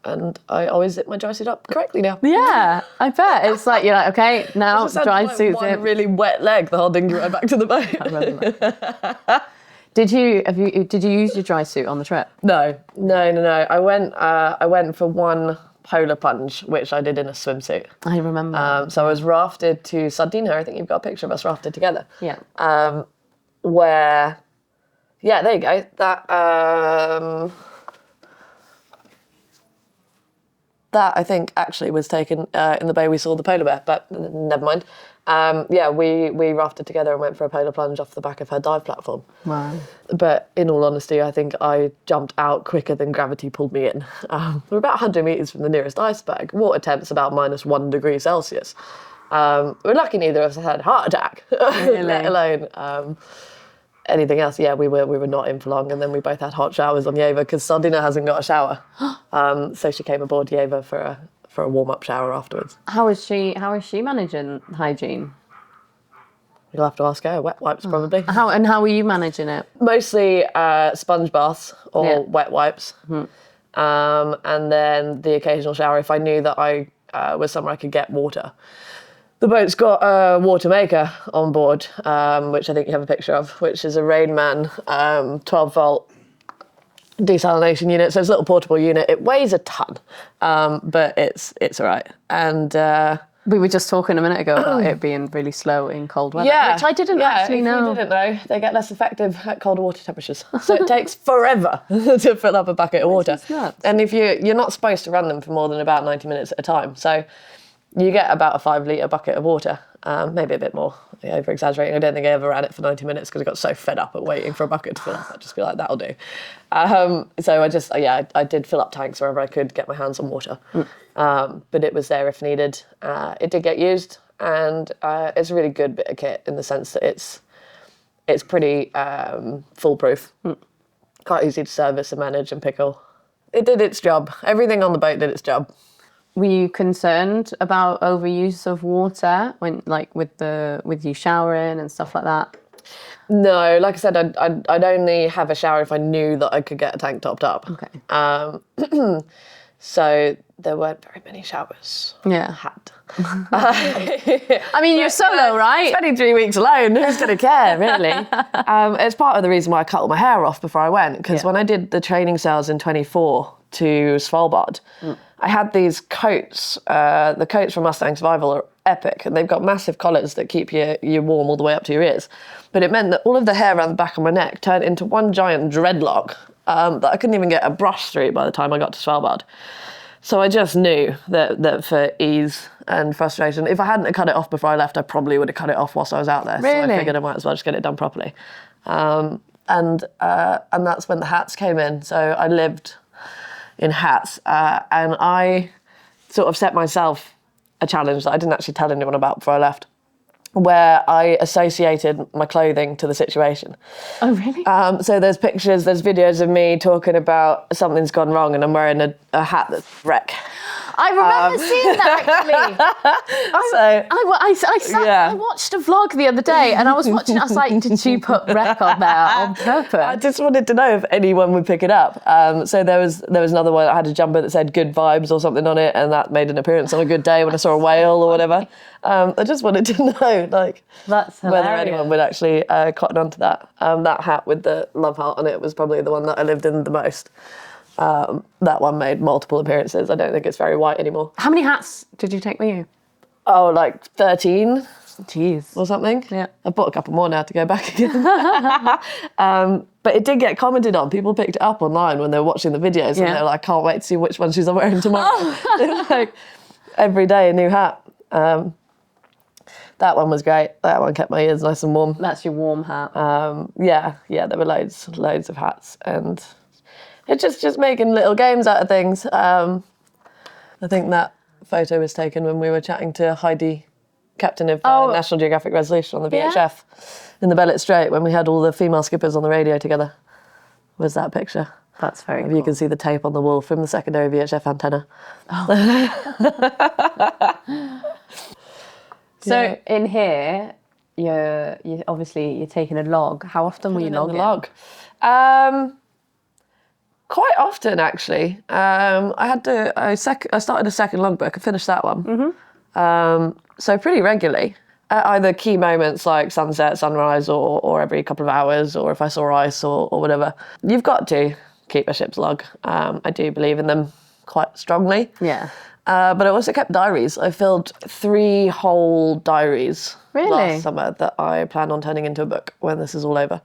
and I always zip my dry suit up correctly now.
Yeah, I bet. It's like, you're like, okay, now dry suit
one
zip.
really wet leg the whole dinghy ride back to the boat.
I remember that. Did you use your dry suit on the trip?
No. I went for one polar plunge, which I did in a swimsuit.
I remember.
So I was rafted to Sardinia. I think you've got a picture of us rafted together.
Yeah.
Where, yeah, there you go. That I think actually was taken in the bay we saw the polar bear, but never mind. We rafted together and went for a polar plunge off the back of her dive platform.
Wow.
But in all honesty, I think I jumped out quicker than gravity pulled me in. We're about 100 metres from the nearest iceberg. Water temp's about -1 degree Celsius. We're lucky neither of us had a heart attack,
Really?
let alone anything else. Yeah, we were not in for long, and then we both had hot showers on Yeva because Sardina hasn't got a shower. So she came aboard Yeva for a warm-up shower afterwards.
How is she managing hygiene?
You'll have to ask her. Wet wipes, probably.
How are you managing it?
Mostly sponge baths or
Yeah.
wet wipes. And then the occasional shower if I knew that I was somewhere I could get water. The boat's got a water maker on board, which I think you have a picture of, which is a Rainman 12-volt desalination unit. So it's a little portable unit. It weighs a ton, but it's all right. And
We were just talking a minute ago about it being really slow in cold weather, which I didn't actually know.
If you didn't know, they get less effective at cold water temperatures. So it takes forever to fill up a bucket of water.
nuts.
And if you're not supposed to run them for more than about 90 minutes at a time. So you get about a 5-litre bucket of water, maybe a bit more, over exaggerating. I don't think I ever ran it for 90 minutes because I got so fed up at waiting for a bucket to fill up. I'd just be like, that'll do. So I did fill up tanks wherever I could get my hands on water. But it was there if needed. It did get used, and it's a really good bit of kit in the sense that it's pretty foolproof. Quite easy to service and manage and pickle. It did its job. Everything on the boat did its job.
Were you concerned about overuse of water when, like, with you showering and stuff like that?
No, like I said, I'd only have a shower if I knew that I could get a tank topped up.
Okay.
So there weren't very many showers.
Yeah.
I
I mean, you're solo, right?
23 weeks alone, who's going to care, really? It's part of the reason why I cut all my hair off before I went, because when I did the training sails in 24 to Svalbard, I had these coats. The coats from Mustang Survival are epic, and they've got massive collars that keep you warm all the way up to your ears. But it meant that all of the hair around the back of my neck turned into one giant dreadlock that I couldn't even get a brush through by the time I got to Svalbard. So I just knew that for ease and frustration, if I hadn't have cut it off before I left, I probably would have cut it off whilst I was out there.
Really?
So I figured I might as well just get it done properly. And that's when the hats came in. So I lived in hats, and I sort of set myself a challenge that I didn't actually tell anyone about before I left, where I associated my clothing to the situation.
Oh, really?
So there's pictures, there's videos of me talking about something's gone wrong and I'm wearing a hat that's wreck.
I remember seeing that, actually. I watched a vlog the other day and I was watching, I was like, did you put wreck on there on purpose?
I just wanted to know if anyone would pick it up. So there was another one that had a jumper that said good vibes or something on it, and that made an appearance on a good day when I saw a whale or whatever. I just wanted to know, like,
That's hilarious.
whether anyone would actually cotton onto that. That hat with the love heart on it was probably the one that I lived in the most. That one made multiple appearances. I don't think it's very white anymore.
How many hats did you take with you?
Oh, like 13.
Jeez.
or something.
Yeah.
I've bought a couple more now to go back again. But it did get commented on. People picked it up online when they were watching the videos and they were like, I can't wait to see which one she's wearing tomorrow. Like, every day a new hat. That one was great. That one kept my ears nice and warm.
That's your warm hat.
Yeah, there were loads of hats, and it's just making little games out of things. I think that photo was taken when we were chatting to Heidi, captain of National Geographic Resolution on the VHF in the Bellot Strait, when we had all the female skippers on the radio together. Was that picture?
That's very cool.
You can see the tape on the wall from the secondary VHF antenna.
So in here, you're obviously taking a log. How often were you logging?
Log? Quite often, actually. I started a second logbook. I finished that one. So pretty regularly. At either key moments like sunset, sunrise, or every couple of hours, or if I saw ice or whatever. You've got to keep a ship's log. I do believe in them quite strongly.
Yeah.
But I also kept diaries. I filled 3 whole diaries last summer that I plan on turning into a book when this is all over.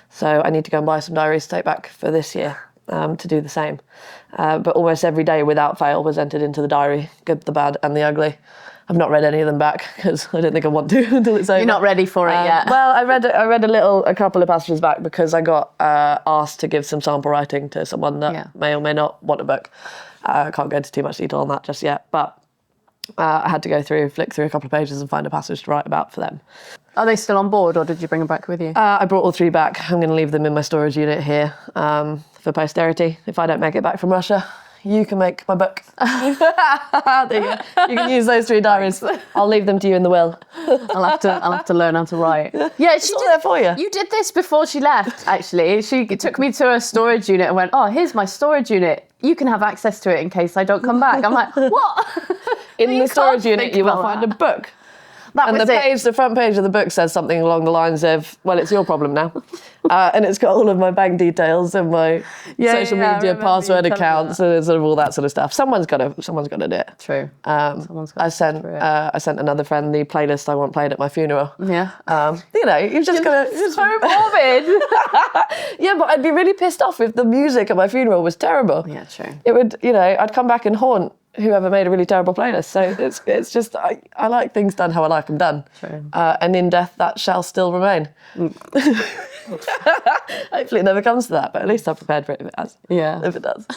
So I need to go and buy some diaries to take back for this year to do the same. But almost every day without fail was entered into the diary, good, the bad and the ugly. I've not read any of them back because I don't think I want to until it's over.
You're not ready for it yet.
Well, I read a couple of passages back because I got asked to give some sample writing to someone that may or may not want a book. I can't go into too much detail on that just yet, but I had to flick through a couple of pages and find a passage to write about for them.
Are they still on board, or did you bring them back with you?
I brought all 3 back. I'm going to leave them in my storage unit here for posterity. If I don't make it back from Russia, you can make my book. There you go. You can use those 3 diaries. I'll leave them to you in the will.
I'll have to learn how to write. Yeah,
It's all there for you.
You did this before she left, actually. She took me to a storage unit and went, oh, here's my storage unit. You can have access to it in case I don't come back. I'm like, what?
In the storage unit, you will find a book. The front page of the book says something along the lines of, well, it's your problem now. And it's got all of my bank details and my social media password accounts and sort of all that sort of stuff. Someone's got to do it.
True.
I sent another friend the playlist I want played at my funeral.
Yeah.
You've just got to...
So morbid.
Yeah, but I'd be really pissed off if the music at my funeral was terrible.
Yeah, true.
It would, I'd come back and haunt whoever made a really terrible playlist. So it's just, I like things done how I like them done.
True.
And in death, that shall still remain. Hopefully it never comes to that, but at least I'm prepared for it if it has.
Yeah.
If it does.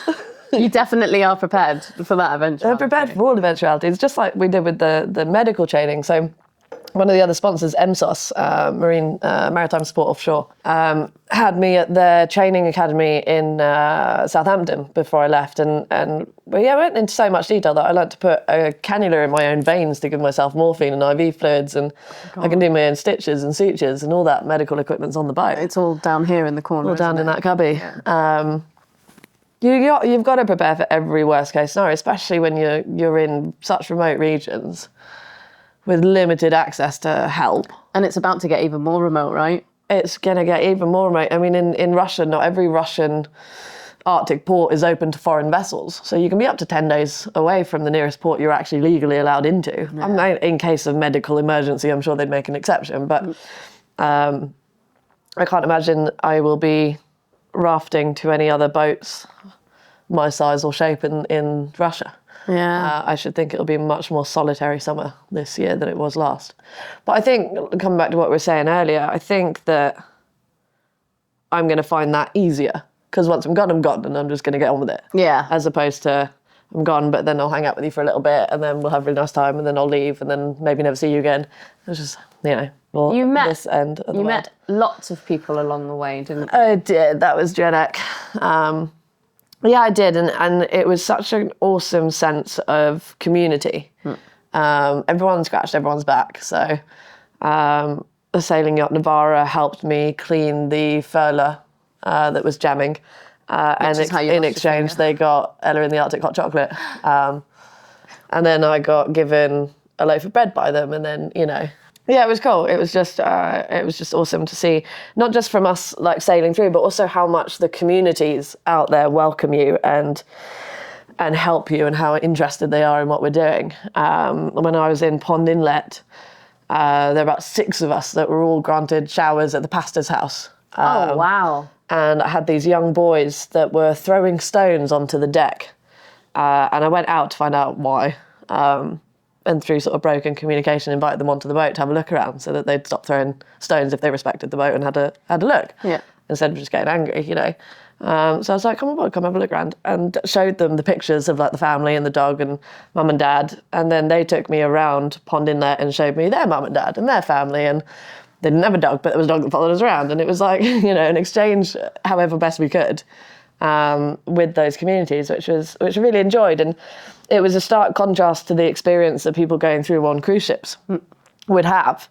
You definitely are prepared for that eventuality.
I'm prepared for all eventualities, just like we did with the medical training. So one of the other sponsors, MSOS, Maritime Support Offshore, had me at their training academy in Southampton before I left. And I went into so much detail that I learned to put a cannula in my own veins to give myself morphine and IV fluids. And I can do my own stitches and sutures and all that medical equipment's on the boat.
It's all down here in the corner,
all down in that cubby.
Yeah.
You've got to prepare for every worst case scenario, especially when you're in such remote regions with limited access to help.
And it's about to get even more remote, right?
It's going to get even more remote. I mean, in Russia, not every Russian Arctic port is open to foreign vessels. So you can be up to 10 days away from the nearest port you're actually legally allowed into. Yeah. I mean, in case of medical emergency, I'm sure they'd make an exception. But I can't imagine I will be rafting to any other boats my size or shape in Russia.
Yeah.
I should think it'll be a much more solitary summer this year than it was last. But I think, coming back to what we were saying earlier, I think that I'm going to find that easier. Because once I'm gone, and I'm just going to get on with it.
Yeah.
As opposed to, I'm gone, but then I'll hang out with you for a little bit, and then we'll have a really nice time, and then I'll leave, and then maybe never see you again. It's just, this end.
You met lots of people along the way, didn't you?
I did. That was dreadful. Yeah, I did, and it was such an awesome sense of community. Everyone scratched everyone's back. So the sailing yacht Navara helped me clean the furler that was jamming, and in exchange they got Ella in the Arctic hot chocolate, and then I got given a loaf of bread by them, and then yeah, it was cool. It was just awesome to see, not just from us like sailing through, but also how much the communities out there welcome you and help you, and how interested they are in what we're doing. When I was in Pond Inlet, There were about 6 of us that were all granted showers at the pastor's house.
Oh, wow.
And I had these young boys that were throwing stones onto the deck. And I went out to find out why. And through sort of broken communication, invited them onto the boat to have a look around so that they'd stop throwing stones if they respected the boat and had a look.
Yeah.
Instead of just getting angry, you know. So I was like, come on board, come have a look around. And showed them the pictures of like the family and the dog and mum and dad. And then they took me around Pond Inlet and showed me their mum and dad and their family. And they didn't have a dog, but there was a dog that followed us around. And it was like, you know, an exchange however best we could with those communities, which I really enjoyed. And it was a stark contrast to the experience that people going through on cruise ships would have.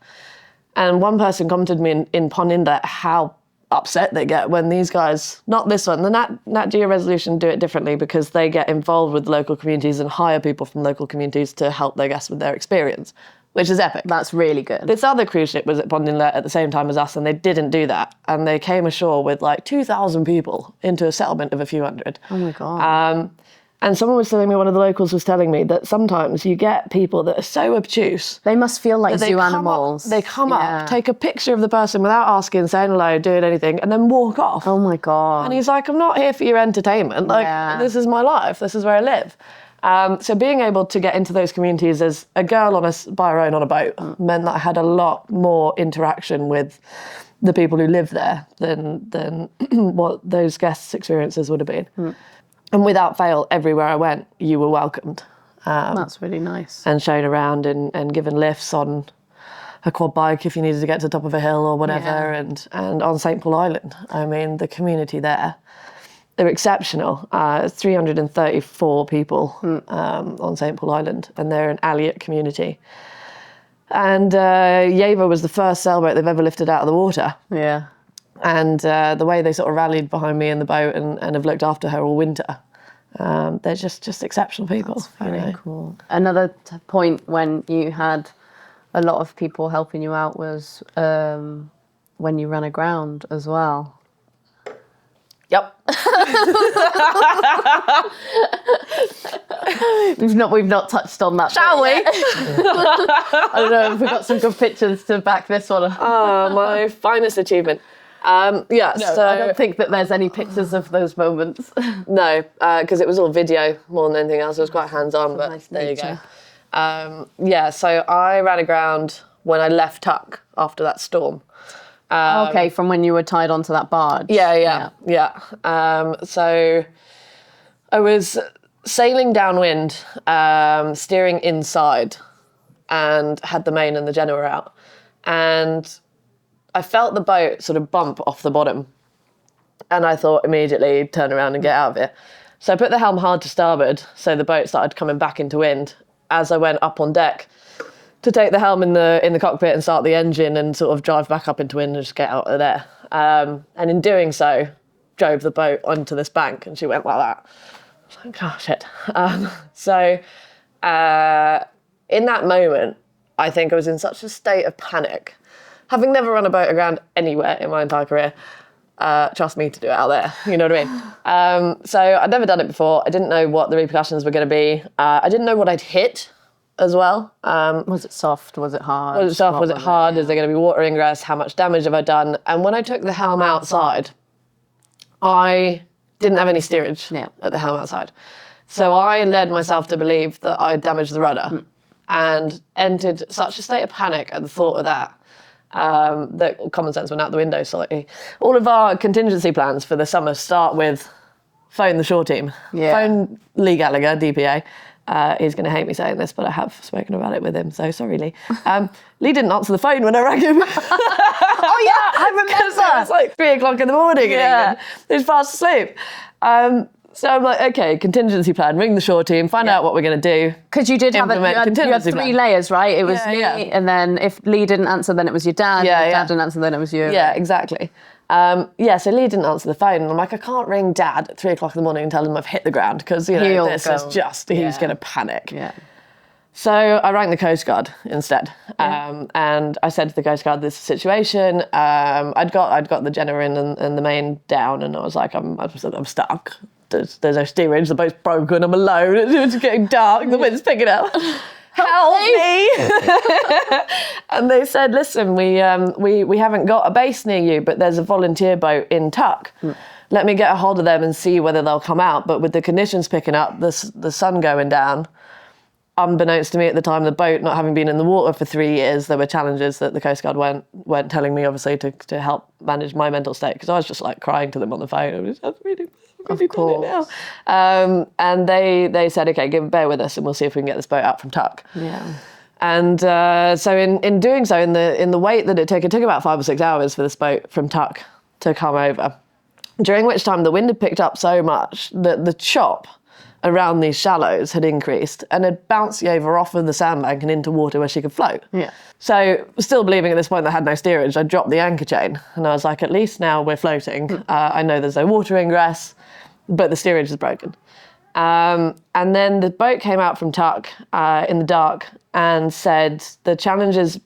And one person commented to me in Pond Inlet how upset they get when these guys, not this one, the Nat Geo Resolution do it differently because they get involved with local communities and hire people from local communities to help their guests with their experience, which is epic.
That's really good.
This other cruise ship was at Pond Inlet at the same time as us, and they didn't do that. And they came ashore with like 2,000 people into a settlement of a few hundred.
Oh my God.
And someone was telling me, one of the locals was telling me that sometimes you get people that are so obtuse.
They must feel like zoo animals.
They come up, take a picture of the person without asking, saying hello, doing anything, and then walk off.
Oh my God.
And he's like, I'm not here for your entertainment. Like, this is my life. This is where I live. So being able to get into those communities as a girl by her own on a boat meant that I had a lot more interaction with the people who live there than what those guests' experiences would have been. And without fail, everywhere I went, you were welcomed.
That's really nice.
And shown around and given lifts on a quad bike if you needed to get to the top of a hill or whatever. And on St. Paul Island, I mean, the community there, they're exceptional. 334 people on St. Paul Island, and they're an Alliot community. And Yeva was the first sailboat they've ever lifted out of the water.
Yeah.
And the way they sort of rallied behind me in the boat and have looked after her all winter, they're just exceptional people.
That's very cool. Another point when you had a lot of people helping you out was when you ran aground as well.
Yep.
We've not touched on that.
Shall we?
I don't know if we've got some good pictures to back this one up.
Oh, my finest achievement. So
I don't think that there's any pictures of those moments.
No, because it was all video more than anything else. It was quite hands-on, but
nice
there
nature.
you go. So I ran aground when I left Tuk after that storm.
Okay, from when you were tied onto that barge.
Yeah. So I was sailing downwind, steering inside, and had the main and the genoa out. And I felt the boat sort of bump off the bottom. And I thought immediately, turn around and get out of it. So I put the helm hard to starboard, so the boat started coming back into wind. As I went up on deck to take the helm in the cockpit and start the engine and sort of drive back up into wind and just get out of there. And in doing so, drove the boat onto this bank, and she went like that. I was like, oh, shit. In that moment, I think I was in such a state of panic. Having never run a boat aground anywhere in my entire career, trust me to do it out there, you know what I mean? So I'd never done it before. I didn't know what the repercussions were going to be. I didn't know what I'd hit as well.
Was it soft? Was it hard?
Was it soft? Was it hard? Is there going to be water ingress? How much damage have I done? And when I took the helm outside, I didn't have any steerage at the helm outside. So I led myself to believe that I damaged the rudder and entered such a state of panic at the thought of that. That common sense went out the window slightly. All of our contingency plans for the summer start with phone the shore team. Phone Lee Gallagher, DPA. He's going to hate me saying this, but I have spoken about it with him, so sorry, Lee. Lee didn't answer the phone when I rang him.
Oh yeah, I remember.
It was like 3 o'clock in the morning in England. He was fast asleep. So I'm like, okay, contingency plan, ring the shore team, find out what we're going to do.
Because you did have you had 3
plan.
layers, right? It was Lee, and then if Lee didn't answer, then it was your dad.
Yeah,
if Dad didn't answer, then it was you.
Yeah, exactly. So Lee didn't answer the phone, and I'm like, I can't ring Dad at 3 o'clock in the morning and tell him I've hit the ground, because, you know, he's going to panic. Yeah. So I rang the Coast Guard instead, and I said to the Coast Guard, this is the situation. I'd got the genoa in and the main down, and I was like, I'm stuck. There's no steerage, the boat's broken, I'm alone, it's getting dark, the wind's picking up. help me. And they said, listen, we haven't got a base near you, but there's a volunteer boat in Tuk. Let me get a hold of them and see whether they'll come out. But with the conditions picking up, the sun going down, unbeknownst to me at the time, the boat not having been in the water for 3 years, there were challenges that the Coast Guard weren't telling me, obviously, to help manage my mental state, because I was just like crying to them on the phone. I was just really done it now. And they said, okay, bear with us and we'll see if we can get this boat out from Tuk.
Yeah.
And so in doing so, in the wait that it took about 5 or 6 hours for this boat from Tuk to come over, during which time the wind had picked up so much that the chop around these shallows had increased and had bounced Yeva off of the sandbank and into water where she could float.
Yeah.
So, still believing at this point that I had no steerage, I dropped the anchor chain and I was like, at least now we're floating. I know there's no water ingress, but the steerage is broken. And then the boat came out from Tuk in the dark and said the challenges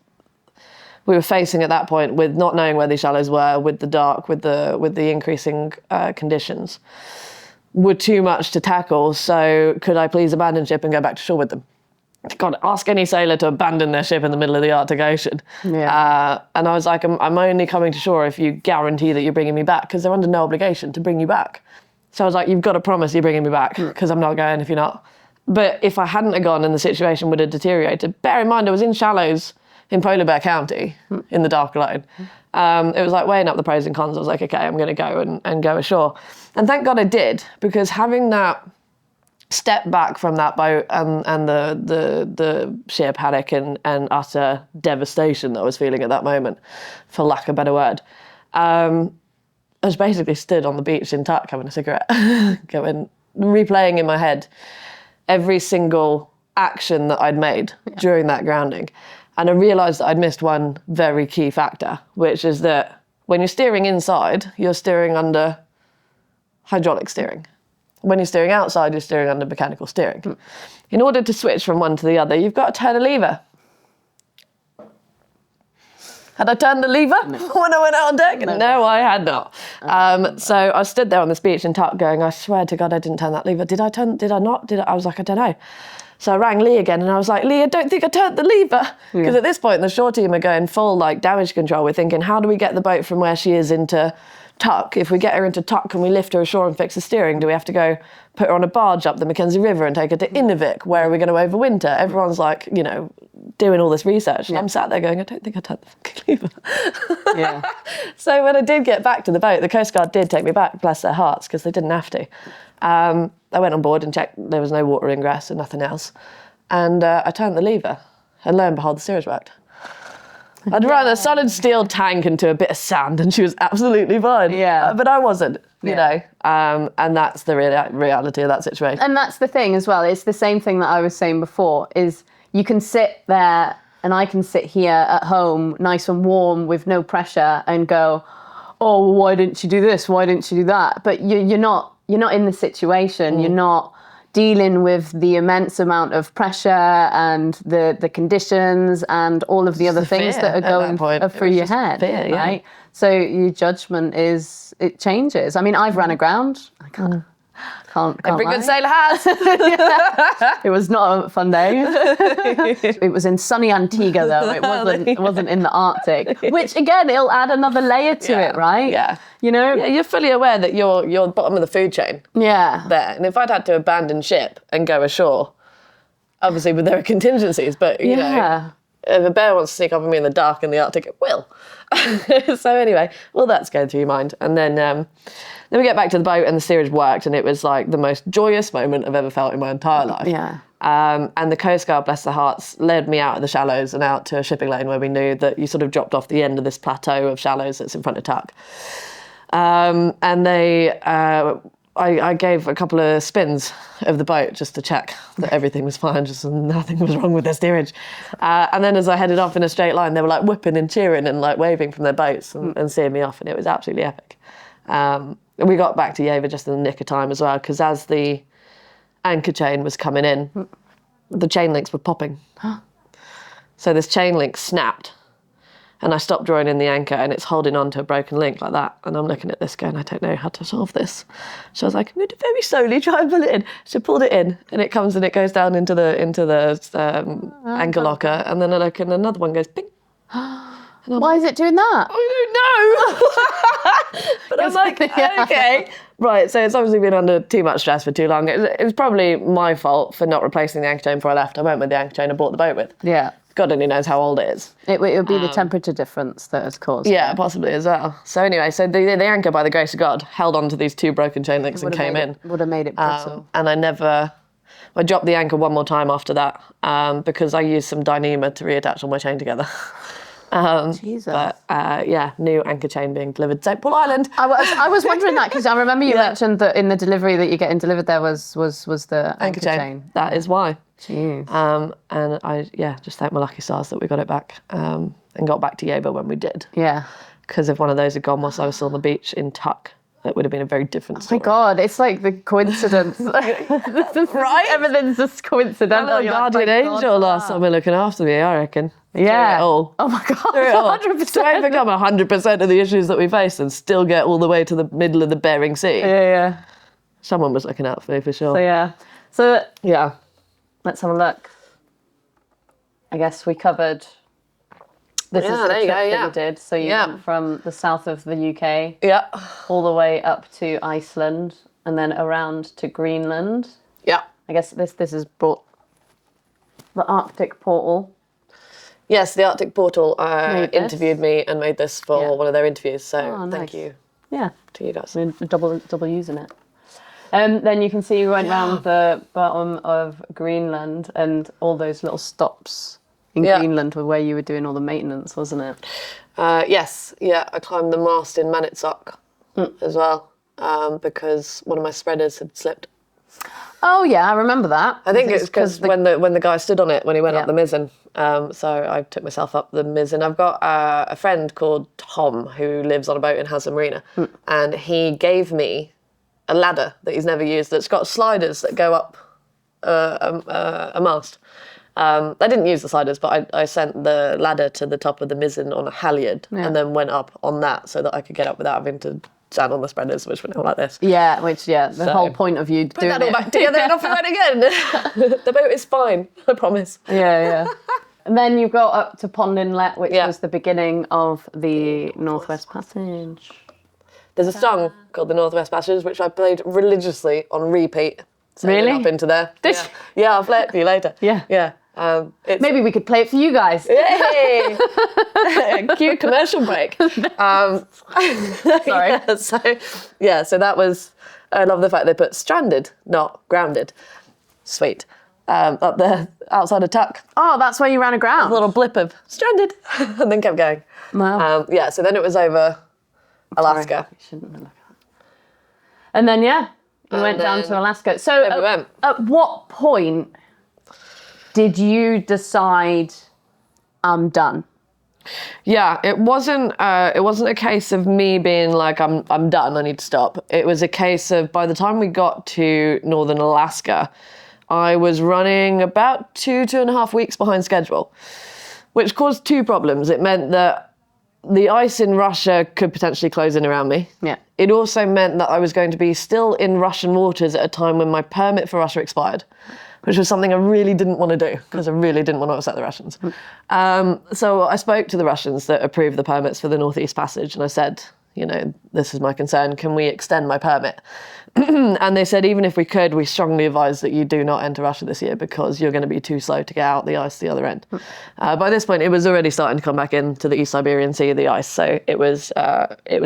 we were facing at that point with not knowing where these shallows were, with the dark, with the increasing conditions, were too much to tackle. So could I please abandon ship and go back to shore with them? God, ask any sailor to abandon their ship in the middle of the Arctic Ocean.
Yeah.
And I was like, I'm only coming to shore if you guarantee that you're bringing me back, because they're under no obligation to bring you back. So I was like, you've got to promise you're bringing me back, because I'm not going if you're not. But if I hadn't have gone and the situation would have deteriorated, bear in mind I was in shallows in Polar Bear County in the dark line. It was like weighing up the pros and cons. I was like, okay, I'm going to go and go ashore. And thank God I did, because having that step back from that boat and the sheer panic and utter devastation that I was feeling at that moment, for lack of a better word, I was basically stood on the beach in Tuk having a cigarette, replaying in my head every single action that I'd made during that grounding. And I realised that I'd missed one very key factor, which is that when you're steering inside, you're steering under hydraulic steering. When you're steering outside, you're steering under mechanical steering. In order to switch from one to the other, you've got to turn a lever. Had I turned the lever when I went out on deck? No, I had not. So I stood there on this beach in Tuk going, I swear to God I didn't turn that lever. Did I not? I was like, I don't know. So I rang Lee again and I was like, Lee, I don't think I turned the lever. Because at this point, the shore team are going full like damage control. We're thinking, how do we get the boat from where she is into Tuk? If we get her into Tuk, can we lift her ashore and fix the steering? Do we have to go put her on a barge up the Mackenzie River and take her to Inuvik? Where are we going to overwinter? Everyone's like, doing all this research. And I'm sat there going, I don't think I turned the fucking lever. Yeah. So when I did get back to the boat, the Coast Guard did take me back, bless their hearts, because they didn't have to. I went on board and checked there was no water ingress and nothing else. And I turned the lever, and lo and behold, the steerage worked. I'd run a solid steel tank into a bit of sand and she was absolutely fine. Yeah. But I wasn't, you know. And that's the reality of that situation.
And that's the thing as well. It's the same thing that I was saying before, is you can sit there and I can sit here at home nice and warm with no pressure and go, oh, well, why didn't you do this? Why didn't you do that? But you're not in the situation. You're not dealing with the immense amount of pressure and the conditions and all of the other things that are going through your head, right? So your judgment it changes. I mean, I've ran aground. I can't
Every
lie.
good sailor has.
It was not a fun day. It was in sunny Antigua though. It wasn't in the Arctic, which again, it'll add another layer to it, right?
Yeah.
Yeah,
you're fully aware that you're bottom of the food chain.
Yeah.
There. And if I'd had to abandon ship and go ashore, obviously there are contingencies, but you know, if a bear wants to sneak up on me in the dark in the Arctic, it will. So anyway, all that's going through your mind. And then we get back to the boat and the steerage worked, and it was like the most joyous moment I've ever felt in my entire life. Yeah. And the Coast Guard, bless their hearts, led me out of the shallows and out to a shipping lane where we knew that you sort of dropped off the end of this plateau of shallows that's in front of Tuk. And I gave a couple of spins of the boat just to check that everything was fine, just nothing was wrong with their steerage. And then as I headed off in a straight line, they were like whooping and cheering and like waving from their boats and seeing me off, and it was absolutely epic. We got back to Yeva just in the nick of time as well, because as the anchor chain was coming in, the chain links were popping. So this chain link snapped, and I stopped drawing in the anchor and it's holding on to a broken link like that. And I'm looking at this going, I don't know how to solve this. So I was like, I'm going to very slowly try and pull it in. So I pulled it in and it comes and it goes down into the anchor locker. And then I look and another one goes, ping.
Why is it doing that?
I don't know. But I'm like, okay. Right, so it's obviously been under too much stress for too long. It was probably my fault for not replacing the anchor chain before I left. I went with the anchor chain I bought the boat with.
Yeah.
God only knows how old it is.
It would be the temperature difference that has caused
Yeah,
it.
possibly as well. So anyway, so the anchor, by the grace of God, held on to these 2 broken chain links and came in.
Would have made it brittle.
And I dropped the anchor one more time after that because I used some Dyneema to reattach all my chain together.
Jesus.
But new anchor chain being delivered to St. Paul Island.
I was wondering that because I remember you mentioned that in the delivery that you're getting delivered there was the anchor chain.
That is why.
Jeez.
And I just thank my lucky stars that we got it back and got back to Yeva when we did.
Yeah.
Because if one of those had gone whilst I was still on the beach in Tuk, it would have been a very different story.
Oh my God, it's like the coincidence. Right? Everything's just coincidental.
I'm a guardian angel last summer looking after me, I reckon.
Yeah.
Through it all.
Oh my God,
Through it all.
100%.
To overcome 100% of the issues that we face and still get all the way to the middle of the Bering Sea.
Yeah.
Someone was looking out for me for sure.
So
Yeah.
let's have a look. I guess we covered. This is the trip that we did. So you went from the south of the UK all the way up to Iceland and then around to Greenland.
Yeah.
I guess this has brought the Arctic portal.
Yes, the Arctic Portal
Made this.
interviewed me and made this for one of their interviews. So thank you to you guys.
I mean, double using it. Then you can see we went round the bottom of Greenland and all those little stops in Greenland were where you were doing all the maintenance, wasn't it?
Yes, I climbed the mast in Manitsoq as well because one of my spreaders had slipped.
Oh yeah, I remember that.
I think it's because when the guy stood on it when he went up the mizzen. So I took myself up the mizzen. I've got a friend called Tom who lives on a boat in Hazard Marina, and he gave me a ladder that he's never used that's got sliders that go up a mast. I didn't use the sliders, but I sent the ladder to the top of the mizzen on a halyard and then went up on that so that I could get up without having to stand on the spreaders, which went all like this.
Yeah, the whole point of you doing
that all back together and off we went again. The boat is fine, I promise.
Yeah. And then you got up to Pond Inlet, which was the beginning of the Northwest Passage.
There's a song called the Northwest Passage, which I played religiously on repeat.
Really?
Up into there. Yeah, I'll play it for you later.
Yeah.
It's...
Maybe we could play it for you guys.
Yay! Cute commercial break.
Sorry.
So that was... I love the fact they put stranded, not grounded. Sweet. Up there, outside of Tuk.
Oh, that's where you ran aground.
A little blip of stranded, and then kept going.
Wow.
So then it was over Alaska.
Sorry, shouldn't have looked at that. And then, we went down to Alaska. So at what point did you decide I'm done?
Yeah, it wasn't a case of me being like, I'm done, I need to stop. It was a case of by the time we got to northern Alaska, I was running about 2.5 weeks behind schedule, which caused 2 problems. It meant that the ice in Russia could potentially close in around me.
Yeah.
It also meant that I was going to be still in Russian waters at a time when my permit for Russia expired, which was something I really didn't want to do because I really didn't want to upset the Russians. So I spoke to the Russians that approved the permits for the Northeast Passage and I said, this is my concern, can we extend my permit? And they said, even if we could, we strongly advise that you do not enter Russia this year because you're going to be too slow to get out the ice the other end. By this point, it was already starting to come back into the East Siberian Sea, the ice. So it was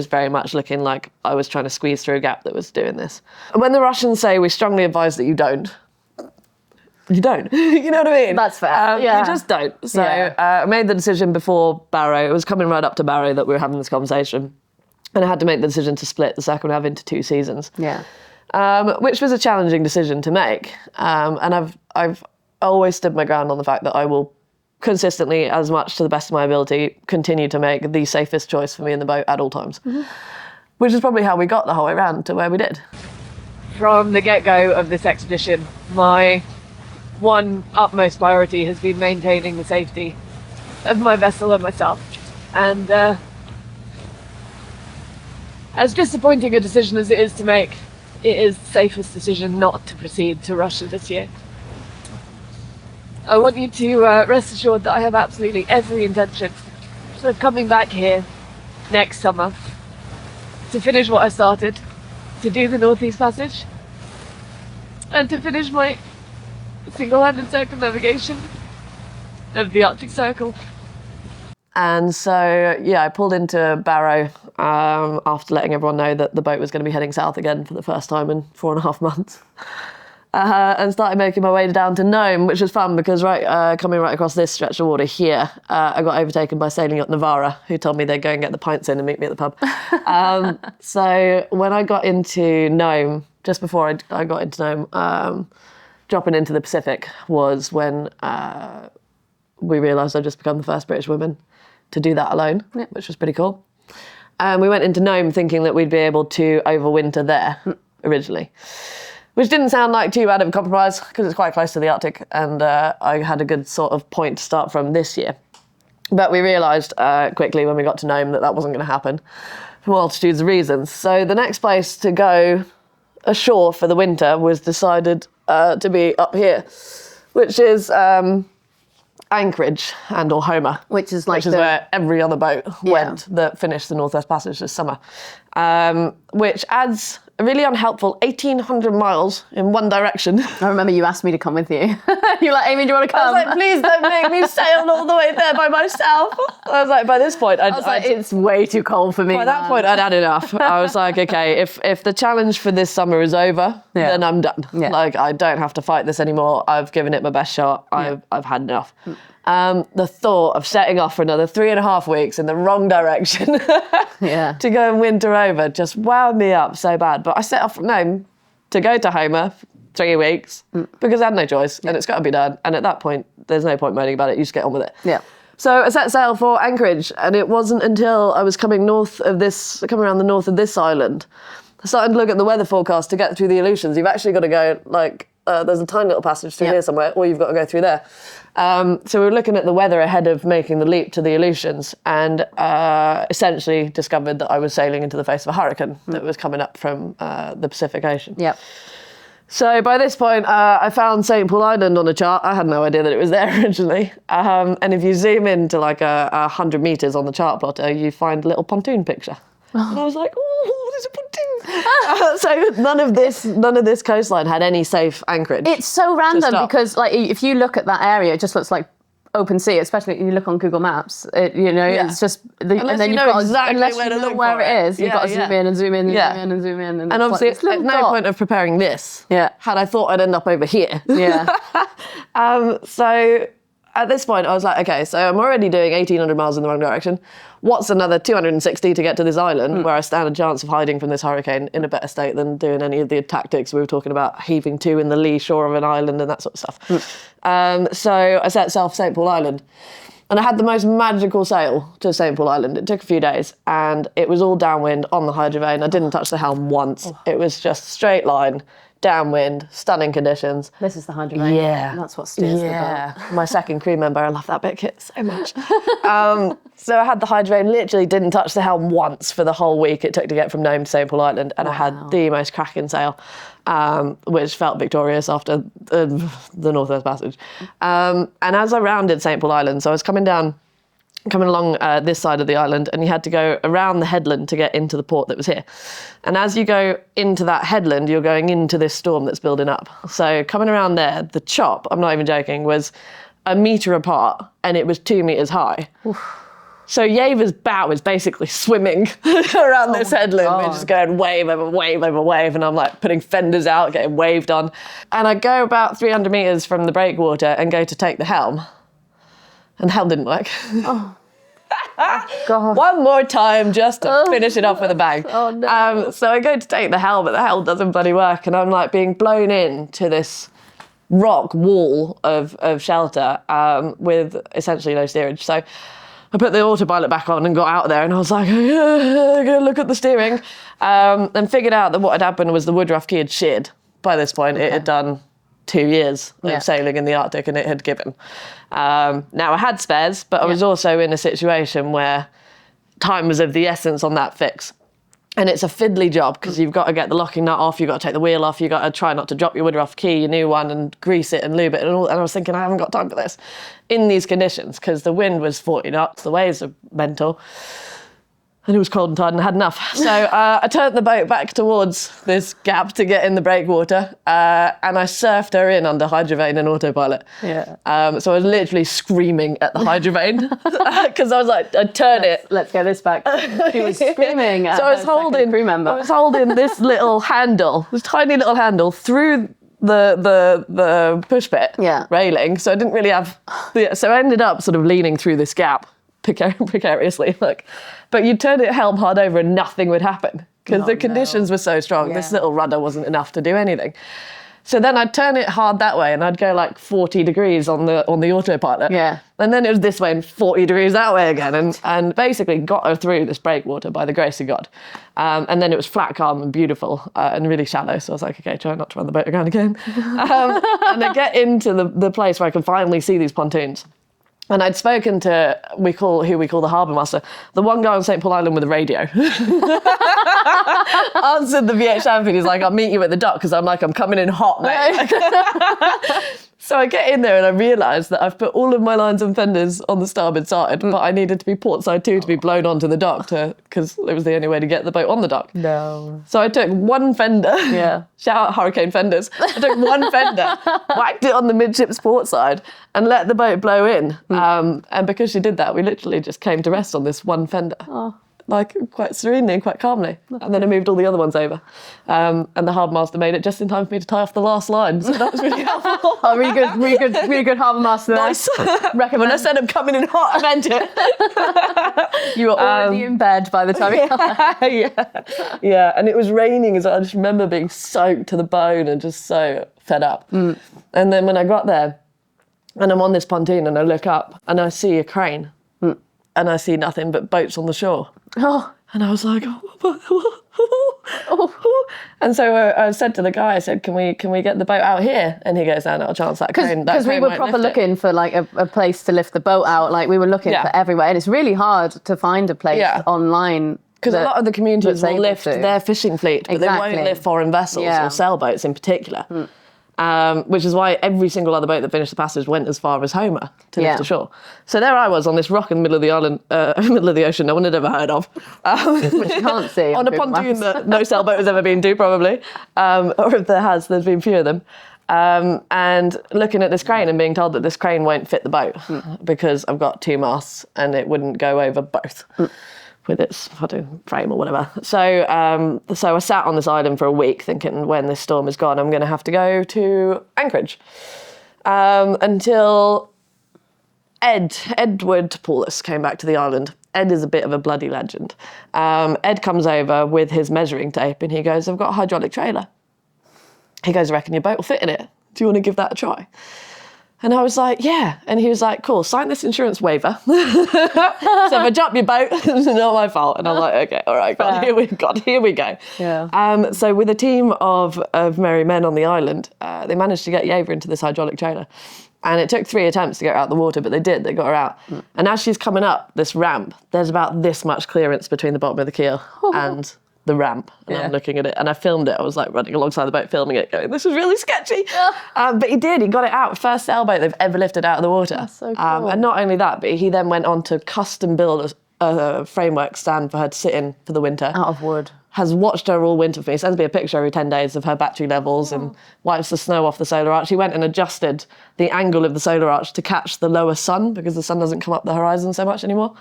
very much looking like I was trying to squeeze through a gap that was doing this. When the Russians say, we strongly advise that you don't, you don't. You know what I mean?
That's fair.
You just don't. So I made the decision before Barrow. It was coming right up to Barrow that we were having this conversation. And I had to make the decision to split the Circumnav into 2 seasons.
Yeah.
Which was a challenging decision to make. And I've always stood my ground on the fact that I will consistently, as much to the best of my ability, continue to make the safest choice for me in the boat at all times. Which is probably how we got the whole way around to where we did. From the get-go of this expedition, my one utmost priority has been maintaining the safety of my vessel and myself.
And as disappointing a decision as it is to make, it is the safest decision not to proceed to Russia this year. I want you to rest assured that I have absolutely every intention of coming back here next summer to finish what I started, to do the Northeast Passage, and to finish my single-handed circumnavigation of the Arctic Circle.
And so, yeah, I pulled into Barrow after letting everyone know that the boat was going to be heading south again for the first time in 4.5 months. And started making my way down to Nome, which was fun because coming right across this stretch of water here, I got overtaken by sailing yacht Navara, who told me they'd go and get the pints in and meet me at the pub. So when I got into Nome, just before I got into Nome, dropping into the Pacific was when we realised I'd just become the first British woman to do that alone, which was pretty cool. And we went into Nome thinking that we'd be able to overwinter there originally, which didn't sound like too bad of a compromise because it's quite close to the Arctic, and I had a good sort of point to start from this year. But we realised quickly when we got to Nome that wasn't going to happen for multitudes of reasons. So the next place to go ashore for the winter was decided to be up here, which is Anchorage or Homer,
which is
where every other boat went that finished the Northwest Passage this summer, which adds a really unhelpful 1,800 miles in one direction.
I remember you asked me to come with you. You were like, Amy, do you want to come?
I was like, please don't make me sail all the way there by myself. I was like, by this point,
it's way too cold for me.
By that point, I'd had enough. I was like, okay, if the challenge for this summer is over, then I'm done. Yeah. Like, I don't have to fight this anymore. I've given it my best shot. I've had enough. The thought of setting off for another 3.5 weeks in the wrong direction to go and winter over just wound me up so bad. But I set off from Nome to go to Homer for 3 weeks because I had no choice and it's got to be done. And at that point, there's no point moaning about it. You just get on with it.
Yeah.
So I set sail for Anchorage, and it wasn't until I was coming around the north of this island, I started to look at the weather forecast to get through the Aleutians. You've actually got to go there's a tiny little passage through here somewhere, or you've got to go through there. So we were looking at the weather ahead of making the leap to the Aleutians, and essentially discovered that I was sailing into the face of a hurricane that was coming up from the Pacific Ocean.
Yep.
So by this point, I found St. Paul Island on a chart. I had no idea that it was there originally. And if you zoom into 100 metres on the chart plotter, you find a little pontoon picture. And I was like, oh, there's a pontoon. So none of this coastline had any safe anchorage.
It's so random because if you look at that area, it just looks like open sea, especially if you look on Google Maps. It's just
unless you know where
it is, you've got to zoom in and zoom in and zoom in and zoom in.
And obviously, at no point of preparing this had I thought I'd end up over here.
Yeah.
So at this point, I was like, okay, so I'm already doing 1,800 miles in the wrong direction. What's another 260 to get to this island where I stand a chance of hiding from this hurricane in a better state than doing any of the tactics we were talking about, heaving to in the lee shore of an island and that sort of stuff. So I set sail for St. Paul Island. And I had the most magical sail to St. Paul Island. It took a few days, and it was all downwind on the hydrovane. I didn't touch the helm once. It was just straight line, downwind, stunning conditions.
This is the hydrovane.
Yeah.
That's what steers the boat.
My second crew member, I love that bit kit so much. So I had the hydrovane, literally didn't touch the helm once for the whole week it took to get from Nome to St. Paul Island, and I had the most cracking sail, which felt victorious after the Northwest Passage. And as I rounded St. Paul Island, so I was coming along this side of the island, and you had to go around the headland to get into the port that was here. And as you go into that headland, you're going into this storm that's building up. So coming around there, the chop, I'm not even joking, was 1 metre apart, and it was 2 metres high. Oof. So Yeva's bow is basically swimming around this headland. We're just going wave over wave over wave, and I'm like putting fenders out, getting waved on. And I go about 300 metres from the breakwater and go to take the helm. And the helm didn't work.
Oh. God.
One more time just to finish it off with a bang.
Oh, no.
So I go to take the helm, but the helm doesn't bloody work. And I'm like being blown into this rock wall of shelter with essentially no steerage. So I put the autopilot back on and got out of there, and I was like, go look at the steering. And figured out that what had happened was the Woodruff key had sheared. By this point, it had done 2 years of sailing in the Arctic, and it had given. Now I had spares, but I was also in a situation where time was of the essence on that fix. And it's a fiddly job because you've got to get the locking nut off, you've got to take the wheel off, you've got to try not to drop your wood off key, your new one, and grease it and lube it and all. And I was thinking, I haven't got time for this in these conditions because the wind was 40 knots, the waves are mental. And it was cold and tired and I had enough. So I turned the boat back towards this gap to get in the breakwater and I surfed her in under hydrovane and autopilot.
Yeah.
So I was literally screaming at the hydrovane because I was like, I'd turn it.
Let's get this back. She was screaming at
So I was
her second crew member.
I was holding this little handle, this tiny little handle through the push bit railing. So I didn't really have, so I ended up sort of leaning through this gap precariously, but you turn it helm hard over and nothing would happen because the conditions were so strong. This little rudder wasn't enough to do anything. So then I'd turn it hard that way and I'd go like 40 degrees on the autopilot.
Yeah.
And then it was this way and 40 degrees that way again and basically got her through this breakwater by the grace of God. And then it was flat, calm and beautiful and really shallow. So I was like, okay, try not to run the boat around again. And I get into the place where I can finally see these pontoons. And I'd spoken to who we call the harbour master, the one guy on St. Paul Island with a radio. Answered the VHF and he's like, I'll meet you at the dock because I'm coming in hot, mate. So I get in there and I realise that I've put all of my lines and fenders on the starboard side, but I needed to be port side too to be blown onto the dock because it was the only way to get the boat on the dock.
No.
So I took one fender. Yeah. Shout out Hurricane Fenders. I took one fender, whacked it on the midships port side and let the boat blow in. And because she did that, we literally just came to rest on this one fender. Oh. Quite serenely and quite calmly. And then I moved all the other ones over. And the harbour master made it just in time for me to tie off the last line. So that was really helpful.
Oh, really good harbour master.
Nice.
Recommend.
When I said I'm coming in hot, I meant it.
You were already in bed by the time you got there.
Yeah. And it was raining as well. I just remember being soaked to the bone and just so fed up. And then when I got there and I'm on this pontoon and I look up and I see a crane and I see nothing but boats on the shore. Oh. And I was like, And so I said to the guy, I said, can we get the boat out here? And he goes, no, not a chance.
Because we were proper looking for a place to lift the boat out. We were looking for everywhere. And it's really hard to find a place online.
Because a lot of the communities will lift their fishing fleet, but they won't lift foreign vessels or sailboats in particular. Which is why every single other boat that finished the passage went as far as Homer to lift ashore. So there I was on this rock in the middle of the island, middle of the ocean, no one had ever heard of.
Which you can't see.
On a pontoon that no sailboat has ever been to, probably. Or if there has, there's been few of them. And looking at this crane and being told that this crane won't fit the boat because I've got 2 masts and it wouldn't go over both. With its frame or whatever. So I sat on this island for a week thinking when this storm is gone, I'm going to have to go to Anchorage. Until Edward Paulus came back to the island. Ed is a bit of a bloody legend. Ed comes over with his measuring tape and he goes, I've got a hydraulic trailer. He goes, I reckon your boat will fit in it. Do you want to give that a try? And I was like, yeah. And he was like, cool, sign this insurance waiver. So if I drop your boat, it's not my fault. And I'm like, okay, all right, God, here we go. Yeah. So with a team of merry men on the island, they managed to get Yeva into this hydraulic trailer. And it took 3 attempts to get her out of the water, but they got her out. And as she's coming up this ramp, there's about this much clearance between the bottom of the keel and the ramp. And I'm looking at it and I filmed it. I was running alongside the boat filming it going, this is really sketchy. But he got it out. First sailboat they've ever lifted out of the water.
That's so cool.
And not only that, but he then went on to custom build a framework stand for her to sit in for the winter.
Out of wood.
Has watched her all winter for me. Sends me a picture every 10 days of her battery levels and wipes the snow off the solar arch. He went and adjusted the angle of the solar arch to catch the lower sun because the sun doesn't come up the horizon so much anymore.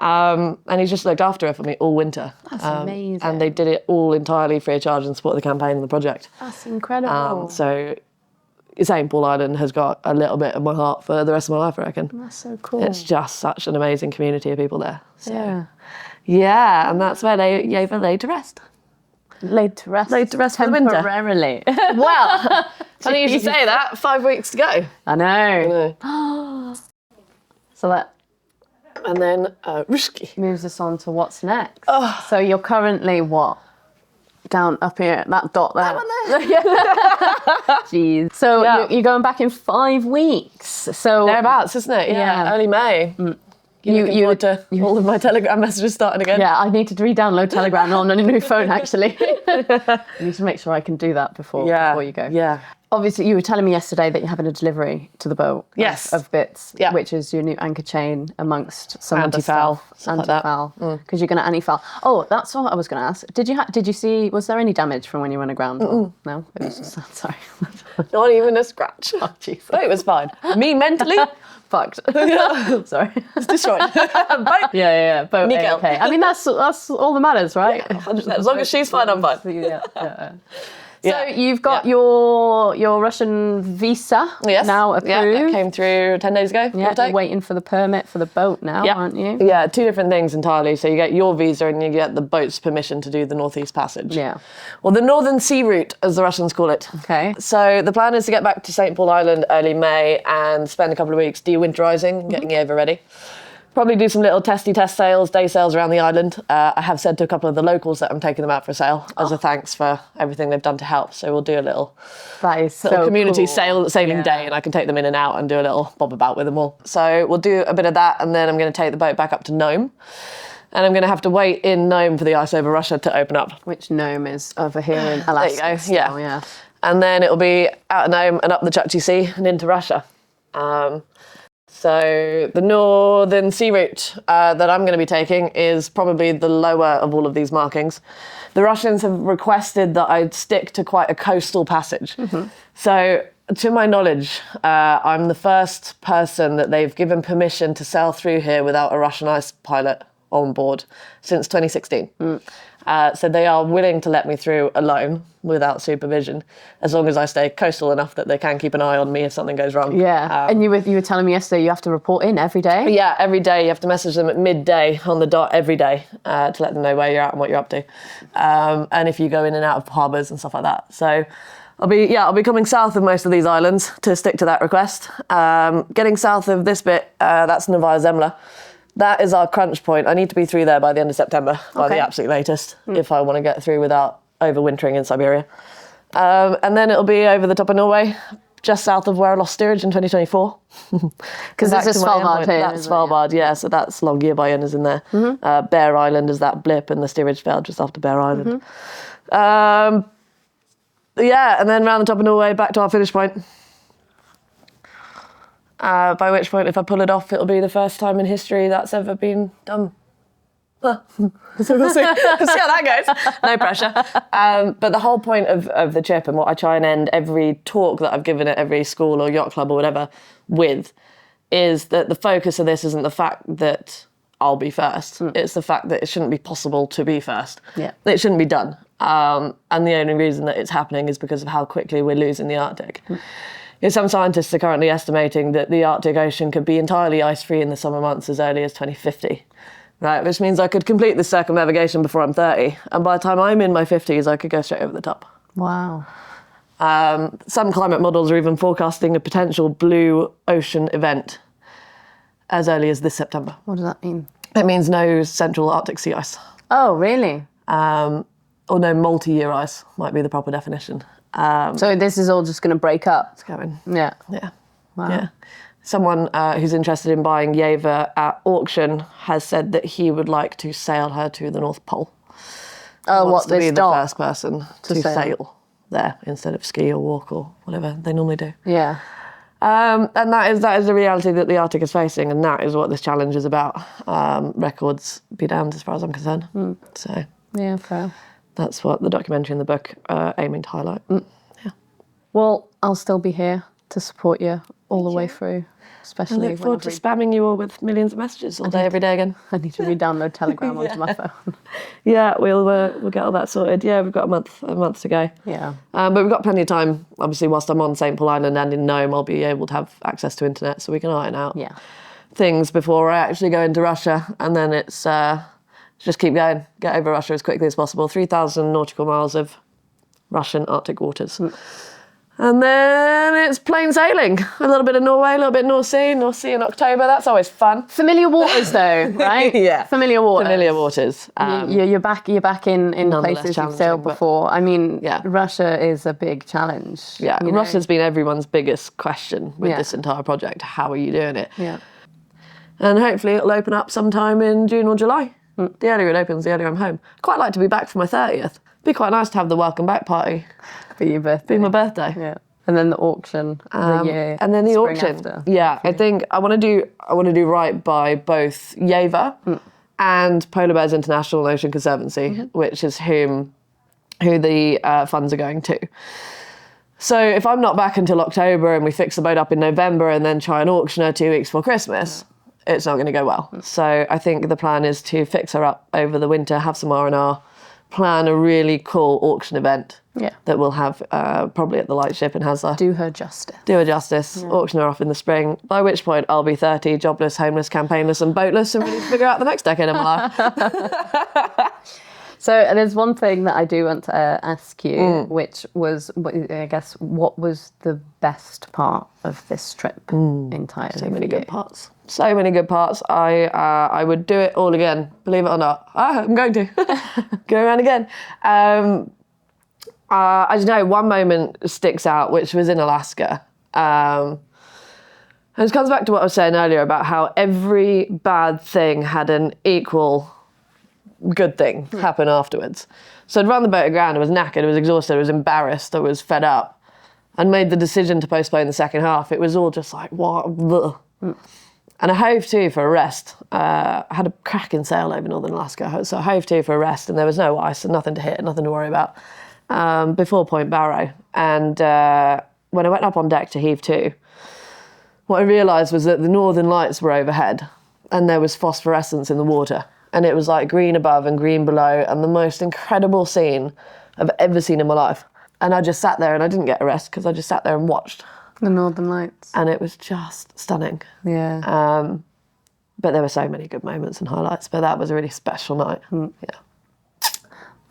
And he's just looked after her for me all winter.
That's amazing.
And they did it all entirely free of charge and supported the campaign and the project.
That's incredible.
So St. Paul Island has got a little bit of my heart for the rest of my life, I reckon.
That's so cool.
It's just such an amazing community of people there. So, yeah, and that's where Yeva laid to rest.
Laid to rest
for the winter.
Temporarily.
Well, funny you should say that. 5 weeks to go.
I know. So that...
And then Ruski
moves us on to what's next. Oh. So you're currently what? Down up here, that dot there. That one there. Jeez. So you're going back in 5 weeks. So
thereabouts, isn't it? Yeah. Early May. Looking forward to all of my Telegram messages starting again.
Yeah, I need to re-download Telegram on a new phone, actually. I need to make sure I can do that before you go.
Yeah.
Obviously, you were telling me yesterday that you're having a delivery to the boat of bits, which is your new anchor chain amongst some
anti-foul,
anti-foul, because you're going to anti-foul. Oh, that's what I was going to ask. Did you see, was there any damage from when you went aground? No? It was just, sorry.
Not even a scratch.
Oh, jeez.
But it was fine. Me mentally,
fucked. Sorry.
It's destroyed.
Yeah. Boat
Nico.
okay. I mean, that's all that matters, right?
Yeah, 100%. As long as she's fine, I'm fine.
So you've got your Russian visa now approved.
Yeah, that came through 10 days ago.
Yeah, you're waiting for the permit for the boat now, aren't you?
Yeah, two different things entirely. So you get your visa and you get the boat's permission to do the Northeast Passage.
Yeah.
Or the Northern Sea Route, as the Russians call it.
Okay.
So the plan is to get back to St. Paul Island early May and spend a couple of weeks de-winterising, getting Yeva ready. Probably do some little test sails, day sails around the island. I have said to a couple of the locals that I'm taking them out for a sail as a thanks for everything they've done to help. So we'll do a little community sailing day, and I can take them in and out and do a little bob about with them all. So we'll do a bit of that, and then I'm going to take the boat back up to Nome. And I'm going to have to wait in Nome for the ice over Russia to open up.
Which Nome is over here in Alaska.
There you go, yeah. And then it'll be out of Nome and up the Chukchi Sea and into Russia. So the Northern Sea Route that I'm going to be taking is probably the lower of all of these markings. The Russians have requested that I stick to quite a coastal passage. So to my knowledge, I'm the first person that they've given permission to sail through here without a Russian ice pilot on board since 2016. So they are willing to let me through alone without supervision, as long as I stay coastal enough that they can keep an eye on me if something goes wrong.
Yeah, and you were telling me yesterday you have to report in every day?
Yeah, every day. You have to message them at midday on the dot every day to let them know where you're at and what you're up to. And if you go in and out of harbours and stuff like that. So I'll be coming south of most of these islands to stick to that request. Getting south of this bit, that's Novaya Zemlya. That is our crunch point. I need to be through there by the end of September, by the absolute latest, if I want to get through without overwintering in Siberia. And then it'll be over the top of Norway, just south of where I lost steerage in 2024.
Because there's a Svalbard here.
That's Svalbard, yeah. So that's Longyearbyen is in there. Bear Island is that blip, and the steerage failed just after Bear Island. And then round the top of Norway, back to our finish point. By which point, if I pull it off, it'll be the first time in history that's ever been done. So we'll see how that goes. No pressure. But the whole point of the trip, and what I try and end every talk that I've given at every school or yacht club or whatever with, is that the focus of this isn't the fact that I'll be first. It's the fact that it shouldn't be possible to be first.
Yeah.
It shouldn't be done. And the only reason that it's happening is because of how quickly we're losing the Arctic. Some scientists are currently estimating that the Arctic Ocean could be entirely ice-free in the summer months as early as 2050, right? Which means I could complete this circumnavigation before I'm 30, and by the time I'm in my 50s, I could go straight over the top.
Wow.
Some climate models are even forecasting a potential blue ocean event as early as this September.
What does that mean?
It means no central Arctic sea ice.
Oh, really?
Or no multi-year ice might be the proper definition.
So this is all just going to break up?
It's going.
Yeah.
Yeah.
Wow.
Yeah. Someone who's interested in buying Yeva at auction has said that he would like to sail her to the North Pole.
Oh, what,
to
this
be the
dock?
first person to sail there instead of ski or walk or whatever they normally do.
Yeah.
And that is the reality that the Arctic is facing, and that is what this challenge is about. Records be damned as far as I'm concerned. So
Yeah, fair.
that's what the documentary and the book are aiming to highlight. Yeah.
Well, I'll still be here to support you all the way through,
I
especially
look forward to
whenever
spamming you all with millions of messages all day, every day again.
I need to re-download Telegram onto my phone.
Yeah, we'll get all that sorted. Yeah, we've got a month to go.
Yeah.
But we've got plenty of time. Obviously, whilst I'm on St. Paul Island and in Nome, I'll be able to have access to internet, so we can iron out things before I actually go into Russia. And then it's just keep going, get over Russia as quickly as possible. 3,000 nautical miles of Russian Arctic waters. And then it's plain sailing. A little bit of Norway, a little bit North Sea in October. That's always fun.
Familiar waters, though, right?
Yeah.
Familiar waters.
Familiar waters.
You're back in places you've sailed
challenging,
before. I mean,
Yeah.
Russia is a big challenge.
Yeah,
you know?
Russia's been everyone's biggest question with
Yeah.
this entire project. How are you doing it?
Yeah.
And hopefully it'll open up sometime in June or July. The earlier it opens, the earlier I'm home. I'd quite like to be back for my 30th. Be quite nice to have the welcome back party.
Be your birthday.
Be my birthday.
Yeah. And then the auction. The year.
And then the
spring
auction.
After,
Yeah, I think I want to do right by both Yeva and Polar Bears International and Ocean Conservancy, which is who the funds are going to. So if I'm not back until October and we fix the boat up in November and then try and auction her 2 weeks before Christmas, it's not going to go well. So I think the plan is to fix her up over the winter, have some R&R, plan a really cool auction event that we'll have probably at the lightship in Haslar.
Do her justice.
Do her justice, auction her off in the spring, by which point I'll be 30, jobless, homeless, campaignless and boatless and ready to figure out the next decade of my life.
So there's one thing that I do want to ask you, which was, I guess, what was the best part of this trip entirely?
So many good parts. So many good parts. I would do it all again, believe it or not. I'm going to. Go around again. I don't know, one moment sticks out, which was in Alaska. And it comes back to what I was saying earlier about how every bad thing had an equal good thing happen afterwards. So I'd run the boat aground, I was knackered, I was exhausted, I was embarrassed, I was fed up, and made the decision to postpone the second half. It was all just like, what? And I hove to for a rest. I had a cracking sail over northern Alaska, so I hove to for a rest, and there was no ice and nothing to hit, nothing to worry about, before Point Barrow. And when I went up on deck to heave to, what I realised was that the northern lights were overhead, and there was phosphorescence in the water. And it was like green above and green below, and the most incredible scene I've ever seen in my life. And I just sat there, and I didn't get a rest because I just sat there and watched.
The Northern Lights.
And it was just stunning.
Yeah.
But there were so many good moments and highlights, but that was a really special night. Yeah.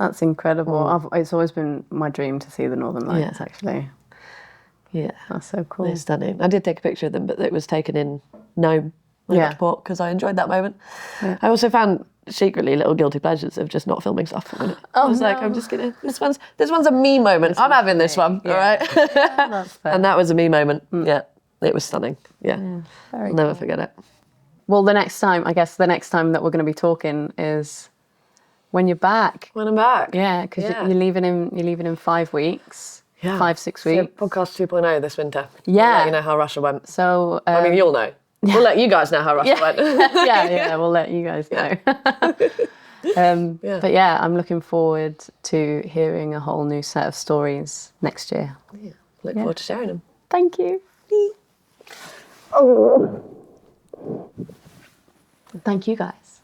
That's incredible. It's always been my dream to see the Northern Lights, actually.
Yeah.
That's so cool.
They're stunning. I did take a picture of them, but it was taken in Nome. Port, because I enjoyed that moment. Yeah. I also found secretly little guilty pleasures of just not filming stuff for a minute. I was like, I'm just gonna. This one's a me moment. I'm having this one, all right?
That's fair.
And that was a me moment. Yeah, it was stunning. Yeah, I'll never forget it.
Well, the next time that we're going to be talking is when you're back.
When I'm back.
Yeah, because you're leaving in 5 weeks.
Yeah.
5-6 weeks.
So podcast 2.0 this winter.
Yeah.
I'll let you know how Russia went.
So
I mean, you'll know. We'll let you guys know how Russia went.
yeah, we'll let you guys know. But yeah, I'm looking forward to hearing a whole new set of stories next year.
Yeah. Look forward to sharing them.
Thank you. Thank you guys.